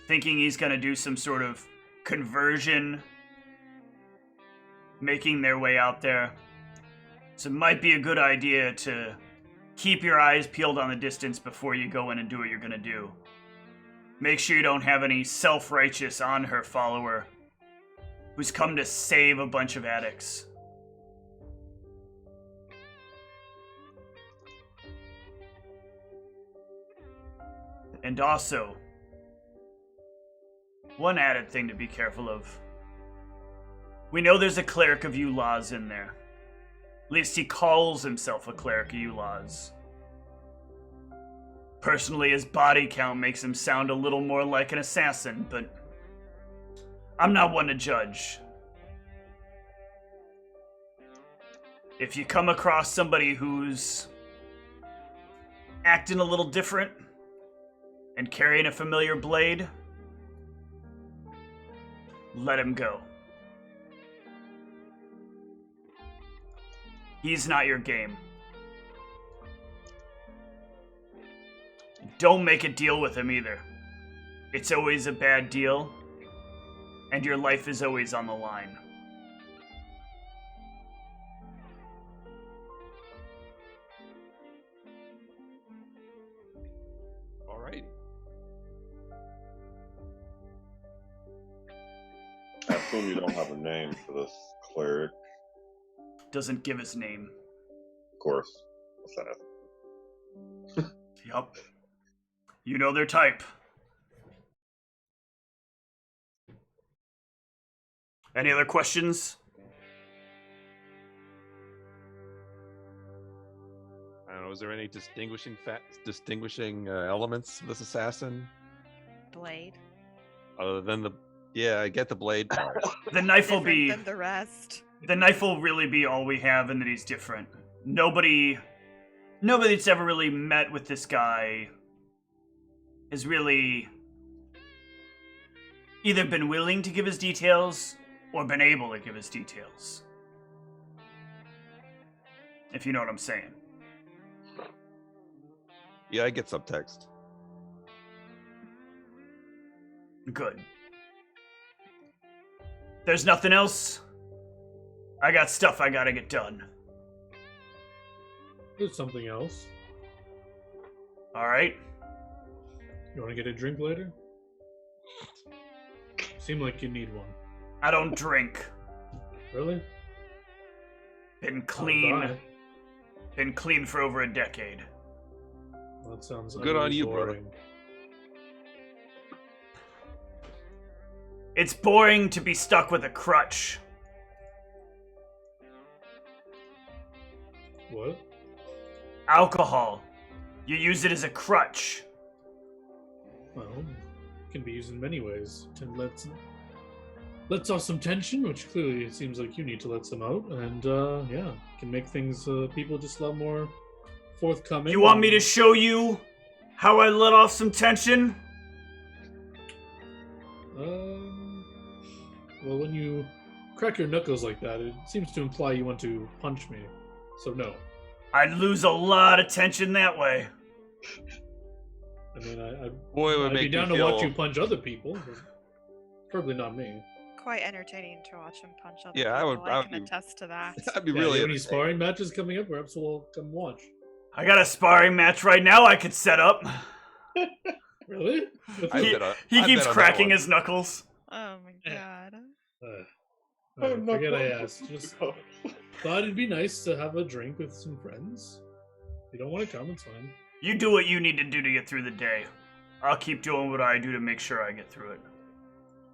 thinking he's going to do some sort of conversion, making their way out there. So it might be a good idea to keep your eyes peeled on the distance before you go in and do what you're going to do. Make sure you don't have any self-righteous on-her follower who's come to save a bunch of addicts. And also, one added thing to be careful of. We know there's a cleric of Ulaz in there. At least he calls himself a cleric of Ulaz. Personally, his body count makes him sound a little more like an assassin, but I'm not one to judge. If you come across somebody who's acting a little different and carrying a familiar blade, let him go. He's not your game. Don't make a deal with him either. It's always a bad deal, and your life is always on the line. Alrighty. I assume you don't have a name for this cleric. Doesn't give his name. Of course. Assassin. Yup. You know their type. Any other questions? I don't know. Is there any distinguishing elements of this assassin? Blade. Other than the, yeah, I get the blade part. The knife will Different be. than the rest. The knife will really be all we have, and that he's different. Nobody that's ever really met with this guy has really either been willing to give his details or been able to give his details. If you know what I'm saying. Yeah, I get subtext. Good. There's nothing else? I got stuff I gotta get done. There's something else. Alright. You want to get a drink later? Seem like you need one. I don't drink. Really? Been Oh, clean. bye. Been clean for over a decade. That sounds Good on utterly you, brother. boring. It's boring to be stuck with a crutch. What? Alcohol. You use it as a crutch. Well, it can be used in many ways. To lets off some tension, which clearly it seems like you need to let some out, and yeah, can make things people just a lot more forthcoming. You want me to show you how I let off some tension? Well, when you crack your knuckles like that, it seems to imply you want to punch me. So no. I'd lose a lot of tension that way. I mean, Boy, it would I'd make be down me to watch feel- you punch other people, but probably not me. Quite entertaining to watch him punch other Yeah, I would- people. I I would can be- attest to that. That'd be Yeah, really you have any entertaining. sparring matches coming up? Perhaps we'll come watch. I got a sparring match right now I could set up. Really? With I who? He, bet on- he I keeps bet on that cracking one. his knuckles. Oh my Yeah. god. Forget I asked. Just thought it'd be nice to have a drink with some friends. If you don't want to come, it's fine. You do what you need to do to get through the day. I'll keep doing what I do to make sure I get through it.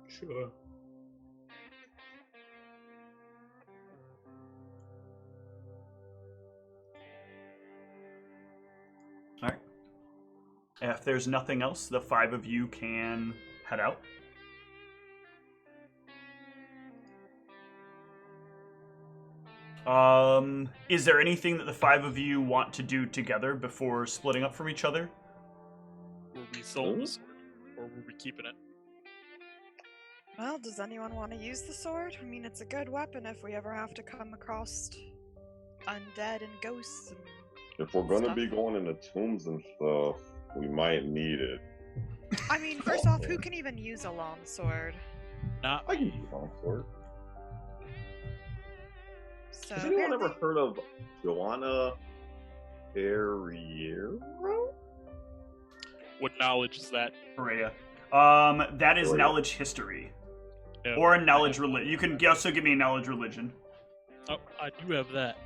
Sure. Alright. If there's nothing else, the 5 of you can head out. Is there anything that the 5 of you want to do together before splitting up from each other? Were we sold the sword, or were we keeping it? Well, does anyone want to use the sword? I mean, it's a good weapon if we ever have to come across undead and ghosts. And if we're gonna be going into tombs and stuff, we might need it. I mean, first off, who can even use a long sword? Not I can use a long sword. So, Has anyone ever heard of Joanna Herrero? What knowledge is that? Maria. That is knowledge history. No, or a knowledge religion. You can also give me a knowledge religion. Oh, I do have that.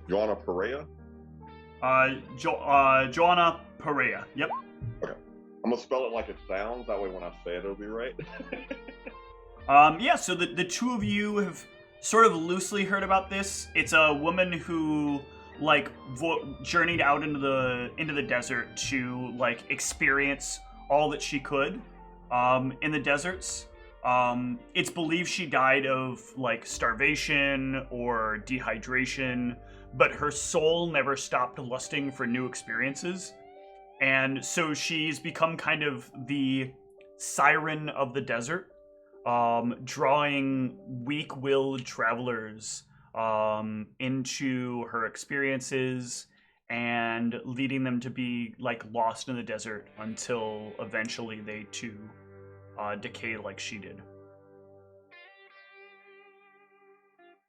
Joanna Perea? Joanna Perea. Yep. Okay. I'm gonna spell it like it sounds, that way when I say it, it'll be right. Yeah, so the 2 of you have sort of loosely heard about this. It's a woman who, like, journeyed out into the desert to, like, experience all that she could in the deserts. It's believed she died of, like, starvation or dehydration, but her soul never stopped lusting for new experiences. And so she's become kind of the siren of the desert, drawing weak-willed travelers into her experiences and leading them to be, like, lost in the desert until eventually they too decay like she did.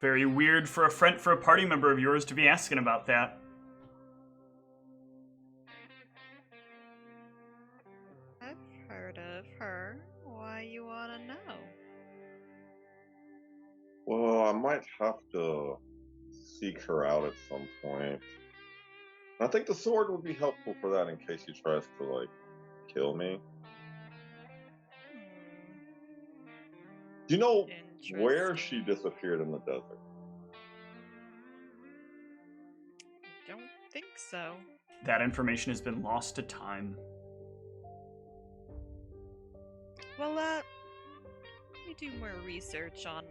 Very weird for a party member of yours to be asking about that. I've heard of her. Why you wanna know? Well, I might have to seek her out at some point. I think the sword would be helpful for that in case she tries to, like, kill me. Do you know where she disappeared in the desert? Don't think so. That information has been lost to time. Well, let me do more research on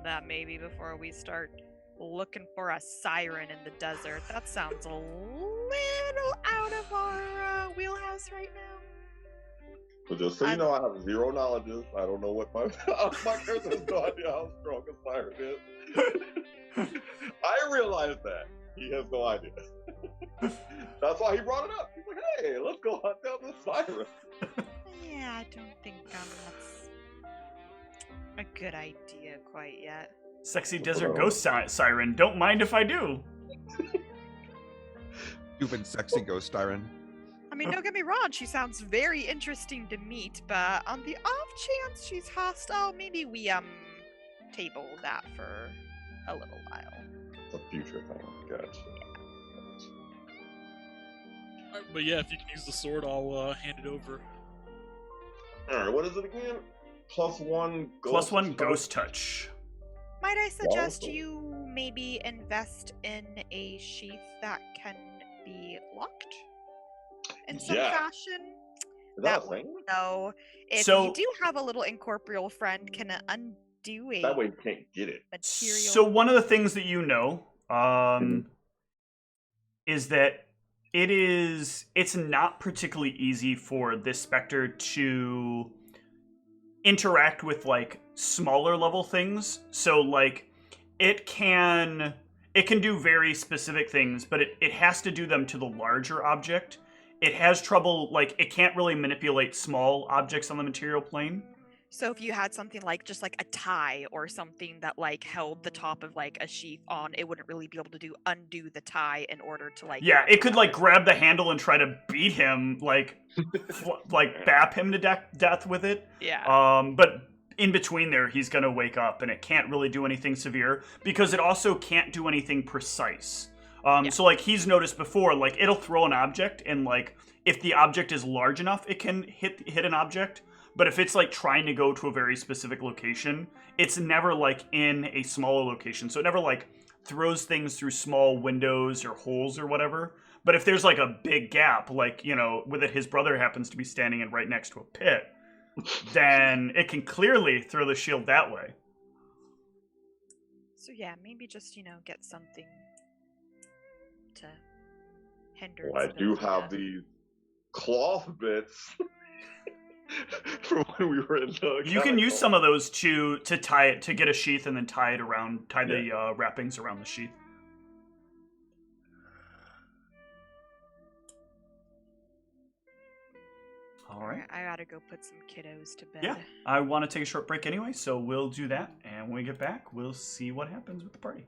that maybe before we start looking for a siren in the desert. That sounds a little out of our wheelhouse right now. So just so you know, I have 0 knowledges. I don't know what my character has no idea how strong a siren is. I realize that. He has no idea. That's why he brought it up. He's like, hey, let's go hunt down the siren. Yeah, I don't think that's a good idea quite yet. Sexy desert ghost siren. Don't mind if I do. You've been sexy ghost siren. I mean, don't get me wrong, she sounds very interesting to meet, but on the off chance she's hostile, maybe we table that for a little while. It's a future thing. Gotcha. But yeah, if you can use the sword, I'll hand it over. Alright, what is it again? +1 ghost +1 ghost touch. Might I suggest you maybe invest in a sheath that can be locked in some fashion? Is that a thing? No. If you do have a little incorporeal friend, can it undo it? That way you can't get it. Material. So one of the things that you know is that it's not particularly easy for this specter to interact with, like, smaller level things. So, like, it can do very specific things, but it has to do them to the larger object. It has trouble, like, it can't really manipulate small objects on the material plane. So if you had something like just like a tie or something that like held the top of like a sheath on, it wouldn't really be able to undo the tie in order to like. Yeah, it could like grab the handle and try to beat him, like like bap him to death with it. Yeah. But in between there, he's gonna wake up, and it can't really do anything severe because it also can't do anything precise. So like he's noticed before, like it'll throw an object, and like if the object is large enough, it can hit an object. But if it's like trying to go to a very specific location, it's never like in a smaller location. So it never like throws things through small windows or holes or whatever. But if there's like a big gap, like, you know, with it, his brother happens to be standing in right next to a pit, then it can clearly throw the shield that way. So yeah, maybe just, you know, get something to hinder. Well, I do have these cloth bits from when we were in the You can use some of those to tie it, to get a sheath and then tie it around, tie Yeah. the wrappings around the sheath. All right. I gotta go put some kiddos to bed. Yeah, I want to take a short break anyway, so we'll do that. And when we get back, we'll see what happens with the party.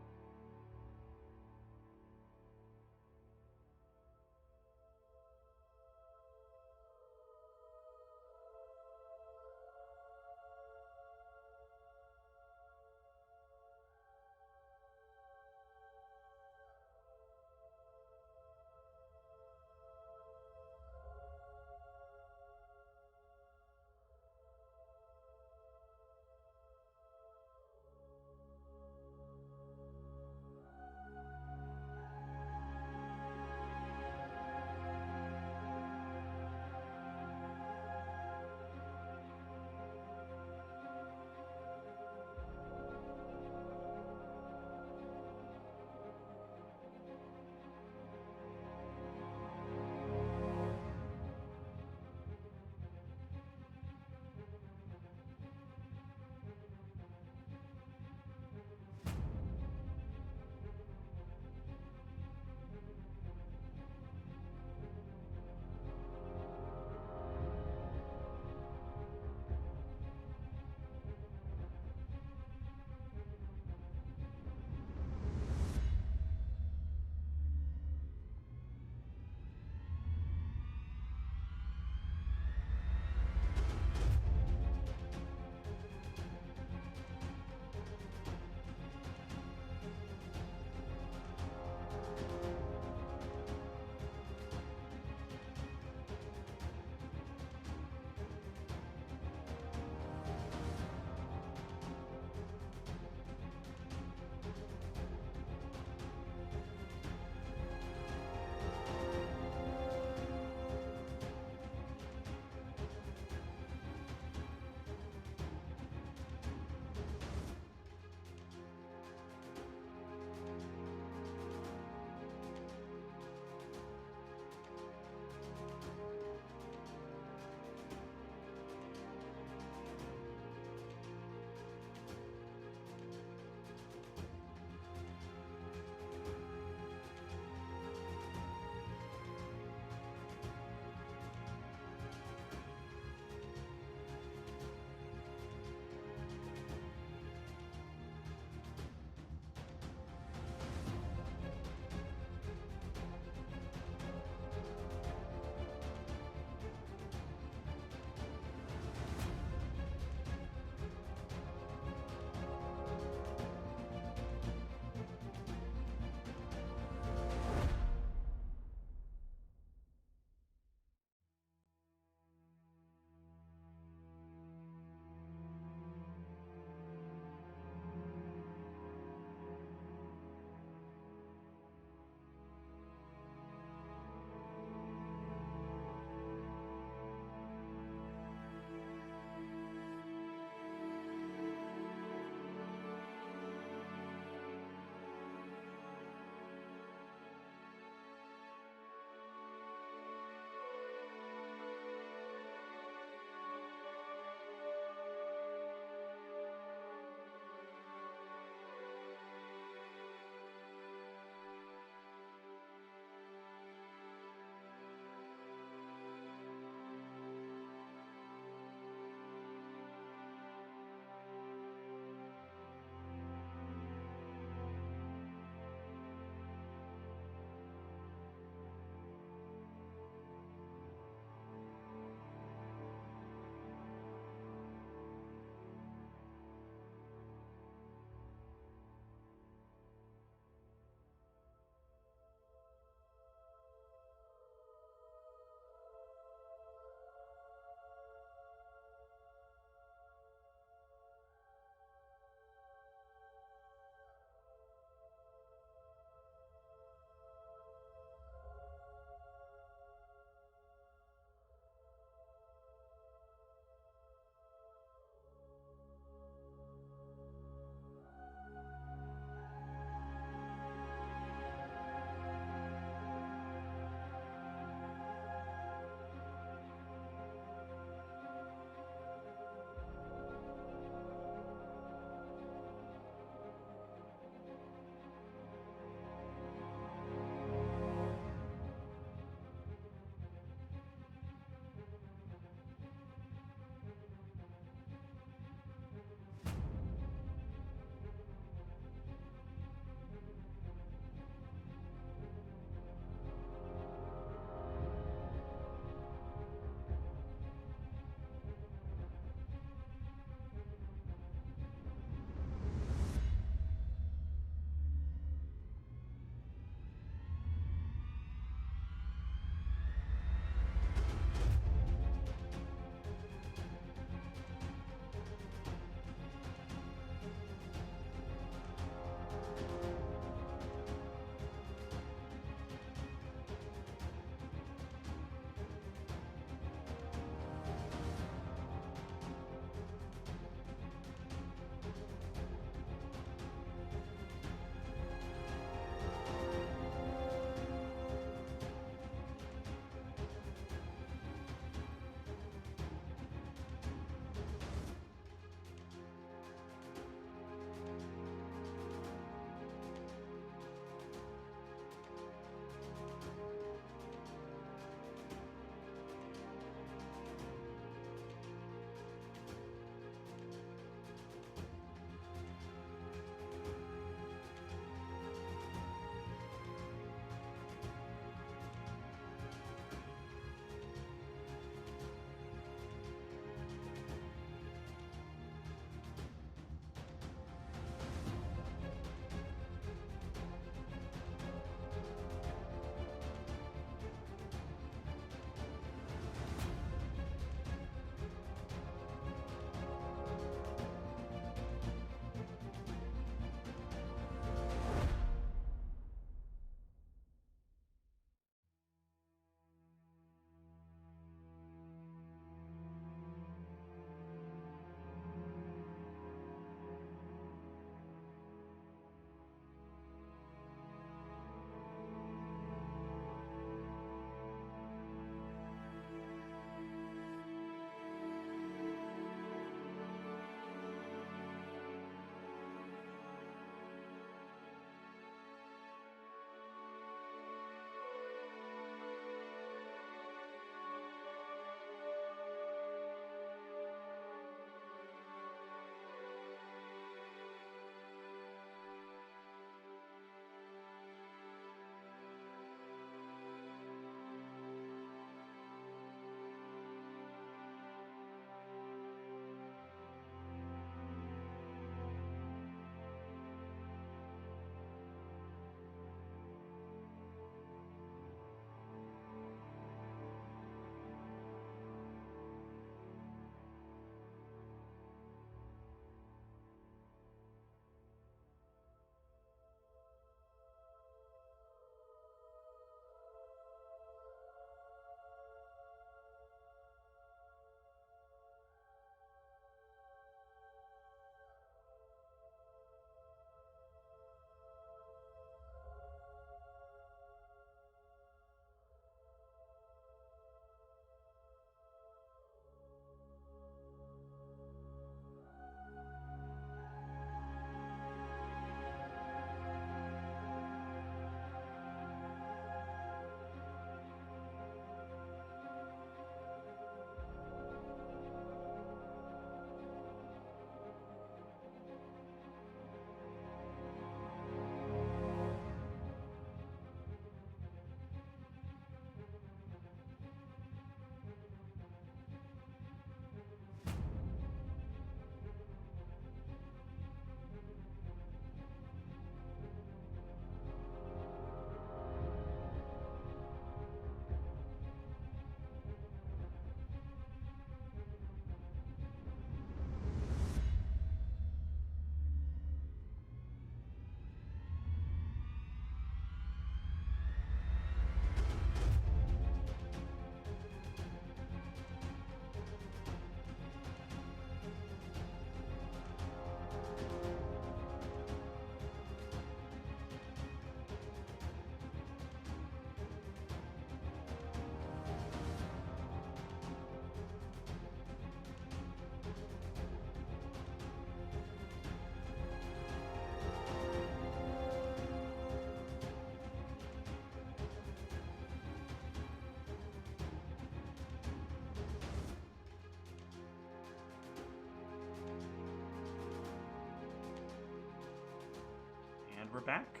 we're back.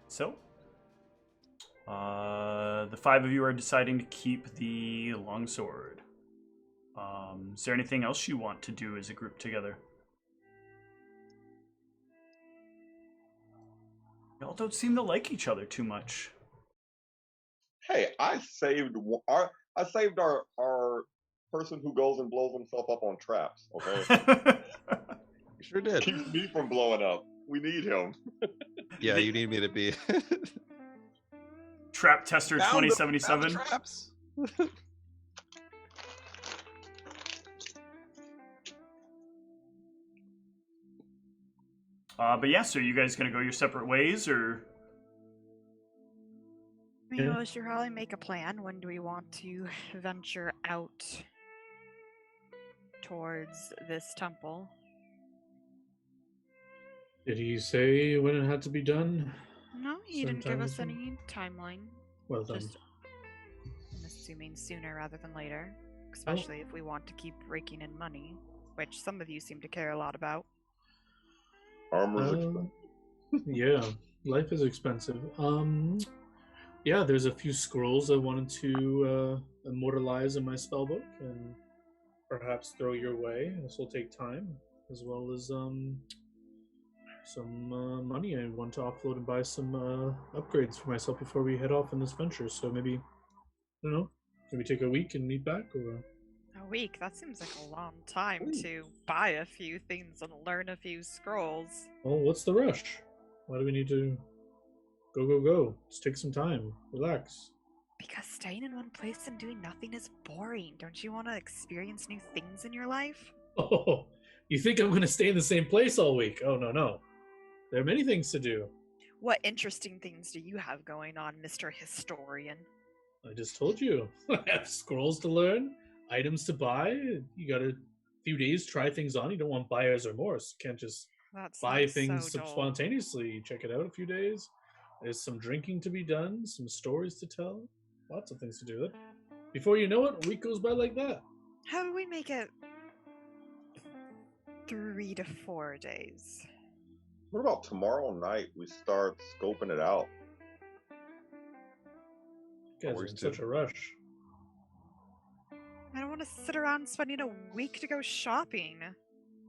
So, the 5 of you are deciding to keep the longsword. Is there anything else you want to do as a group together? Y'all don't seem to like each other too much. Hey, I saved our person who goes and blows himself up on traps. Okay, You sure did. keeps me from blowing up. We need him. Yeah, you need me to be Trap Tester Found the 2077. traps. But yeah, so you guys gonna go your separate ways, or? We should probably make a plan. When do we want to venture out towards this temple? Did he say when it had to be done? No, he didn't give Sometime us soon? any timeline. Well done. Just, I'm assuming sooner rather than later, especially if we want to keep raking in money, which some of you seem to care a lot about. Armor's expensive. Yeah, life is expensive. Yeah, there's a few scrolls I wanted to immortalize in my spellbook and perhaps throw your way. This will take time, as well as some money I want to offload and buy some upgrades for myself before we head off on this venture. So maybe, I don't know, can we take a week and meet back? Or A week? That seems like a long time to buy a few things and learn a few scrolls. well, what's the rush? Why do we need to go? Just take some time, relax. Because staying in one place and doing nothing is boring. Don't you want to experience new things in your life? Oh, you think I'm going to stay in the same place all week? Oh, no. There are many things to do. What interesting things do you have going on, Mr. Historian? I just told you. I have scrolls to learn, items to buy. You got a few days, try things on. You don't want buyer's remorse. You can't just That buy sounds things so dull. spontaneously. Check it out a few days. There's some drinking to be done, some stories to tell. Lots of things to do. Before you know it, a week goes by like that. How do we make it 3 to 4 days? What about tomorrow night? We start scoping it out. You guys are in such a rush. I don't want to sit around spending a week to go shopping.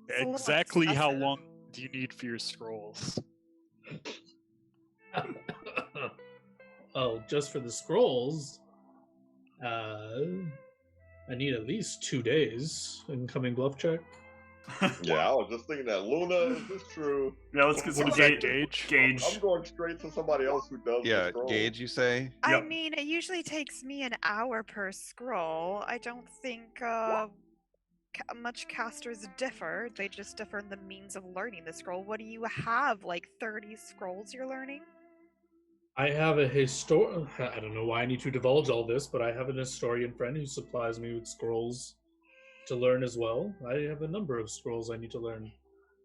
It's a little Exactly how excessive. long do you need for your scrolls? Oh, just for the scrolls, I need at least 2 days. Incoming bluff check. Yeah, I was just thinking that. Luna, is this true? Yeah, let's get some What is that, Gage? Gauge. I'm going straight to somebody else who does the Yeah, scrolls. Gage, you say? I Yep. mean, it usually takes me an hour per scroll. I don't think much casters differ. They just differ in the means of learning the scroll. What do you have? Like 30 scrolls you're learning? I have a I don't know why I need to divulge all this, but I have an historian friend who supplies me with scrolls to learn as well. I have a number of scrolls I need to learn.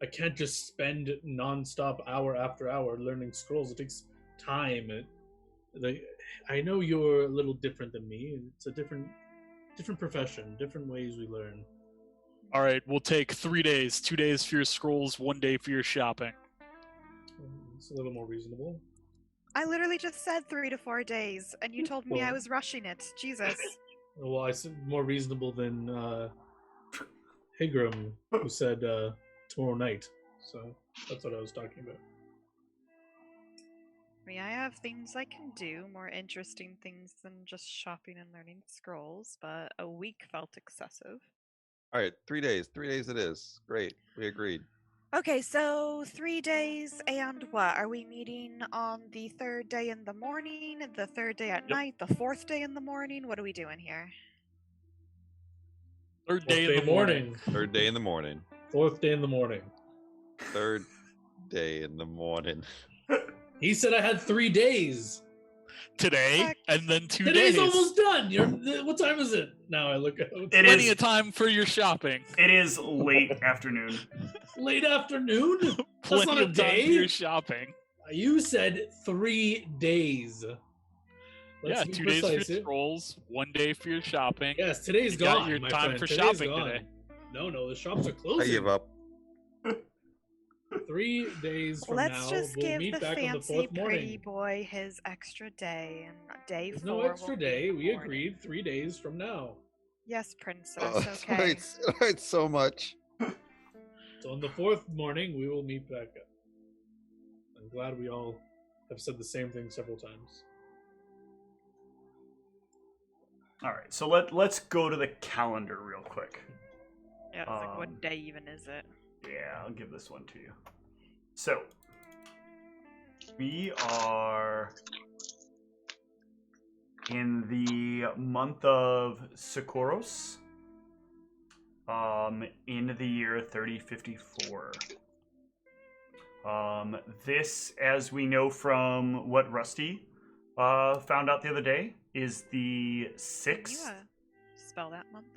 I can't just spend non-stop hour after hour learning scrolls. It takes time. I know you're a little different than me. It's a different profession, different ways we learn. All right, we'll take 3 days. 2 days for your scrolls, 1 day for your shopping. It's a little more reasonable. I literally just said 3 to 4 days, and you told me I Well- was rushing it. Jesus. Well, I said more reasonable than Higram, who said tomorrow night. So that's what I was talking about. I mean, I have things I can do, more interesting things than just shopping and learning scrolls, but a week felt excessive. All right, 3 days. 3 days it is. Great. We agreed. Okay, so 3 days and what? Are we meeting on the 3rd day in the morning, the 3rd day at night, the 4th day in the morning? What are we doing here? 3rd day in the morning. Third day in the morning. 4th day in the morning. Third day in the morning. He said I had 3 days. Today, Heck. and then 2 Today's days. almost done. What time is it? Now I look at It Plenty is- of time for your shopping. It is late afternoon. late afternoon. That's Plenty not a of time day. for your shopping. You said 3 days. Let's Yeah, be 2 days for your precise here. scrolls, 1 day for your shopping. Yes, today's You got gone. your my time friend. for Today's shopping gone. today. No, the shops are I closing. give up. 3 days from Let's now, just we'll give meet the back on the fancy 4th pretty morning. boy his extra day, and day There's 4 no extra will be day. in the We morning. agreed 3 days from now. Yes, princess. Oh, Okay. it hurts so much. So on the 4th morning, we will meet back up. I'm glad we all have said the same thing several times. All right, so let's go to the calendar real quick. Yeah, it's like, what day even is it? Yeah, I'll give this one to you. So, we are in the month of Socorros, in the year 3054. This, as we know from what Rusty found out the other day, is the 6th. Can you spell that month?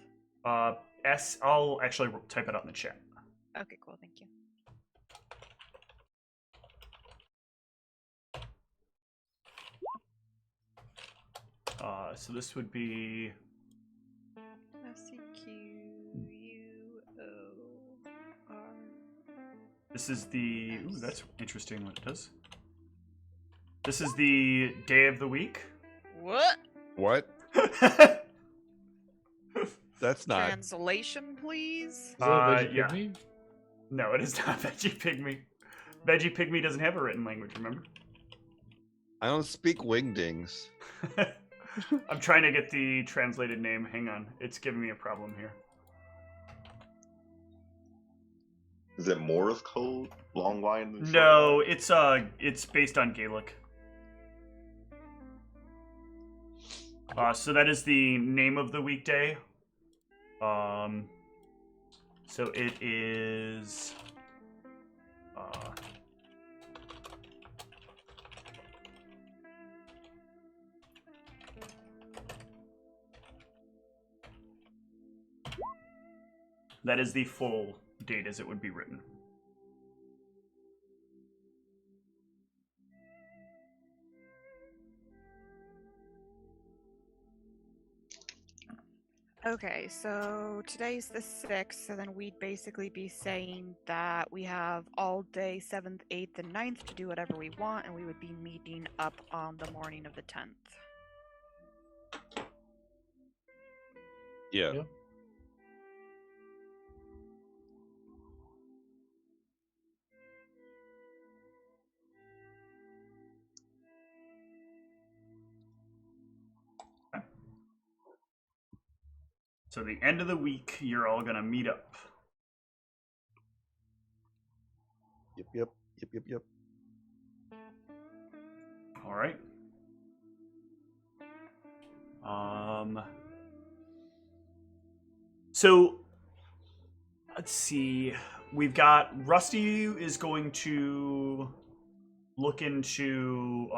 I'll actually type it out in the chat. Okay, cool. Thank you. So this would be SEQUOR. This is the... Ooh, that's interesting what it does. This is the day of the week. What? What? That's not. Translation, please. Is that a Veggie yeah. Pygmy? No, it is not Veggie Pygmy. Veggie Pygmy doesn't have a written language, remember? I don't speak wingdings. I'm trying to get the translated name. Hang on. It's giving me a problem here. Is it Morse code? Long lines and No, it's based on Gaelic. So that is the name of the weekday. So it is that is the full date as it would be written. Okay, so today's the 6th, so then we'd basically be saying that we have all day 7th, 8th, and 9th to do whatever we want, and we would be meeting up on the morning of the 10th. Yeah. Yeah. So the end of the week, you're all gonna meet up. Yep. All right. So let's see. We've got Rusty is going to look into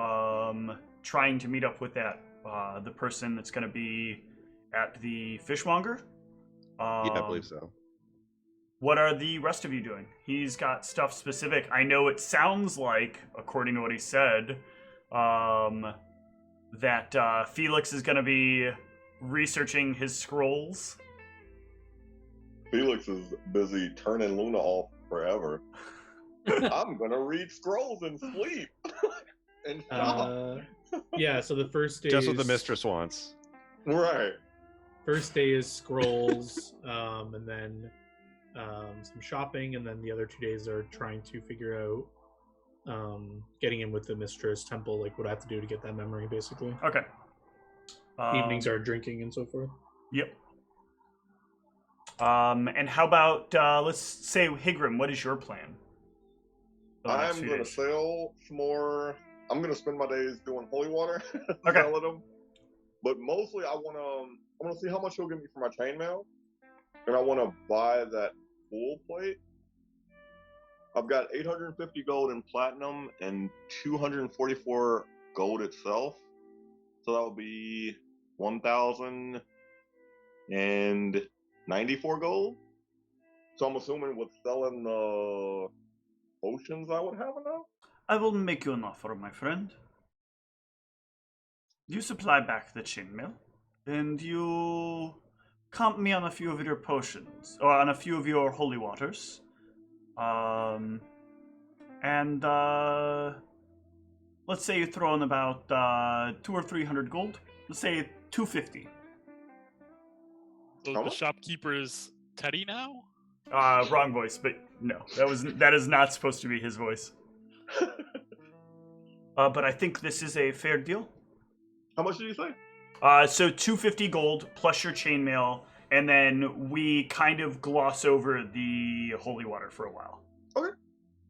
trying to meet up with that the person that's going to be at the fishmonger. Yeah, I believe so. What are the rest of you doing? He's got stuff specific. I know it sounds like, according to what he said, that Felix is going to be researching his scrolls. Felix is busy turning Luna off forever. I'm gonna read scrolls and sleep. And stop. Yeah, so the first day Just what the is- mistress wants. Right. First day is scrolls, and then some shopping, and then the other 2 days are trying to figure out getting in with the mistress temple, like what I have to do to get that memory, basically. Okay. Evenings are drinking and so forth. Yep. And how about, let's say, Higrim, what is your plan? I'm gonna sell some more. I'm gonna spend my days doing holy water, Okay. selling them. But mostly, I wanna see how much he'll give me for my chainmail, and I wanna buy that full plate. I've got 850 gold in platinum and 244 gold itself, so that would be 1,094 gold. So I'm assuming with selling the potions, I would have enough. I will make you an offer, my friend. You supply back the chainmail, and you comp me on a few of your potions, or on a few of your holy waters. And let's say you throw in about 200 or 300 gold. Let's say 250. So the shopkeeper's Teddy now? Wrong voice, but no, that is not supposed to be his voice. But I think this is a fair deal. How much did you say? So 250 gold plus your chainmail, and then we kind of gloss over the holy water for a while. Okay.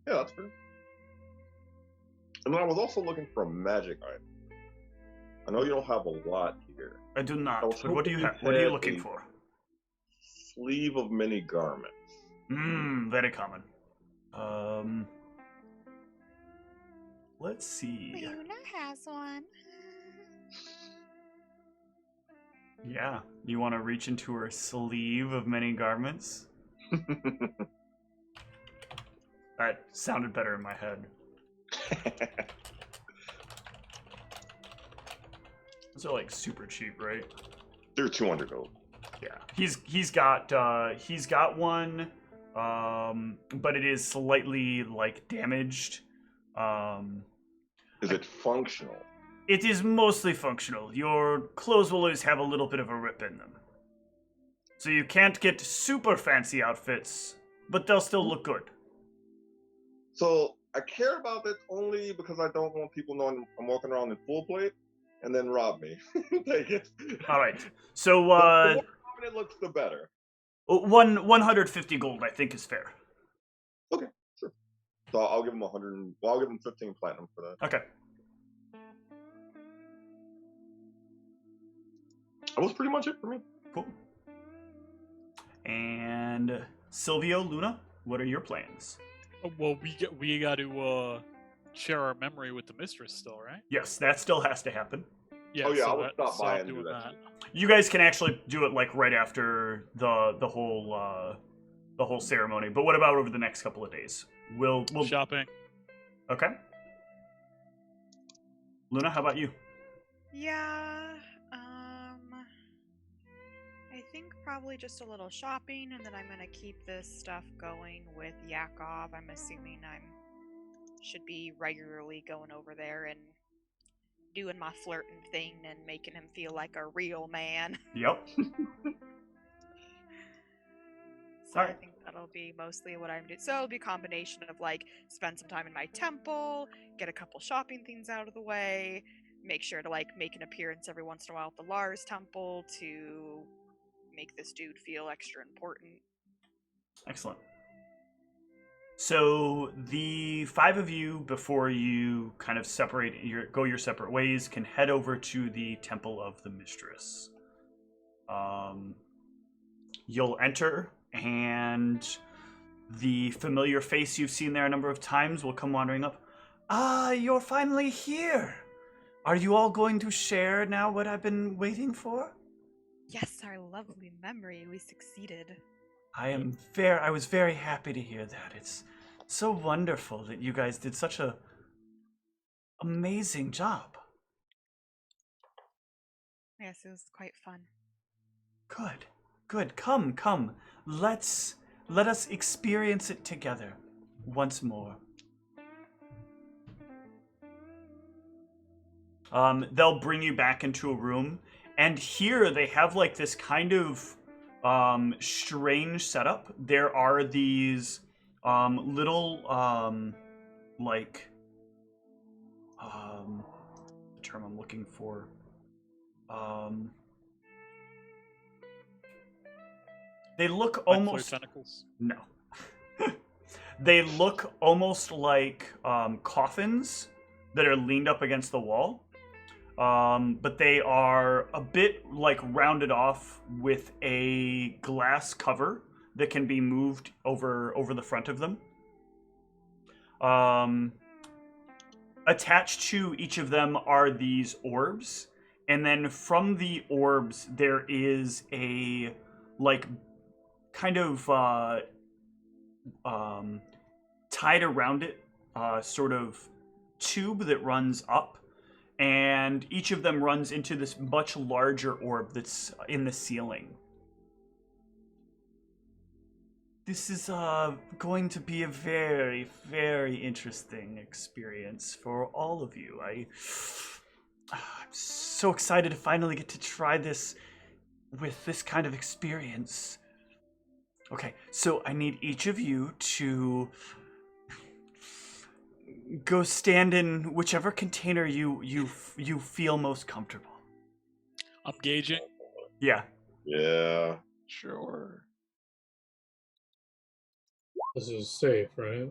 Yeah, that's fair. And then I was also looking for a magic item. I know you don't have a lot here. I do not. But what do you have? What are you looking for? Sleeve of many garments. Very common. Let's see. Luna has one. Yeah, you want to reach into her sleeve of many garments? That sounded better in my head. Those are like super cheap, right? They're 200 gold. Yeah, he's got one, but it is slightly like damaged. Is it functional? It is mostly functional. Your clothes will always have a little bit of a rip in them. So you can't get super fancy outfits, but they'll still look good. So I care about it only because I don't want people knowing I'm walking around in full plate and then rob me. Take it. All right. So the more common it looks, the better. 150 gold, I think, is fair. Okay, sure. So I'll give him 100. Well, I'll give him 15 platinum for that. Okay. That was pretty much it for me. Cool. And Silvio, Luna, what are your plans? Well, we got to share our memory with the mistress still, right? Yes, that still has to happen. Yeah, oh yeah, so I will stop by and do doing that. You guys can actually do it like right after the whole ceremony. But what about over the next couple of days? We'll shopping. Okay. Luna, how about you? Yeah, I think probably just a little shopping, and then I'm gonna keep this stuff going with Yakov. I'm assuming should be regularly going over there and doing my flirting thing and making him feel like a real man. Yep. So I think that'll be mostly what I'm doing. So it'll be a combination of like spend some time in my temple, get a couple shopping things out of the way, make sure to like make an appearance every once in a while at the Lars temple to make this dude feel extra important. Excellent. So the 5 of you, before you kind of go your separate ways, can head over to the Temple of the Mistress. You'll enter, and the familiar face you've seen there a number of times will come wandering up. Ah, you're finally here! Are you all going to share now what I've been waiting for? Yes, our lovely memory. We succeeded. I was very happy to hear that. It's so wonderful that you guys did such a amazing job. Yes, it was quite fun. Good. Come. Let us experience it together once more. They'll bring you back into a room, and here they have like this kind of strange setup. There are these little the term I'm looking for, they look almost tentacles. No. They look almost like coffins that are leaned up against the wall. But they are a bit like rounded off with a glass cover that can be moved over the front of them. Attached to each of them are these orbs, and then from the orbs there is a like kind of tied around it sort of tube that runs up. And each of them runs into this much larger orb that's in the ceiling. This is going to be a very, very interesting experience for all of you. I'm so excited to finally get to try this with this kind of experience. Okay, so I need each of you to go stand in whichever container you feel most comfortable. I'm gauging. Yeah. Yeah. Sure. This is safe, right?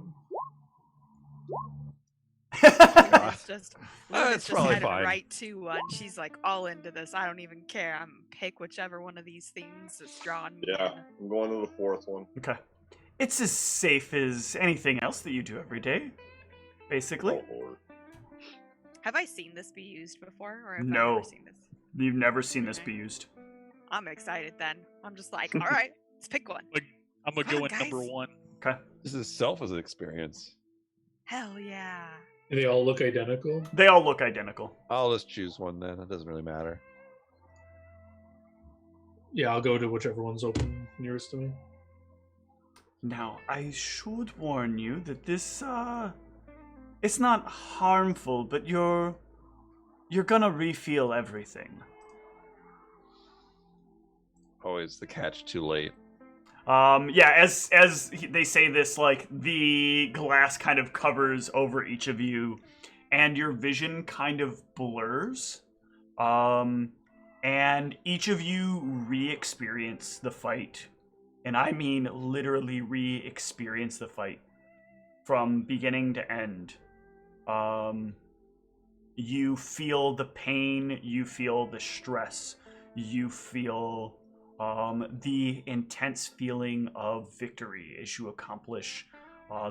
Luna's just, That's probably headed fine. right to one. She's like all into this. I don't even care. I'm pick whichever one of these things is drawing me Yeah. in. I'm going to the fourth one. Okay. It's as safe as anything else that you do every day, basically. Oh, Lord. Have I seen this be used before, or have I No. never seen this? You've never seen this Okay. be used. I'm excited then. I'm just like, all right, let's pick one. I'm gonna Come go on, in number guys. 1. Okay. This is self as an experience. Hell yeah. And they all look identical. They all look identical. I'll just choose one then. It doesn't really matter. Yeah, I'll go to whichever one's open nearest to me. Now, I should warn you that this, it's not harmful, but you're gonna refeel everything. Always the catch too late. Yeah, as they say this, like, the glass kind of covers over each of you, and your vision kind of blurs. And each of you re-experience the fight. And I mean literally re-experience the fight. From beginning to end. You feel the pain, you feel the stress, you feel the intense feeling of victory as you accomplish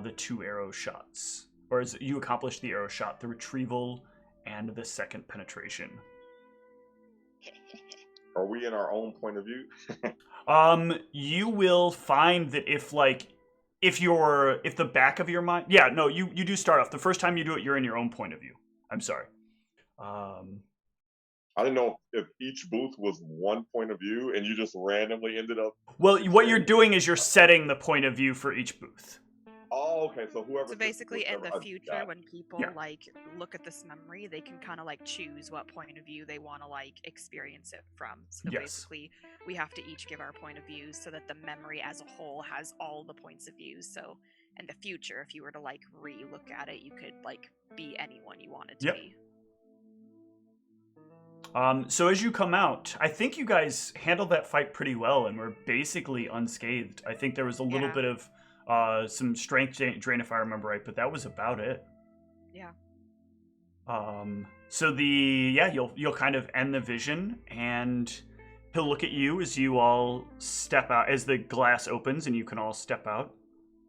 the 2 arrow shots. Or as you accomplish the arrow shot, the retrieval, and the second penetration. Are we in our own point of view? You will find that if the back of your mind... Yeah, no, you do start off. The first time you do it, you're in your own point of view. I'm sorry. I didn't know if each booth was one point of view and you just randomly ended up... Well, what you're doing is you're setting the point of view for each booth. Oh, okay, so whoever... So basically, in the future, when people Yeah. like look at this memory, they can kind of like choose what point of view they want to like experience it from. So Yes. basically, we have to each give our point of views so that the memory as a whole has all the points of views. So in the future, if you were to like re-look at it, you could like be anyone you wanted to Yep. be. So as you come out, I think you guys handled that fight pretty well and were basically unscathed. I think there was a little Yeah. bit of some strength drain, if I remember right, but that was about it. Yeah. So you'll kind of end the vision, and he'll look at you as you all step out, as the glass opens and you can all step out.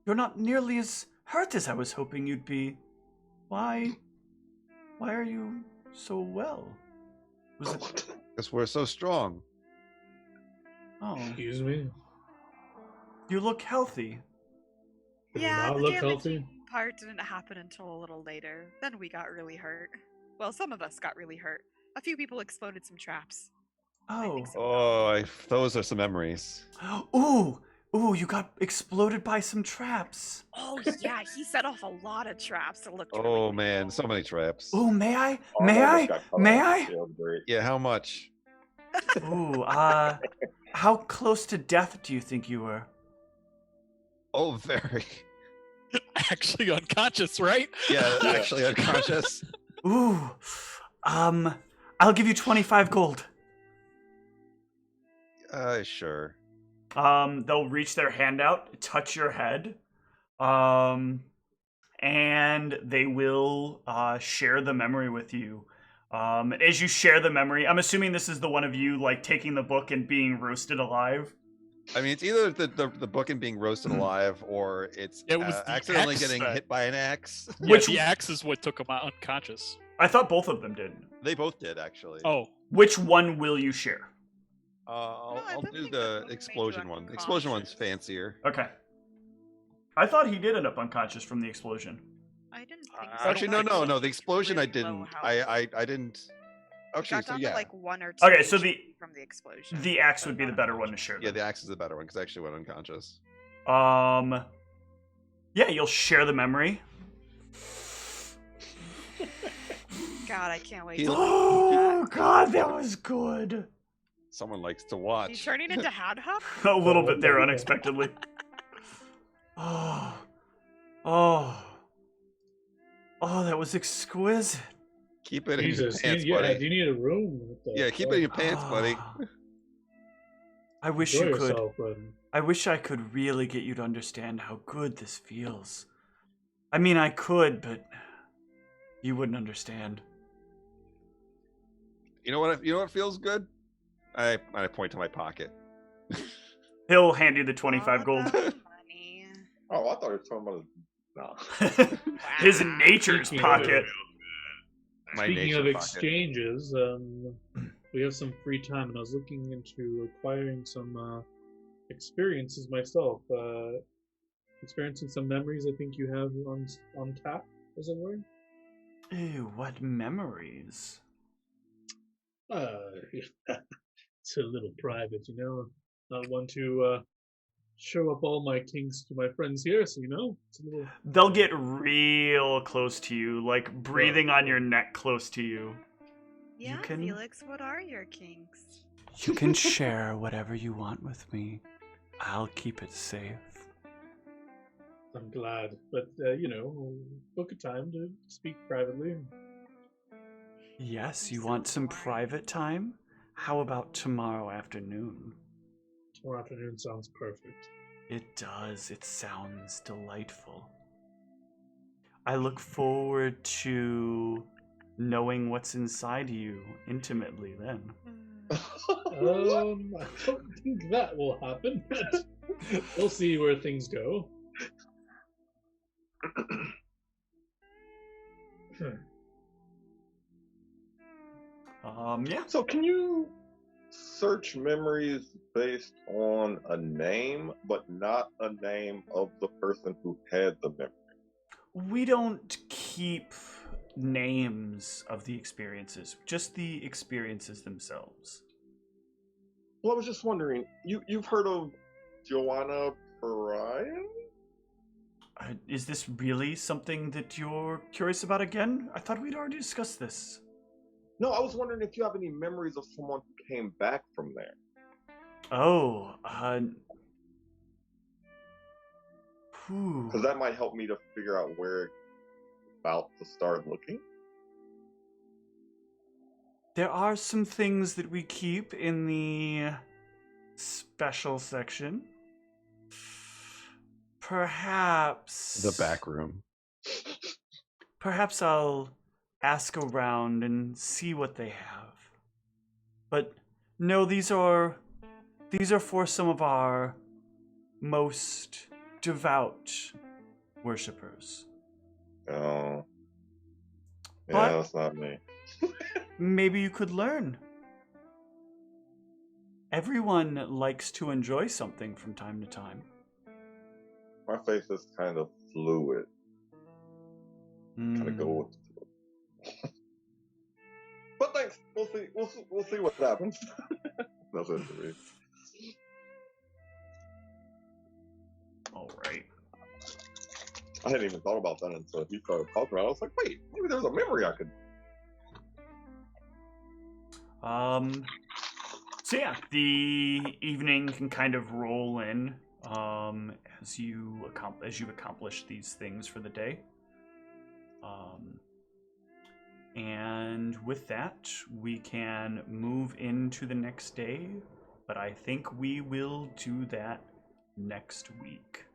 You're not nearly as hurt as I was hoping you'd be. Why are you so well? Was it... Because we're so strong. Oh, Excuse me. you look healthy. Do we Yeah, not the look damaging healthy? part didn't happen until a little later. Then we got really hurt. Well, some of us got really hurt. A few people exploded some traps. I Oh. think so. Oh, those are some memories. Ooh, you got exploded by some traps. Oh yeah, he set off a lot of traps. It looked. Oh really man, cool. so many traps. Ooh, may I? Oh, May almost I? got cut May off. I? Yeah, that was great. Yeah, how much? Ooh, how close to death do you think you were? Oh, very. Actually unconscious, right? Yeah, actually unconscious. Ooh, I'll give you 25 gold. Sure. They'll reach their hand out, touch your head, and they will share the memory with you. As you share the memory, I'm assuming this is the one of you like taking the book and being roasted alive. I mean, it's either the book and being roasted alive, or it's It was the accidentally axe getting that- hit by an axe. Which- The axe is what took him out unconscious. I thought both of them did. They both did, actually. Oh, Which one will you share? I'll, No, I I'll don't do think the that one made you explosion one. The explosion one's unconscious. fancier. Okay. I thought he did end up unconscious from the explosion. I didn't think I so. don't Actually, no, think no, so. no. The explosion I Really low didn't. health. I didn't. It Actually, got so down yeah. to like 1 or 2. Okay, so HP from the explosion. the axe but would be the not better much. one to share. Yeah, then. the axe is the better one because I actually went unconscious. Yeah, you'll share the memory. God, I can't wait. Oh God, that was good. Someone likes to You watch. turning into Hound Hub? A little bit there, unexpectedly. Oh, that was exquisite. Keep it Jesus, in your pants, buddy. do you need a room? Yeah, keep it in your pants, buddy. I wish Enjoy you could. yourself, buddy. I wish I could really get you to understand how good this feels. I mean, I could, but you wouldn't understand. You know what? You know what feels good? I point to my pocket. He'll hand you the 25 gold. Money. Oh, I thought you were talking about no. His nature's pocket. My Speaking nature of pocket. exchanges, we have some free time, and I was looking into acquiring some experiences myself. Experiencing some memories I think you have on tap, as it were. Ew, what memories? It's a little private, you know. Not one to show up all my kinks to my friends here, so you know. It's a little... They'll get real close to you, like breathing on your neck close to you. Yeah, Felix, what are your kinks? You can share whatever you want with me. I'll keep it safe. I'm glad, but you know, book a time to speak privately. Yes, you want some private time? How about tomorrow afternoon? Tomorrow afternoon sounds perfect. It does. It sounds delightful. I look forward to knowing what's inside you intimately then. I don't think that will happen, but we'll see where things go. Yeah. So can you search memories based on a name, but not a name of the person who had the memory? We don't keep names of the experiences, just the experiences themselves. Well, I was just wondering, you've heard of Joanna Pariah? Is this really something that you're curious about again? I thought we'd already discussed this. No, I was wondering if you have any memories of someone who came back from there. Oh, Because that might help me to figure out where about to start looking. There are some things that we keep in the special section. Perhaps... The back room. Perhaps I'll ask around and see what they have. But no, these are for some of our most devout worshippers. Oh. But Yeah, that's not me. maybe you could learn. Everyone likes to enjoy something from time to time. My face is kind of fluid. Kind of go with it. But thanks. We'll see. We'll see what happens. That's it for me. All right. I hadn't even thought about that until he started talking about it. I was like, wait, maybe there's a memory I could. So yeah, the evening can kind of roll in as you've accomplished these things for the day. And with that, we can move into the next day, but I think we will do that next week.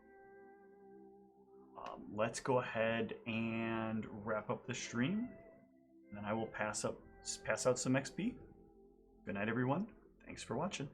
Let's go ahead and wrap up the stream, and then I will pass out some XP. Good night, everyone. Thanks for watching.